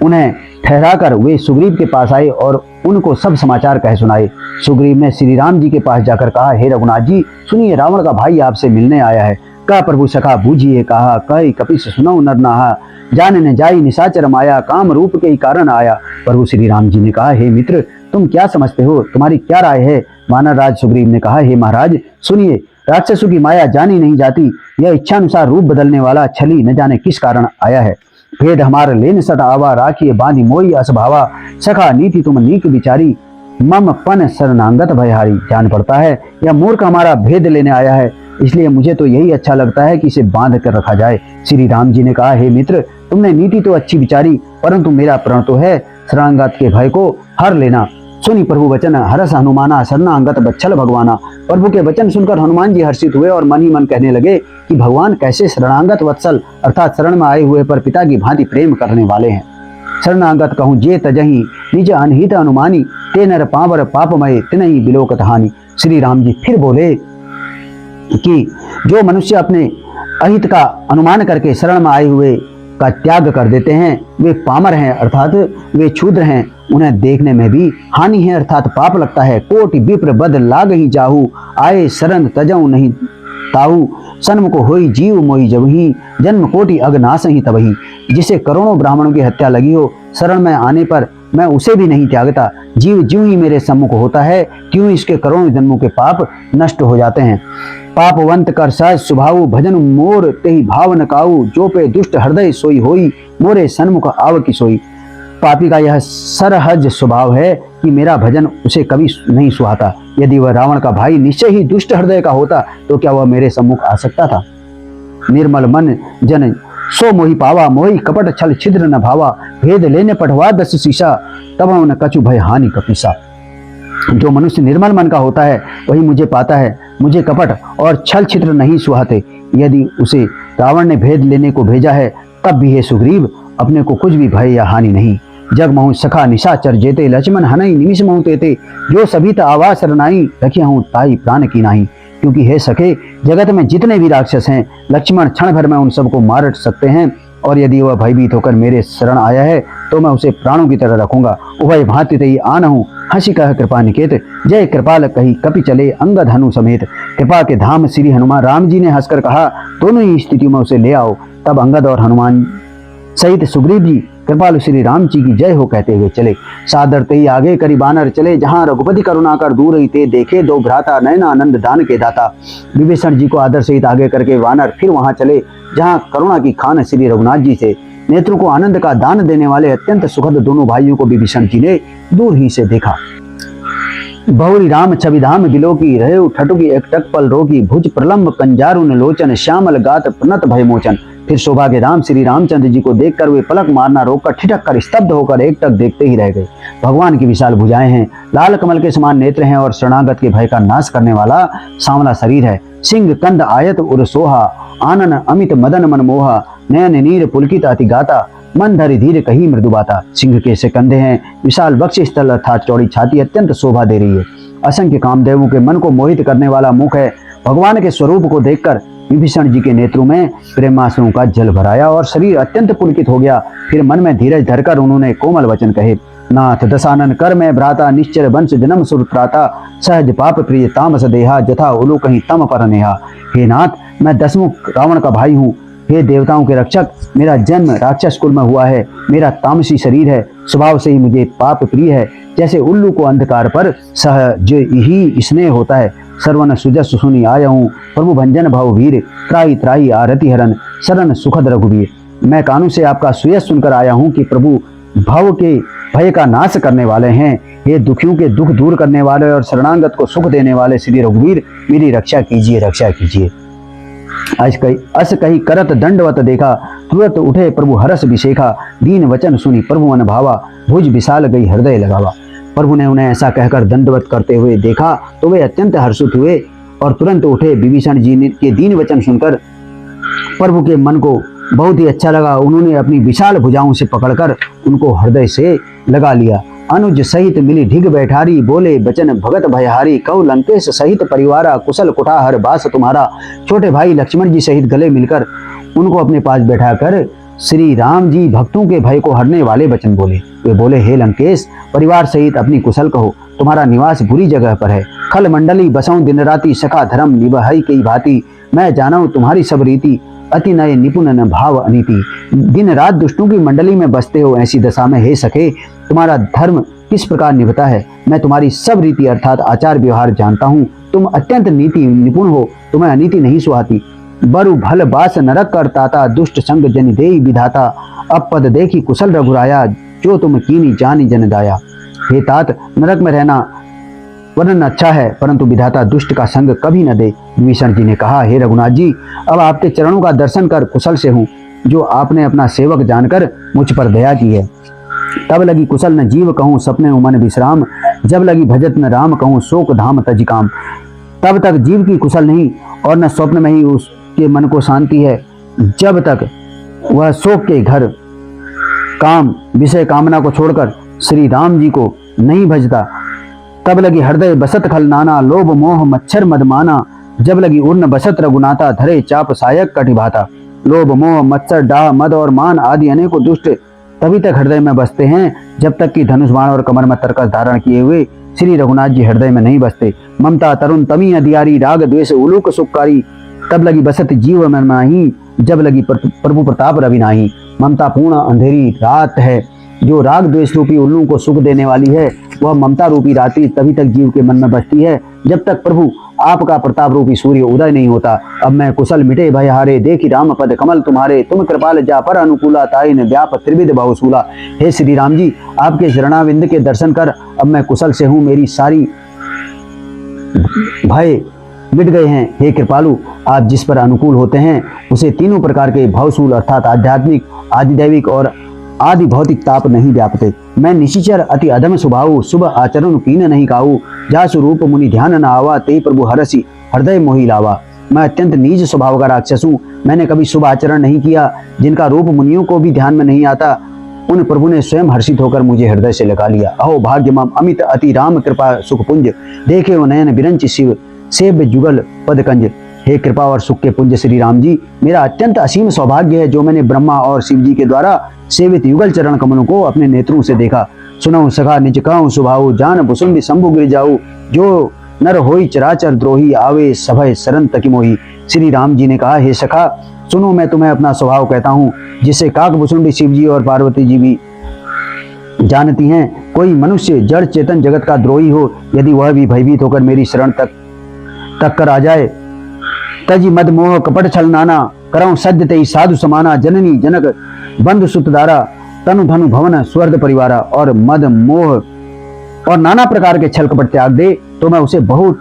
[SPEAKER 1] उन्हें ठहराकर वे सुग्रीव के पास आए और उनको सब समाचार कह सुनाए। सुग्रीव ने श्री राम जी के पास जाकर कहा, हे रघुनाथ जी, सुनिए, रावण का भाई आपसे मिलने आया है। कहा, प्रभु सखा बूझिए कहा, कही कपिस सुनौ नर नहा, जाने न जाई निशाचर माया, काम रूप के ही कारण आया। प्रभु श्री राम जी ने कहा, हे मित्र, तुम क्या समझते हो, तुम्हारी क्या राय है। वानर राज सुग्रीव ने कहा, हे महाराज सुनिए, राक्षसों की माया जानी नहीं जाती, यह इच्छानुसार रूप बदलने वाला छली न जाने किस कारण आया है। भेद हमार लेन सट आवा, राखिए बांधी मोई असभावा, सखा नीति तुम नीक विचारी, मम पन शरणांगत भयहारी। जान पड़ता है यह मूर्ख हमारा भेद लेने आया है, इसलिए मुझे तो यही अच्छा लगता है कि इसे बांध कर रखा जाए। श्री राम जी ने कहा, हे मित्र, तुमने नीति तो अच्छी विचारी, परंतु मेरा प्रण तो है शरणागत के भय को हर लेना। सुनी प्रभु वचन हरस हनुमाना, शरणागत बच्छल भगवाना। प्रभु के वचन सुनकर हनुमान जी हर्षित हुए और मन ही मन कहने लगे कि भगवान कैसे शरणागत वत्सल अर्थात शरण में आए हुए पर पिता की भांति प्रेम करने वाले हैं। शरणागत कहूँ जे तजही, निज अनहित अनुमानी, ते नर पावर पापमय तिनहि बिलोकत हानि। श्री राम जी फिर बोले कि जो मनुष्य अपने अहित का अनुमान करके शरण में आए हुए का त्याग कर देते हैं, वे पामर हैं अर्थात वे क्षुद्र हैं, उन्हें देखने में भी हानि है अर्थात पाप लगता है। कोटि विप्र बद लाग ही जाहू, आए शरण तजऊ नहीं ताऊ, सन्मुख होई जीव मोई जबही, जन्म कोटि अगनाश ही तबही। जिसे करोड़ों ब्राह्मणों की हत्या लगी हो, शरण में आने पर मैं उसे भी नहीं त्यागता। जीव ज्यों ही मेरे सम्मुख होता है, क्यों इसके करोड़ों जन्मों के पाप नष्ट हो जाते हैं। पापवंत कर सहज स्वभाव, भजन मोर तेहि भाव न काऊ, जो पे दुष्ट हृदय सोई होई, मोरे सन्मुख आव की सोई। पापी का यह सरहज स्वभाव है कि मेरा भजन उसे कभी नहीं सुहाता। यदि वह रावण का भाई निश्चय ही दुष्ट हृदय का होता तो क्या वह मेरे सम्मुख आ सकता था। निर्मल मन जन सो मोहि पावा, मोहि कपट छल छिद्र न भावा, भेद लेने पठवा 10 शीशा, तब न कछु भय हानि कपिसा। जो मनुष्य निर्मल मन का होता है वही मुझे पाता है, मुझे कपट और छल छिद्र नहीं सुहाते। यदि उसे रावण ने भेद लेने को भेजा है तब भी हे सुग्रीव, अपने को कुछ भी भय या हानि नहीं। जग महु सखा निशाचर जेते, लक्ष्मण हनई निमिष महु तेते, जो सभी आवास शरणाई, रखिया हूँ ताई प्राण की नाही। क्योंकि हे सखे, जगत में जितने भी राक्षस हैं, लक्ष्मण क्षण भर में उन सबको मार सकते हैं, और यदि वह भयभीत होकर मेरे शरण आया है तो मैं उसे प्राणों की तरह रखूंगा। उभय भांति तई आन हूँ, हंसी कह कृपा निकेत, जय कृपाल कही कपि चले अंगद हनु समेत। कृपा के धाम श्री हनुमान राम जी ने हंसकर कहा, दोनों ही स्थितियों में उसे ले आओ। तब अंगद और हनुमान सहित सुग्रीव जी कृपालु श्री राम जी की जय हो कहते हुए चले। सादर तई आगे करी बानर चले, जहां रघुपति करुणा कर दूर ही ते, देखे दो भ्राता नयन आनंद दान के दाता। विभीषण जी को आदर सहित आगे करके वानर फिर वहां चले जहां करुणा की खान श्री रघुनाथ जी से। नेत्रों को आनंद का दान देने वाले अत्यंत सुखद दोनों भाइयों को विभीषण जी ने दूर ही से देखा। बहुरी राम छवि धाम बिलोकी, रहे ठटुकी एक टक पल रोकी, भुज प्रलंब कंजारुन लोचन, श्यामल गात प्रणत भय मोचन। फिर शोभा के धाम श्री रामचंद्र जी को देखकर वे पलक मारना रोककर ठिठक कर स्तब्ध होकर एक टक देखते ही रह गए। भगवान की विशाल भुजाएं हैं, लाल कमल के समान नेत्र हैं और शरणागत के भय का नाश करने वाला सांवला शरीर है। सिंह कंद आयत उर सोहा, आनन अमित मदन मन मोहा, नयन नीर पुलकित अति गाता, मन धरि धीर कही मृदु बाता। सिंह के से कंधे हैं, विशाल वक्ष स्थल अर्थात चौड़ी छाती अत्यंत शोभा दे रही है। असंख्य कामदेवों के मन को मोहित करने वाला मुख है। भगवान के स्वरूप को देखकर विभीषण जी के नेत्रों में प्रेमाश्रुओं का जल भराया और शरीर अत्यंत पुलकित हो गया। फिर मन में धीरज धरकर उन्होंने कोमल वचन कहे, नाथ दशानन कर में भ्राता, निश्चर वंश जन्म सुरत्राता, सहज पाप प्रिय तामस देहा, जथा उलू कहीं तम पर नेहा। हे नाथ, मैं दशमुख रावण का भाई हूँ। हे देवताओं के रक्षक, मेरा जन्म राक्षस कुल में हुआ है। मेरा तामसी शरीर है, स्वभाव से ही मुझे पाप प्रिय है। जैसे उल्लू को अंधकार पर सहज ही स्नेह होता है। सर्वन सुजस सुनी आया हूँ, प्रभु भंजन भाव वीर, त्राही त्राही आरति हरन, शरण सुखद रघुवीर। मैं कानों से आपका सुयश सुनकर आया हूँ कि प्रभु भव के भय का नाश करने वाले हैं। ये दुखियों के दुख दूर करने वाले और शरणागत को सुख देने वाले श्री रघुवीर, मेरी रक्षा कीजिए, रक्षा कीजिए। अस कही करत दंडवत देखा, तुरंत उठे प्रभु हरस विशेखा, दीन वचन सुनी प्रभु मन भावा, भुज विशाल गई हृदय लगावा। प्रभु ने उन्हें ऐसा कहकर दंडवत करते हुए देखा तो वे अत्यंत हर्षित हुए और तुरंत उठे। विभीषण जी के दीन वचन सुनकर प्रभु के मन को बहुत ही अच्छा लगा। उन्होंने अपनी विशाल भुजाओं से पकड़कर उनको हृदय से लगा लिया। अनुज सहित मिली ढिग बैठारी, बोले बचन भगत भयहारी, कौ लंकेश सहित परिवारा, कुशल कुठार बास तुम्हारा। छोटे भाई लक्ष्मण जी सहित गले मिलकर उनको अपने पास बैठाकर श्री राम जी भक्तों के भय को हरने वाले वचन बोले। वे बोले, हे लंकेश, परिवार सहित अपनी कुशल कहो, तुम्हारा निवास बुरी जगह पर है। खल मंडली बसऊं दिन राति, सखा धर्म निभई कई भांति। मैं जानूं तुम्हारी सब रीति, अति नये निपुण न भाव अनीति। दिन रात दुष्टों की मंडली में बसते हो, ऐसी दशा में हे सखे तुम्हारा धर्म किस प्रकार निभता है। मैं तुम्हारी सब रीति अर्थात आचार व्यवहार जानता हूँ। तुम अत्यंत नीति निपुण हो, तुम्हें अनीति नहीं सुहाती। बरु भल बास नरक करताता, दुष्ट संग जन देई विधाता। अब पद देखी कुशल रघुराया, जो तुम कीनी जानी जन दाया। हे तात, नरक में रहना वर्णन अच्छा है, परंतु विधाता दुष्ट का संग कभी न दे। विभीषण जी ने कहा, हे रघुनाथ जी, अब आपके चरणों का दर्शन कर कुशल से हूँ, जो आपने अपना सेवक जानकर मुझ पर दया की है। तब लगी कुशल न जीव कहूँ, सपने मन विश्राम। जब लगी भजत न राम कहूँ, शोक धाम तज काम। तब तक जीव की कुशल नहीं और न स्वप्न में ही उसके मन को शांति है, जब तक वह शोक के घर काम विषय कामना को छोड़कर श्री राम जी को नहीं भजता। तब लगी हृदय बसत खल नाना, लोभ मोह मच्छर मदमाना। जब लगी उर्न बसत रघुनाथा, धरे चाप सायक कटिभाता। लोभ मोह मच्छर डाह मद और मान आदि अनेकों दुष्ट तभी तक हृदय में बसते हैं जब तक कि धनुष बाण और कमर में तरकस धारण किए हुए श्री रघुनाथ जी हृदय में नहीं बसते। ममता तरुण तमी अधियारी, राग द्वेष उलूक सुखकारी। तब लगी बसत जीव मन माही, जब लगी प्रभु प्रताप रवि नाही। ममता पूर्ण अंधेरी रात है, जो राग द्वेष रूपी उल्लू को सुख देने वाली है, वह ममता रूपी रात्रि तभी तक जीव के मन में बसती है जब तक प्रभु आपका प्रताप रूपी सूर्य उदय नहीं होता। अब मैं कुशल मिटे भय हारे, देखी राम पद कमल तुम्हारे। तुम कृपाल जा पर अनुकूला, ताई न व्याप त्रिविध बहुसूला। हे श्री राम जी, आपके शरणाविंद के दर्शन कर अब मैं कुशल से हूँ, मेरी सारी भय मिट गए हैं। हे कृपालु, आप जिस पर अनुकूल होते हैं उसे तीनों प्रकार के भवसूल अर्थात आध्यात्मिक, आदिदैविक और आदि भौतिक ताप नहीं व्यापते। मैं निशिचर अति अधम स्वभाव, शुभ आचरण कीन नहीं काऊ। जासु रूप मुनि ध्यान न आवा, ते प्रभु हरसी हृदय मोहि लावा। मैं अत्यंत नीच स्वभाव का राक्षस हूँ, मैंने कभी शुभ आचरण नहीं किया। जिनका रूप मुनियों को भी ध्यान में नहीं आता, उन प्रभु ने स्वयं हर्षित होकर मुझे हृदय से लगा लिया। अहो भाग्य मम अमित अति राम कृपा सुखपुंज, देखे वो नयन बिरंच शिव सेव्य जुगल पदकंज। हे कृपा और सुख के पुंज श्री राम जी, मेरा अत्यंत असीम सौभाग्य है जो मैंने ब्रह्मा और शिव जी के द्वारा सेवित युगल चरण कमलों को अपने नेत्रों से देखा। सुनऊ सखा निज कहूँ सुभाऊ, जान भुसुंडी शंभु गिर जाऊ, जो नर होई चराचर द्रोही, आवे सभय शरण तकी मोही। श्री राम जी ने कहा, हे सखा सुनो, मैं तुम्हें अपना स्वभाव कहता हूँ, जिसे काक भुसुंडी शिव जी और पार्वती जी भी जानती हैं। कोई मनुष्य जड़ चेतन जगत का द्रोही हो, यदि वह भी भयभीत होकर मेरी शरण तक कर आ जाए, तजी मद मोह कपट छल नाना, करऊं सद्य तेई साधु समाना, जननी जनक बंधु सुतदारा, तनु धनु भवन स्वर्ग परिवारा, और मद मोह और नाना प्रकार के छल कपट त्याग दे तो मैं उसे बहुत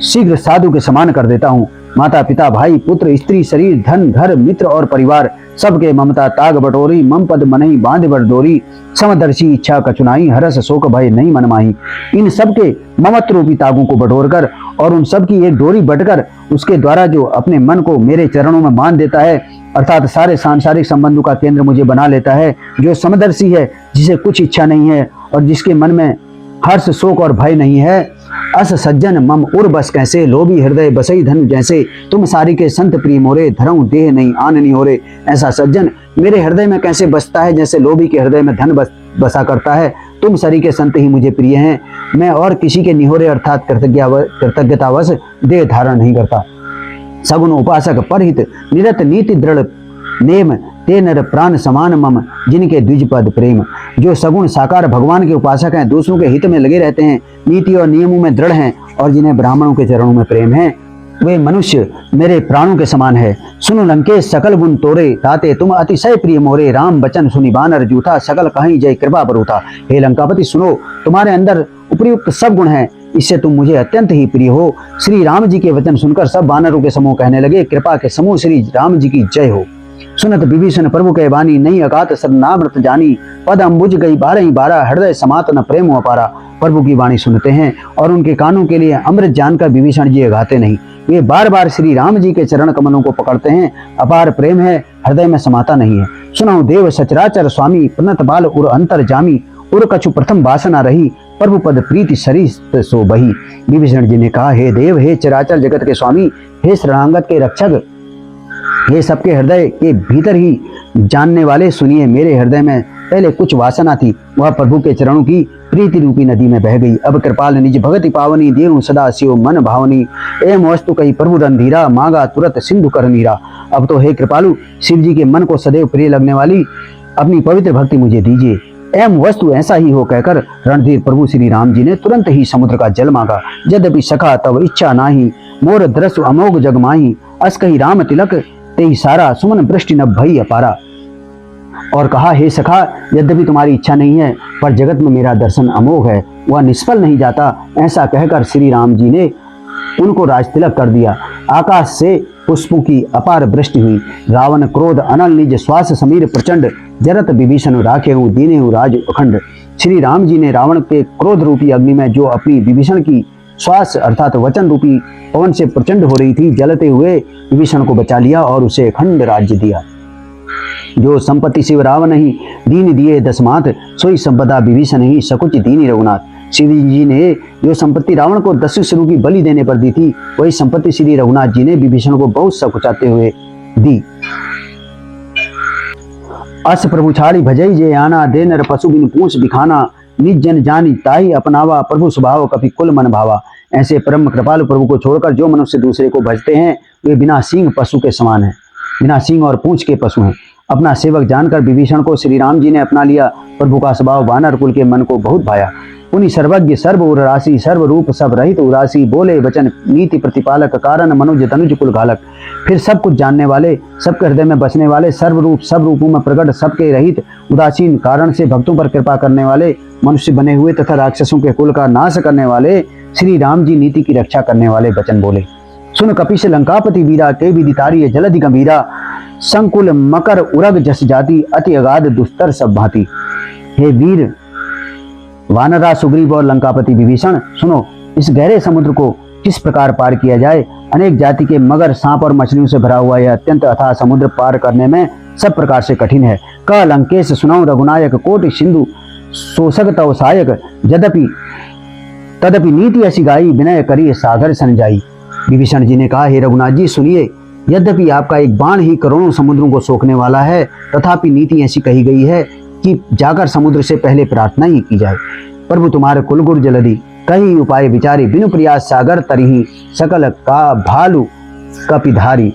[SPEAKER 1] शीघ्र साधु के समान कर देता हूँ। माता पिता भाई पुत्र स्त्री शरीर धन घर मित्र और परिवार सबके ममता ताग बटोरी, मम पद मनहि बांध बर डोरी, समदर्शी इच्छा कचुनाई, हरस शोक भय नहीं मन माही। इन सबके ममत्व रूपी तागों को बटोरकर और उन सब की एक डोरी बटकर उसके द्वारा जो अपने मन को मेरे चरणों में बांध देता है, अर्थात सारे सांसारिक संबंधों का केंद्र मुझे बना लेता है, जो समदर्शी है, जिसे कुछ इच्छा नहीं है और जिसके मन में हर्ष शोक और भय नहीं है, अस सज्जन मम उर बस कैसे, लोभी हृदय बसई धन जैसे, तुम सारी के संत प्रिय मोरे, धरऊं देह नहीं आन नहीं हो रे। ऐसा सज्जन मेरे हृदय में कैसे बसता है, जैसे लोभी के हृदय में धन बसा करता है। तुम सरी के संत ही मुझे प्रिय हैं, मैं और किसी के निहोरे अर्थात कृतज्ञतावश देह धारण नहीं करता। सगुन उपासक परहित निरत नीति दृढ़ नेम, ते नर प्राण समान मम, जिनके द्विजपद प्रेम। जो सगुण साकार भगवान के उपासक हैं, दूसरों के हित में लगे रहते हैं, नीति और नियमों में दृढ़ हैं और जिन्हें ब्राह्मणों के चरणों में प्रेम है, वे मनुष्य मेरे प्राणों के समान है। सुनो लंकेश सकल गुण तोरे, ताते तुम अतिशय प्रिय मोरे, राम बचन सुनि बानर जूथा, सकल कहीं जय कृपा बरूथा। हे लंकापति सुनो, तुम्हारे अंदर उपयुक्त सब गुण हैं, इससे तुम मुझे अत्यंत ही प्रिय हो। श्री राम जी के वचन सुनकर सब बानरों के समूह कहने लगे, कृपा के समूह श्री राम जी की जय हो। सुनत विभीषण प्रभु के बानी, नहीं अगात सर्वनामृत जानी, पद अम्बुज गई 12 हृदय समातन प्रेम अपारा। प्रभु की वाणी सुनते हैं और उनके कानों के लिए अमृत जानकर विभीषण जी अगाते नहीं, वे बार बार श्री राम जी के चरण कमलों को पकड़ते हैं। अपार प्रेम है, हृदय में समाता नहीं है। सुनाओ देव सचराचर स्वामी, प्रणत बाल उर अंतर जामी, उर कछु प्रथम वासना रही, प्रभु पद प्रीति सरित सो बही। विभीषण जी ने कहा, हे देव, हे चराचर जगत के स्वामी, हे शरणागत के रक्षक, हे सबके हृदय के भीतर ही जानने वाले, सुनिए, मेरे हृदय में पहले कुछ वासना थी, वह प्रभु के चरणों की प्रीति रूपी नदी में बह गई। अब कृपाल निज भगति पावनी, देहु सदा शिव मन भावनी, एम वस्तु कही प्रभु रणधीरा, मांगा तुरत सिंधु कर नीरा। अब तो हे कृपालु, शिव जी के मन को सदैव प्रिय लगने वाली अपनी पवित्र भक्ति मुझे दीजिए। एम वस्तु ऐसा ही हो कहकर रणधीर प्रभु श्री राम जी ने तुरंत ही समुद्र का जल मांगा। यद्यपि सखा तब इच्छा नाही, मोर दृश्य अमोघ जग माही, अस कही राम तिलक ते सारा, सुमन वृष्टि न भई अपारा। और कहा, हे सखा, यद्यपि तुम्हारी इच्छा नहीं है, पर जगत में मेरा दर्शन अमोघ है, वह निष्फल नहीं जाता। ऐसा कहकर श्री राम जी ने उनको राज तिलक कर दिया। आकाश से पुष्पों की अपार वृष्टि हुई। रावण क्रोध अनल निज श्वास समीर प्रचंड, जरत विभीषण राखे हूँ दीने हूँ राज अखंड। श्री राम जी ने रावण के क्रोध रूपी अग्नि में जो अपनी विभीषण की श्वास अर्थात वचन रूपी पवन से प्रचंड हो रही थी, जलते हुए विभीषण को बचा लिया और उसे अखंड राज्य दिया। जो संपत्ति शिव रावण ही दीन दिए दसमात, सोई संपदा विभीषण ही सकुच दीनी रघुनाथ। शिव जी ने जो संपत्ति रावण को 10 सिरों की बलि देने पर दी थी, वही संपत्ति श्री रघुनाथ जी ने विभीषण को बहुत सकुचाते हुए दी। अस प्रभु छाड़ी भजई जे आना, दे नर पशु बिन पूछ बिखाना, निज जन जानी ताई अपनावा, प्रभु स्वभाव कपि कुल मन भावा। ऐसे परम कृपालु प्रभु को छोड़कर जो मनुष्य दूसरे को भजते हैं, वे बिना सींग पशु के समान हैं, बिना सींग और पूंछ के पशु हैं। अपना सेवक जानकर विभीषण को श्री राम जी ने अपना लिया। प्रभु का स्वभाव वानर कुल के मन को बहुत भाया। उन्हीं सर्वज्ञ सर्व उर राशि, सर्व रूप सब रहित उरासी, बोले वचन नीति प्रतिपालक, कारण मनुज तनुज कुल घालक। फिर सब कुछ जानने वाले, सबके हृदय में बसने वाले, सर्व रूप सब रूपों में प्रकट, सबके रहित, उदासीन, कारण से भक्तों पर कृपा करने वाले, मनुष्य बने हुए तथा राक्षसों के कुल का नाश करने वाले, श्री राम जी नीति की रक्षा करने वाले वचन बोले। सुन कपि से लंकापति वीरा, के विदितारी जलधि गंभीरा, संकुल मकर उरग जस जाति, अति अगाध दुस्तर सब भांति। हे वीर वानरा सुग्रीव और लंकापति विभीषण, सुनो, इस गहरे समुद्र को किस प्रकार पार किया जाए। अनेक जाति के मगर, सांप और मछलियों से भरा हुआ यह अत्यंत अथाह समुद्र पार करने में सब प्रकार से कठिन है। क लंकेश सुनाओ रघुनायक, कोटि सिंधु शोषक तव सहायक, तदपि नीति असी गाई, विनय करिए सागर सन जाई। विभीषण जी ने कहा, हे रघुनाथ जी सुनिए, यद्यपि आपका एक बाण ही करोड़ों समुद्रों को सोखने वाला है, तथापि नीति ऐसी कही गई है कि जाकर समुद्र से पहले प्रार्थना ही की जाए। प्रभु तुम्हारे कुलगुरु जलधि, कई उपाय विचारी, बिनु प्रयास सागर तरही, सकल का भालू कपिधारी।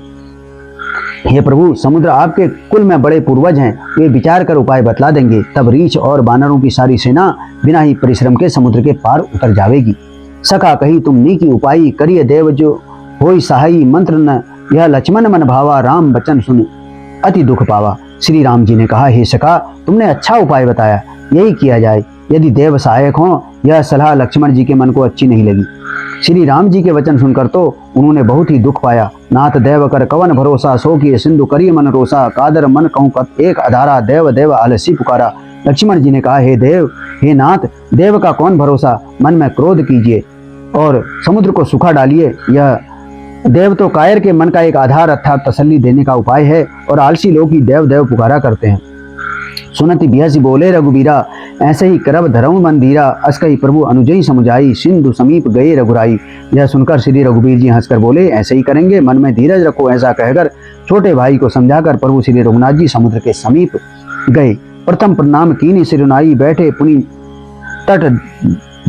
[SPEAKER 1] हे प्रभु, समुद्र आपके कुल में बड़े पूर्वज हैं, वे विचार कर उपाय बतला देंगे, तब रीछ और बानरों की सारी सेना बिना ही परिश्रम के समुद्र के पार उतर जावेगी। सखा कही तुम नीकी उपाय, करिए देव जो होई सहाई, मंत्र न यह लक्ष्मण मन भावा, राम बचन सुन अति दुख पावा। श्री राम जी ने कहा, हे सखा, तुमने अच्छा उपाय बताया, यही किया जाए। यदि देव सहायक हो, यह सलाह लक्ष्मण जी के मन को अच्छी नहीं लगी। श्री राम जी के वचन सुनकर तो उन्होंने बहुत ही दुख पाया। नाथ देव कर कवन भरोसा, सो किए सिंधु करिए मन रोसा, कादर मन कहूँ एक अधारा, देव देव आलसी पुकारा। लक्ष्मण जी ने कहा, हे देव, हे नाथ, देव का कौन भरोसा, मन में क्रोध कीजिए और समुद्र को सुखा डालिए। यह देव तो कायर के मन का एक आधार अर्थात तसल्ली देने का उपाय है, और आलसी लोग ही देव देव पुकारा करते हैं। सुनति बिहसी बोले रघुबीरा, ऐसे ही करब धर्म मंदिरा, अस्कई प्रभु अनुजई समुझाई, सिंधु समीप गए रघुराई। यह सुनकर श्री रघुबीर जी हंसकर बोले, ऐसे ही करेंगे, मन में धीरज रखो। ऐसा कहकर छोटे भाई को समझाकर प्रभु श्री रघुनाथ जी समुद्र के समीप गए। प्रथम प्रणाम कीनी सिरुनाई, बैठे पुनि तट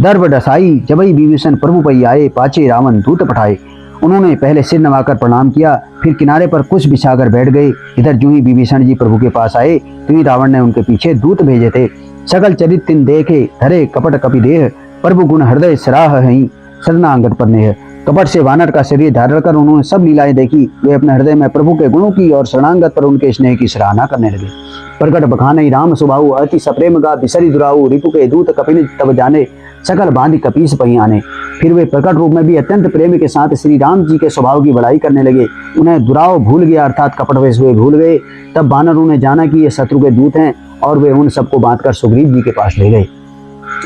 [SPEAKER 1] दर्भ डसाई, जबई विभीषण प्रभु पई आए, पाचे रावण दूत पठाए। उन्होंने पहले सिर नवाकर प्रणाम किया, फिर किनारे पर कुछ बिछाकर बैठ गए। इधर जो ही विभीषण जी प्रभु के पास आए, तो ही रावण ने उनके पीछे दूत भेजे थे। सकल चरित तिन देखे, धरे कपट कपि देह, प्रभु गुण हृदय सराह हई, शरणागत पर नेह। कपट से वानर का शरीर धारण कर उन्होंने सब लीलाएं देखी। वे अपने हृदय में प्रभु के गुणों की और शरणागत पर उनके स्नेह की सराहना करने लगे। प्रकट बखानई राम सुबाहु, अति सप्रेम गा बिसरी दुराऊ, रिपु के दूत कपिन तब जाने, सकल बांधि कपीस पही आने। फिर वे प्रकट रूप में भी अत्यंत प्रेम के साथ श्री राम जी के स्वभाव की बड़ाई करने लगे। उन्हें दुराव भूल गया अर्थात कपट वेश हुए भूल गए। तब वानरों ने जाना कि ये शत्रु के दूत हैं, और वे उन सबको बांधकर सुग्रीव जी के पास ले गए।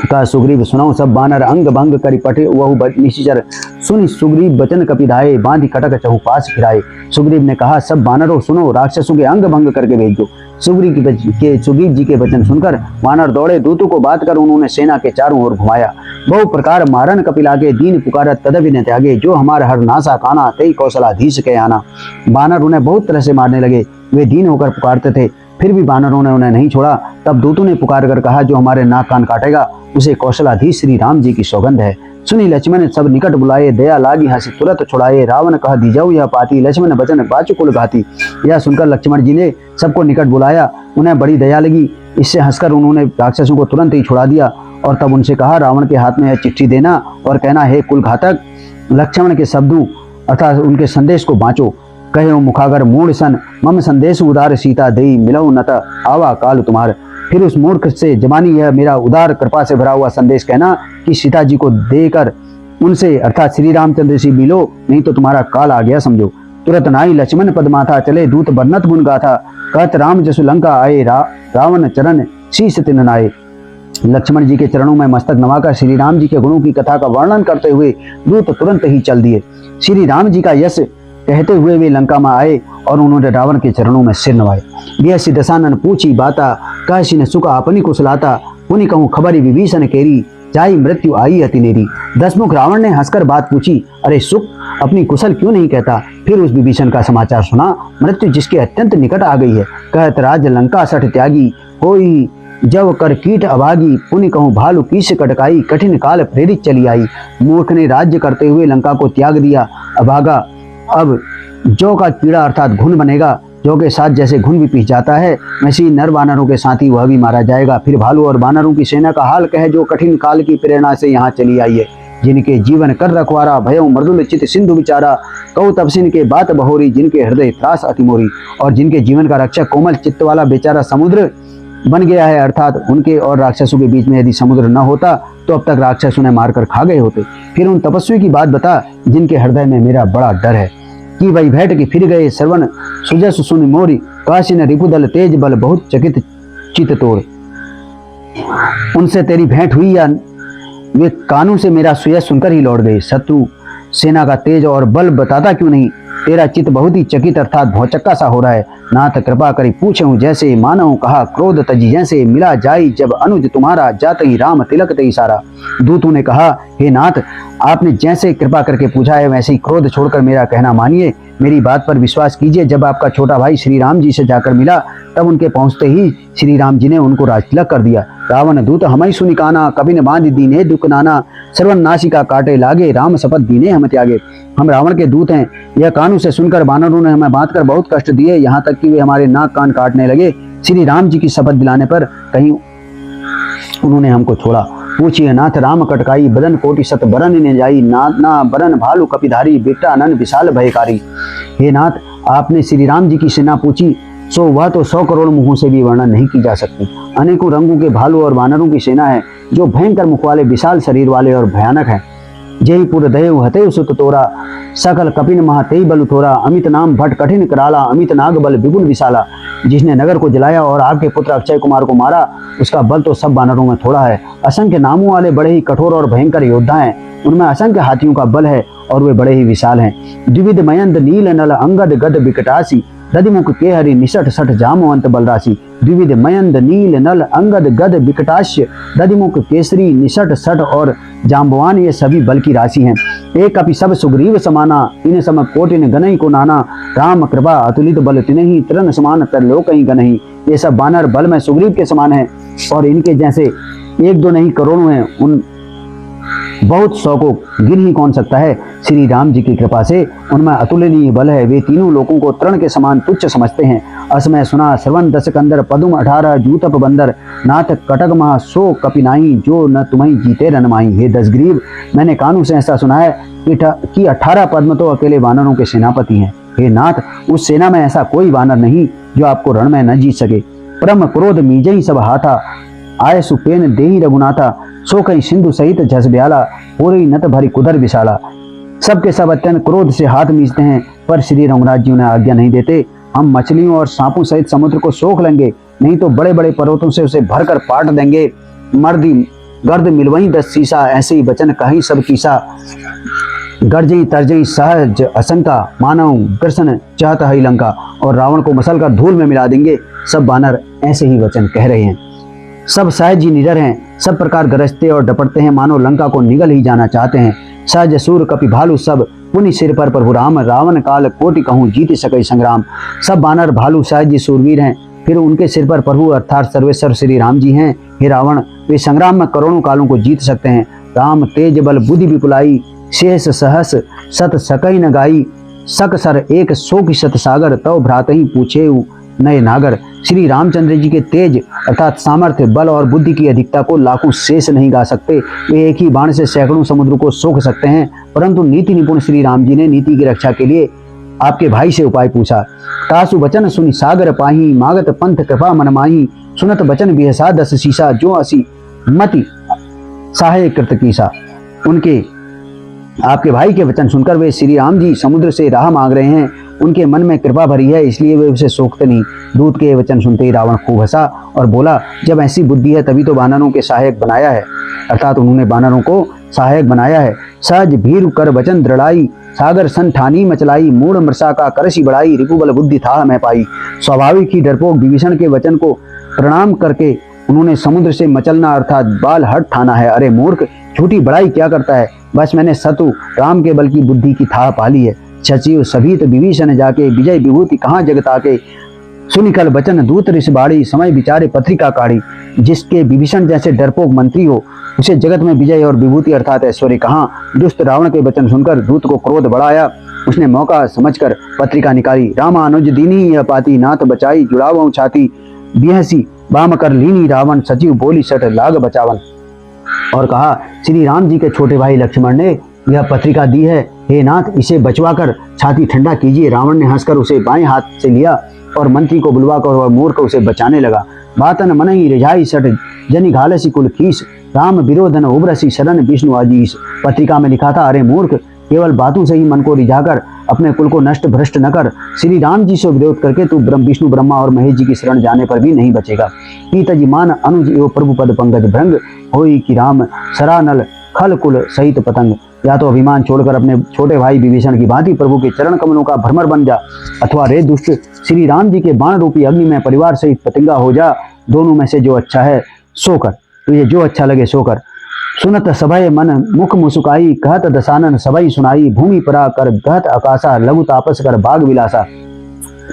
[SPEAKER 1] कहा, सुग्रीव सुनो सब बानर, अंग भंग करि पटे वहु निशिचर, सुनि सुग्रीव बचन कपिधाए, बांधि कटक चहुपास फिराए। सुग्रीव ने कहा, सब बानरों सुनो, राक्षसों के अंग भंग करके भेज दो। सुग्रीव जी के वचन सुनकर वानर दौड़े। दूतों को बात कर उन्होंने सेना के चारों ओर घुमाया। बहु प्रकार मारन कपिलागे, दीन पुकारत तदभि न त्यागे, जो हमार हर नासा काना, तई कौशलाधीश के आना। बानर उन्हें बहुत तरह से मारने लगे। वे दीन होकर पुकारते थे, फिर भी बानरों ने उन्हें नहीं छोड़ा। तब दूतों ने पुकार कर कहा, जो हमारे नाक कान काटेगा उसे कौशलाधीश श्री राम जी की सौगंध है। सुनी लक्ष्मण सब निकट बुलाए, दया लागी हंसी तुरंत छुड़ाए, रावण कह दीजाऊ यह पाती, लक्ष्मण बचन बाचु कुल घाती। यह सुनकर लक्ष्मण जी ने सबको निकट बुलाया, उन्हें बड़ी दया लगी। इससे हंसकर उन्होंने राक्षसों को तुरंत ही छुड़ा दिया, और तब उनसे कहा, रावण के हाथ में यह चिट्ठी देना और कहना, हे कुल घातक, लक्ष्मण के शब्दों अर्थात उनके संदेश को बाँचो। कहे मुखागर मूढ़ सन, मम संदेश उदार सीता दई, मिलऊ नत आवा काल तुम्हार। फिर उस मूर्ख से जमानी यह मेरा उदार कृपा से भरा हुआ संदेश कहना कि सीता जी को देकर उनसे अर्थात श्री रामचंद्र से मिलो, नहीं तो तुम्हारा काल आ गया समझो। तुरंत नाई लक्ष्मण पद माथा, चले दूत बरनत गुण गाथा, कहत राम जसु लंका आए, रावण चरण शीस तिन नाए। लक्ष्मण जी के चरणों में मस्तक नवाकर श्री राम जी के गुणों की कथा का वर्णन करते हुए दूत तुरंत ही चल दिए। श्री राम जी का यश कहते हुए वे लंका में आए और उन्होंने रावण के चरणों में सिर नवाए। बियसी दसानन पूछी बाता, कहसी न सुका अपनी कुशलाता, पुनि कहूँ खबरी विभीषण केरी, जाई मृत्यु आई अति नेरी। दसमुख रावण ने हंसकर बात पूछी, अरे सुख, अपनी कुशल क्यों नहीं कहता। फिर उस विभीषण का समाचार सुना, मृत्यु जिसके अत्यंत निकट आ गई है। कहत राज लंका सठ त्यागी, होई जब कर कीट अभागी, पुनि कहूँ भालू कीस कटकाई, कठिन काल प्रेरित चली आई। मूर्ख ने राज्य करते हुए लंका को त्याग दिया, अभागा। अब जौ का कीड़ा अर्थात घुन बनेगा, जौ के साथ जैसे घुन भी पीस जाता है, वैसे ही नर वानरों के साथ ही वह भी मारा जाएगा। फिर भालू और वानरों की सेना का हाल कहे, जो कठिन काल की प्रेरणा से यहाँ चली आई है, जिनके जीवन कर रखवारा, भयो मृदुल चित सिंधु विचारा, कौ तपसिन के बात बहोरी, जिनके हृदय त्रास अतिमोरी। और जिनके जीवन का रक्षक कोमल चित्त वाला बेचारा समुद्र बन गया है, अर्थात उनके और राक्षसों के बीच में यदि समुद्र न होता तो अब तक राक्षस उन्हें मारकर खा गए होते। फिर उन तपस्वी की बात बता, जिनके हृदय में मेरा बड़ा डर है, कि वही भेंट की फिर गए श्रवण सुजस सुन मोरी, काशी न रिपुदल तेज बल बहुत चकित चित तोड़। उनसे तेरी भेंट हुई या वे कानों से मेरा सुयस सुनकर ही लौट गए। शत्रु सेना का तेज और बल बताता क्यों नहीं? तेरा चित्त बहुत ही चकित अर्थात भौचक्का सा हो रहा है। नाथ कृपा करी पूछूं जैसे, मानव कहा क्रोध तजी जैसे, मिला जाई जब अनुज तुम्हारा, जात ही राम तिलक तई सारा। दूतों ने कहा, हे नाथ, आपने जैसे कृपा करके पूछा है वैसे ही क्रोध छोड़कर मेरा कहना मानिए, मेरी बात पर विश्वास कीजिए। जब आपका छोटा भाई श्री राम जी से जाकर मिला तब उनके पहुंचते ही श्री राम जी ने उनको राजतिलक कर दिया। रावण दूत हमई सुनिकाना, कभी न बांध दीने दुख नाना, सर्वन नासिका काटे लागे, राम शपथ दीने हम त्यागे। हम रावण के दूत हैं, यह कानून से सुनकर वानरों ने हमें बांध कर बहुत कष्ट दिए, यहाँ तक कि वे हमारे नाक कान काटने लगे। श्री राम जी की शपथ दिलाने पर कहीं उन्होंने हमको छोड़ा। पूछिए नाथ राम कटकाई, बदन कोटि सत बरन ने जाई, ना बरन भालू कपिधारी, बेटा अनन विशाल भयकारी। हे नाथ, आपने श्री राम जी की सेना पूछी, सो वह तो 100 करोड़ मुखों से भी वर्णन नहीं की जा सकती। अनेकों रंगों के भालू और वानरों की सेना है, जो भयंकर मुख वाले, विशाल शरीर वाले और भयानक है। जय पुर दयु हते सुत तोरा, सकल कपिन महा तेई बल थोरा, अमित नाम भट कठिन कराला, अमित नाग बल विपुल विशाला। जिसने नगर को जलाया और आग के पुत्र अक्षय कुमार को मारा, उसका बल तो सब वानरों में थोड़ा है। असंख्य नामों वाले बड़े ही कठोर और भयंकर योद्धा हैं, उनमें असंख्य हाथियों का बल है और वे बड़े ही विशाल हैं। द्विविध मयंद नील नल अंगद गद विकटासी, दधिमुख के हरि निसठ सठ जामवंत बलराशि। द्विविध मयंद नील नल अंगद गद विकटाश्य, दधिमुख केसरी निसठ सठ और जाम्बवान, ये सभी बल की राशि हैं। एक कपि सब सुग्रीव समाना, इन सम कोटिन गनई को नाना, राम कृपा अतुलित बल तिनहि, तृण समान तर लोकहि गनहि। ये सब बानर बल में सुग्रीव के समान हैं और इनके जैसे एक दो नहीं करोड़ों हैं, उन बहुत 100 को गिन ही कौन सकता है। श्री राम जी की कृपा से उनमें अतुलनीय बल है, वे तीनों लोगों को तृण के समान तुच्छ समझते हैं। असमय सुना श्रवण दशक अंदर, पदुम 18 जूतप बंदर, नाथ कटक महा सो कपिनाई, जो न तुम्हें जीते रनमाई। हे दशग्रीव, मैंने कानों से ऐसा सुना है कि 18 पद्म तो अकेले वानरों के सेनापति हैं। हे नाथ, उस सेना में ऐसा कोई वानर नहीं जो आपको रण में न जीत सके। परम क्रोध मीजई सब हाथा, आय सुपेन देही रघुनाथा, सो कहीं सिंधु सहित झस ब्याला, पूरी नत भरी कुदर विशाला। सबके सब अत्यंत क्रोध से हाथ मीचते हैं, पर श्री रघुनाथ जी उन्हें आज्ञा नहीं देते। हम मछलियों और सांपों सहित समुद्र को सोख लेंगे, नहीं तो बड़े बड़े पर्वतों से उसे भरकर पाट देंगे। मर्दी गर्द मिलवई 10 शीशा, ऐसे ही वचन कही सब कीसा। गर्जई तरजई सहज असंका, मानव कृष्ण चाहत हई लंका। और रावण को मसल कर धूल में मिला देंगे। सब बानर ऐसे ही वचन कह रहे हैं। सब सहज ही निडर हैं, सब प्रकार गरजते और डपटते हैं, मानो लंका को निगल ही जाना चाहते हैं। सहज सूर कपि भालू सब, पुनि सिर पर प्रभु राम, रावण काल कोटि कहूँ जीत सके संग्राम। सब बानर भालू सहज ही सूरवीर हैं, फिर उनके सिर पर प्रभु अर्थात सर्वेश्वर श्री राम जी हैं। हे रावण, वे संग्राम में करोड़ों कालों को जीत सकते हैं। राम तेज बल बुद्धि विपुलाई, शेष सहस सत सकई न गाई, सक सर एक सो की सत सागर, तव भ्रात ही पूछे नए नागर। श्री रामचंद्र जी के तेज अर्थात सामर्थ्य, बल और बुद्धि की अधिकता को लाखों शेष नहीं गा सकते। वे एक ही बाण से सैकड़ों समुद्र को सोख सकते हैं, परंतु नीति निपुण श्री राम जी ने नीति की रक्षा के लिए आपके भाई से उपाय पूछा। तासु वचन सुनि सागर पाही, मागत पंथ कृपा मन माही, सुनत वचन बिहसा 10 शीशा, जो असी मति सहाय कृत कीसा। उनके आपके भाई के वचन सुनकर वे श्री राम जी समुद्र से राह मांग रहे हैं। उनके मन में कृपा भरी है, इसलिए वे उसे सोखते नहीं। दूत के वचन सुनते ही रावण खूब हंसा और बोला, जब ऐसी बुद्धि है तभी तो वानरों के सहायक बनाया है, अर्थात उन्होंने वानरों को सहायक बनाया है। सहज भीरु कर वचन दृढ़ाई, सागर सन ठानी मचलाई, मूढ़ मृषा का करसी बढ़ाई, रिपुबल बुद्धि था मैं पाई। स्वाभाविक ही डरपोक विभीषण के वचन को प्रणाम करके उन्होंने समुद्र से मचलना अर्थात बाल हट ठाना है। अरे मूर्ख, झूठी बड़ाई क्या करता है, बस मैंने सतु राम के बल की बुद्धि की था पाली है। सचिव सभी तो विभीषण जाके, विजय विभूति कहाँ जगता के, सुनिकल वचन दूत ऋषि बाड़ी, समय विचारे पत्रिका काढ़ी। जिसके विभीषण जैसे डरपोक मंत्री हो, उसे जगत में विजय और विभूति अर्थात ऐश्वर्य कहाँ। दुष्ट रावण के वचन सुनकर दूत को क्रोध बढ़ाया। उसने मौका समझकर पत्रिका निकाली। रामानुज दीनी यह पाती, नाथ बचाई जुड़ाव छाती, बिहसी बाम कर लीनी रावण, सचिव बोली सठ लाग बचावन। और कहा, श्री राम जी के छोटे भाई लक्ष्मण ने यह पत्रिका दी है, हे नाथ, इसे बचवाकर छाती ठंडा कीजिए। रावण ने हंसकर उसे बाएं हाथ से लिया और मंत्री को बुलवाकर वह मूर्ख उसे बचाने लगा। बातन मन ही रिझाई सठ, जनि घालसी कुल खीस, राम विरोधन उबरसी शरण विष्णु आजीस। पत्रिका में लिखा था, अरे मूर्ख, केवल बातों से ही मन को रिझाकर अपने कुल को नष्ट भ्रष्ट न कर। श्री राम जी से विरोध करके तू विष्णु ब्रह्मा और महेश जी की शरण जाने पर भी नहीं बचेगा। पीतजी मान अनुज एवं प्रभु पद पंकज भृंग, होई कि राम सरानल खल कुल सहित पतंग। या तो अभिमान छोड़कर अपने छोटे भाई विभीषण की भांति प्रभु के चरण कमलों का भ्रमर बन जा, अथवा रे दुष्ट श्री राम जी के बाण रूपी अग्नि में परिवार सहित पतंगा हो जा। दोनों में से जो अच्छा है सो कर, तुझे जो अच्छा लगे सो कर। सुनत सभय मन मुख मुसुकाई, कहत दसानन सबई सुनाई, भूमि परा कर गहत आकाशा, लघु तापस कर बाग विलासा।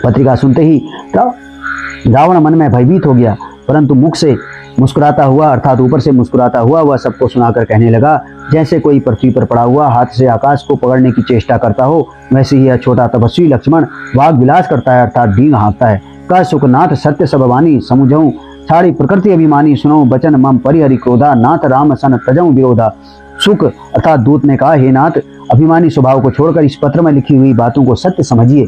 [SPEAKER 1] पत्रिका सुनते ही रावण मन में भयभीत हो गया, परंतु मुख से मुस्कुराता हुआ अर्थात ऊपर से मुस्कुराता हुआ वह सबको सुनाकर कहने लगा, जैसे कोई पृथ्वी पर पड़ा हुआ हाथ से आकाश को पकड़ने की चेष्टा करता हो, वैसे ही यह छोटा तपस्वी लक्ष्मण वाग विलास करता है अर्थात डींग हाँकता है। कह सुखनाथ सत्य सब वाणी, समुझऊं छाड़ी प्रकृति अभिमानी, सुनो बचन मम परिहरि क्रोधा, नाथ राम सन तजऊं विरोधा। सुख अर्थात दूत ने कहा, हे नाथ, अभिमानी स्वभाव को छोड़कर इस पत्र में लिखी हुई बातों को सत्य समझिए,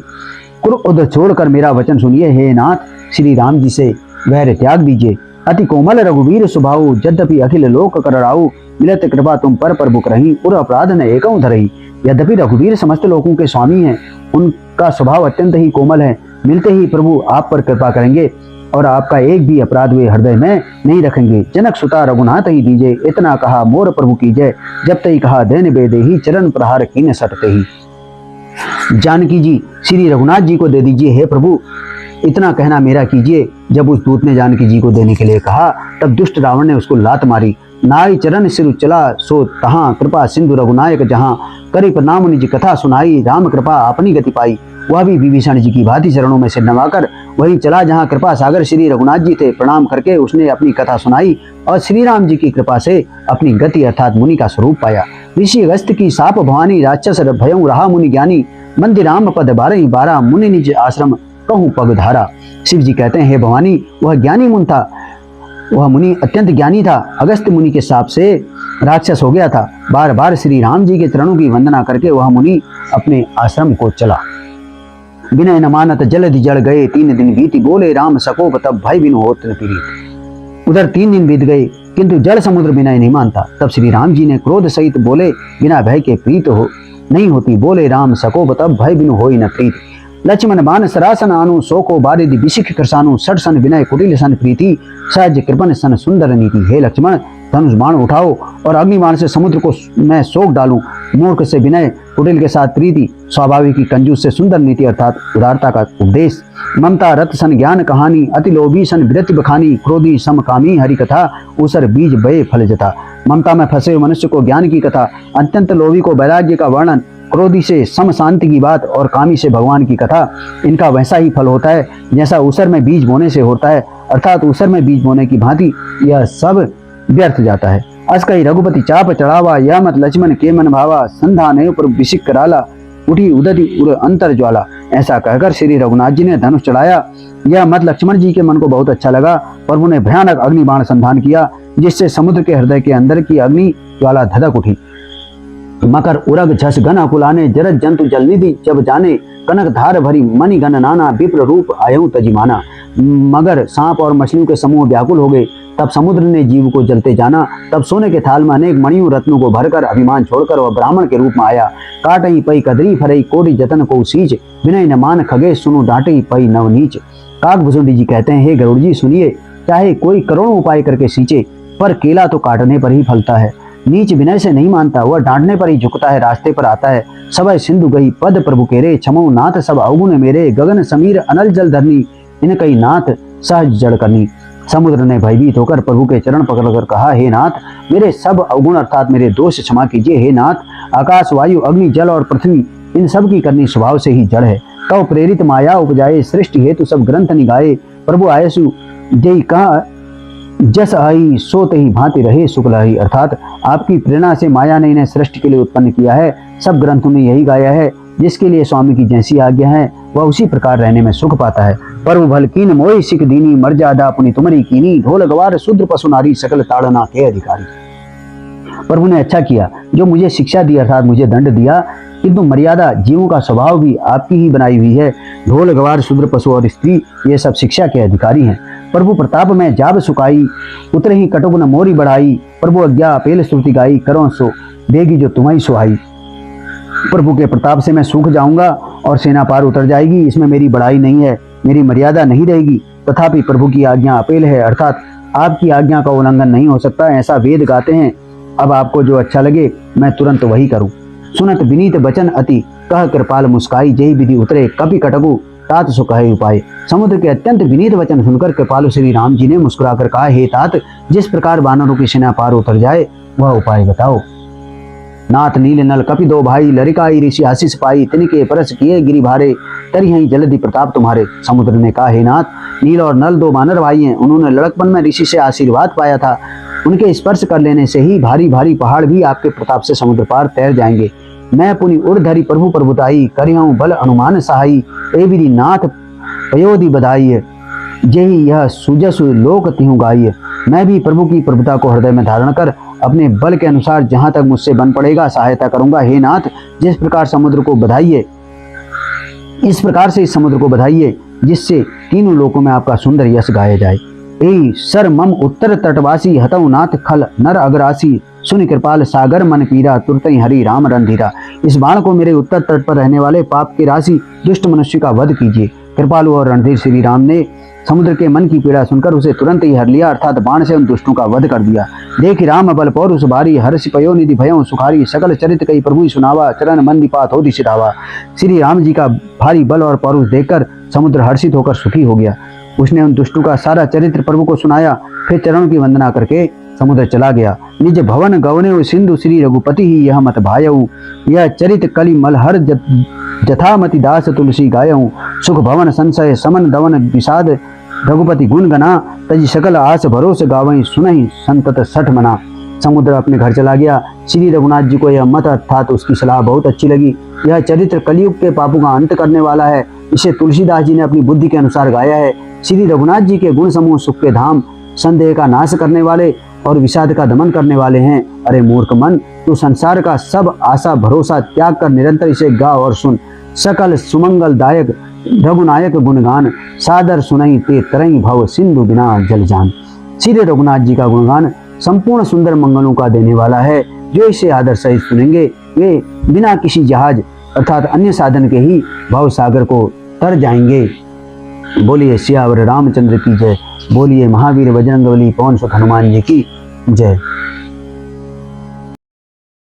[SPEAKER 1] क्रोध छोड़कर मेरा वचन सुनिए। हे नाथ, श्री राम जी से वैर त्याग दीजिए। अति कोमल रघुवीर स्वभाव, यद्यपि अखिल लोक करड़ाऊ, मिलत कृपा तुम पर प्रभुक रही, उर अपराध न एकऊं धरही। यद्यपि रघुवीर समस्त लोकों के स्वामी हैं, उनका स्वभाव अत्यंत ही कोमल है, मिलते ही प्रभु आप पर कृपा करेंगे और आपका एक भी अपराध वे हृदय में नहीं रखेंगे। जनक सुता रघुनाथ ही दीजे, इतना कहा मोर प्रभु कीजय, जब तई कहा देन बेदे ही, चरण प्रहार कीन सटते ही। जानकी जी श्री रघुनाथ जी को दे दीजिए, हे प्रभु इतना कहना मेरा कीजिए। जब उस दूत ने जानकी जी को देने के लिए कहा, तब दुष्ट रावण ने उसको लात मारी। नाई चरण सिर चला सो तहां, कृपा सिंधु रघुनायक जहां, करी प्रणाम निज कथा सुनाई, राम कृपा अपनी गति पाई। वह भी विभीषण जी की भांति चरणों में सिर नवाकर वहीं चला जहां कृपा सागर श्री रघुनाथ जी थे। प्रणाम करके उसने अपनी कथा सुनाई और श्री राम जी की कृपा से अपनी गति अर्थात मुनि का स्वरूप पाया। ऋषि अगस्त की साप भवानी, राक्षस भयं रहा मुनि ज्ञानी, मंदिर राम पद 12 मुनि निज आश्रम कहूँ पग धारा। शिव जी कहते हैं, हे भवानी, वह ज्ञानी मुनि था, वह मुनि अत्यंत ज्ञानी था। अगस्त मुनि के शाप से राक्षस हो गया था। बार बार श्री राम जी के चरणों की वंदना करके वह मुनि अपने आश्रम को चला। विनय न मानत जलधि जड़ गए, 3 दिन बीती, बोले राम सकोप तब भय बिनु होत पीड़ित। उधर 3 दिन बीत गए किंतु जल समुद्र विनय नहीं मानता। तब श्री राम जी ने क्रोध सहित बोले, बिना भय के प्रीत हो नहीं होती, बोले राम सकोप तब भय बिनु होई न प्रीत। लक्ष्मण बान सरासन आनु, सोको बारिधि बिशिख कृसानु, सठ सन विनय कुटिल सन प्रीति, सहज कृपन सन सुंदर नीति। हे लक्ष्मण, धनुष बाण उठाओ और अग्निबाण से समुद्र को मैं सोख डालूं। मूर्ख से विनय, कुटिल के साथ प्रीति, स्वाभाविक की कंजूस से सुंदर नीति अर्थात उदारता का उपदेश। ममता रत सन ज्ञान कहानी, अति लोभी सन विरति बखानी, क्रोधी समकामी हरि कथा, उसर बीज बये फल जथा। ममता में फंसे हुए मनुष्य को ज्ञान की कथा, अत्यंत लोभी को वैराग्य का वर्णन, क्रोधी से सम शांति की बात और कामी से भगवान की कथा, इनका वैसा ही फल होता है जैसा उसर में बीज बोने से होता है अर्थात उसर में बीज बोने की भांति यह सब व्यर्थ जाता है। अस कही रघुपति चाप चढ़ावा, यह मत लक्ष्मण के मन भावा, संधा ने पर विशिक कराला, उठी उदति उर अंतर ज्वाला। ऐसा कहकर श्री रघुनाथ जी ने धनुष चढ़ाया। यह मत लक्ष्मण जी के मन को बहुत अच्छा लगा। प्रभु ने भयानक अग्निबाण संधान किया, जिससे समुद्र के हृदय के अंदर की अग्नि ज्वाला धधक उठी। मकर उरग झस घन अकुलाने, जरत जंतु जलनिधि जब जाने, कनक धार भरी मणि गण नाना, विप्र रूप आयु तजिमाना। मगर सांप और मछलियों के समूह व्याकुल हो गए। तब समुद्र ने जीव को जलते जाना। तब सोने के थाल में अनेक मणियों रत्नों को भरकर अभिमान छोड़कर वह ब्राह्मण के रूप में आया। काटई पई कदरी फरई, कोटि जतन को सींच, विनय न मान खगे सुनो डांटई पई नव नीच। काकभुसुंडी जी कहते हैं, हे गरुड़ जी सुनिए, चाहे कोई करोड़ों उपाय करके सींचे, पर केला तो काटने पर ही फलता है। नीच विनय से नहीं मानता, वह डांटने पर ही झुकता है, रास्ते पर आता है। सबय सिंधु गई पद प्रभु केरे, क्षमो नाथ सब अवगुण मेरे, गगन समीर अनल जल धरनी, इन कई नाथ सहज जड़ करनी। समुद्र ने भयभीत होकर प्रभु के चरण पकड़कर कहा, हे नाथ, मेरे सब अवगुण अर्थात मेरे दोष क्षमा कीजिए। हे नाथ, आकाश वायु अग्नि जल और पृथ्वी इन सब की करनी स्वभाव से ही जड़ है। कव प्रेरित माया उपजाए, सृष्टि हेतु सब ग्रंथ निगाए। प्रभु आयसु जय कहा जस आई, सोत ही भांति रहे शुक्ल ही। अर्थात आपकी प्रेरणा से माया ने इन्हें सृष्टि के लिए उत्पन्न किया है। सब ग्रंथों ने यही गाया है, जिसके लिए स्वामी की जैसी आज्ञा है वह उसी प्रकार रहने में सुख पाता है। परम भल कीन मोहि सिख दीनी, मर्यादा पुनि तुम्हारी कीनी, ढोल गवार शूद्र पशु नारी, सकल ताड़ना के अधिकारी। प्रभु ने अच्छा किया जो मुझे शिक्षा दी अर्थात मुझे दंड दिया, किंतु मर्यादा जीवों का स्वभाव भी आपकी ही बनाई हुई है। ढोल गवार शूद्र पशु और स्त्री ये सब शिक्षा के अधिकारी हैं। प्रभु प्रताप में जाब सुखाई, उतरे ही कटुक न मोरी बढ़ाई। प्रभु अज्ञा अपेल स्तुति गाई, करो सो देगी जो तुम्हारी सुहाई। प्रभु के प्रताप से मैं सूख जाऊंगा और सेना पार उतर जाएगी, इसमें मेरी बढ़ाई नहीं है, मेरी मर्यादा नहीं रहेगी। तथापि प्रभु की आज्ञा अपेल है अर्थात आपकी आज्ञा का उल्लंघन नहीं हो सकता, ऐसा वेद गाते हैं। अब आपको जो अच्छा लगे मैं तुरंत वही करूं। सुनत विनीत बचन अति कह कृपाल मुस्काई, जही विधि उतरे कपि कटकु तात सो कहे उपाय। समुद्र के अत्यंत विनीत वचन सुनकर कृपालु श्री राम जी ने मुस्कुराकर कहा, हे तात, जिस प्रकार वानरों की सेना पार उतर जाए वह उपाय बताओ। नाथ नील नल कपि दो भाई, लरिकाई ऋषि आशीष पाई, तिनके परस किए गिरि भारे, तरी हई जलधि प्रताप तुम्हारे। समुद्र ने कहा, हे नाथ, नील और नल दो वानर भाई हैं, उन्होंने लड़कपन में ऋषि से आशीर्वाद पाया था, उनके स्पर्श कर लेने से ही भारी भारी पहाड़ भी आपके प्रताप से समुद्र पार तैर जाएंगे। मैं पुनि उर्धरि प्रभु प्रभुताई, करिहूं बल अनुमान सहाई, ए विधि नाथ पयोधि बधाई, जेहि यह सुजसु लोक तिहु गाई। मैं भी प्रभु की प्रभुता को हृदय में धारण कर अपने बल के अनुसार जहां तक मुझसे बन पड़ेगा सहायता करूंगा। हे नाथ, जिस प्रकार समुद्र को बधाइए, इस प्रकार से इस समुद्र को बधाइए जिससे तीनों लोकों में आपका सुंदर यश गाया जाए। ए सर मम उत्तर तटवासी, हतऊ नाथ खल नर अग्रासी, सुन कृपाल सागर मन पीरा, तुरतई हरि राम रणधीरा। इस बाण को मेरे उत्तर तट पर रहने वाले पाप के राशि दुष्ट मनुष्य का वध कीजिए। कृपालु और रणधीर श्री राम ने समुद्र के मन की पीड़ा सुनकर उसे तुरंत ही हर लिया, अर्थात बाण से उन दुष्टों का वध कर दिया। देख राम बल पौरुष भारी, हर्ष पयो निधि भयों सुखारी, सकल चरित कई प्रभु सुनावा, चरण मंदिपात हो दिशितावा। श्री राम जी का भारी बल और पौरुष देखकर समुद्र हर्षित होकर सुखी हो गया। उसने उन दुष्टों का सारा चरित्र प्रभु को सुनाया, फिर चरणों की वंदना करके समुद्र चला गया। निज भवन गवने सिंधु श्री रघुपति ही यह मत भायऊ, यह चरित कलि मलहर जथामति दास तुलसी गायऊ। सुख भवन संशय समन दवन विषाद, रघुपति गुण गना, तजी सकल आस भरोस गावई, सुनहि संतत सठ मना। समुद्र अपने घर चला गया। श्री रघुनाथ जी को यह मत अर्थात उसकी सलाह बहुत अच्छी लगी। यह चरित्र कलयुग के पापों का अंत करने वाला है, इसे तुलसीदास जी ने अपनी बुद्धि के अनुसार गाया है। श्री रघुनाथ जी के गुण समूह सुख के धाम, संदेह का नाश करने वाले और विषाद का दमन करने वाले हैं। अरे मूर्ख मन, तू संसार का सब आशा भरोसा त्याग कर निरंतर इसे गा और सुन। सकल सुमंगल दायक रघुनायक गुणगान, सादर सुनई ते तरई भव सिंधु बिना जल जान। श्री रघुनाथ जी का गुणगान संपूर्ण सुंदर मंगलों का देने वाला है। जो इसे आदर सहित सुनेंगे वे बिना किसी जहाज अर्थात अन्य साधन के ही भव सागर को तर जाएंगे। बोलिए सियावर रामचंद्र की जय। बोलिए महावीर बजरंगबली पवन सुत हनुमान जी की जय।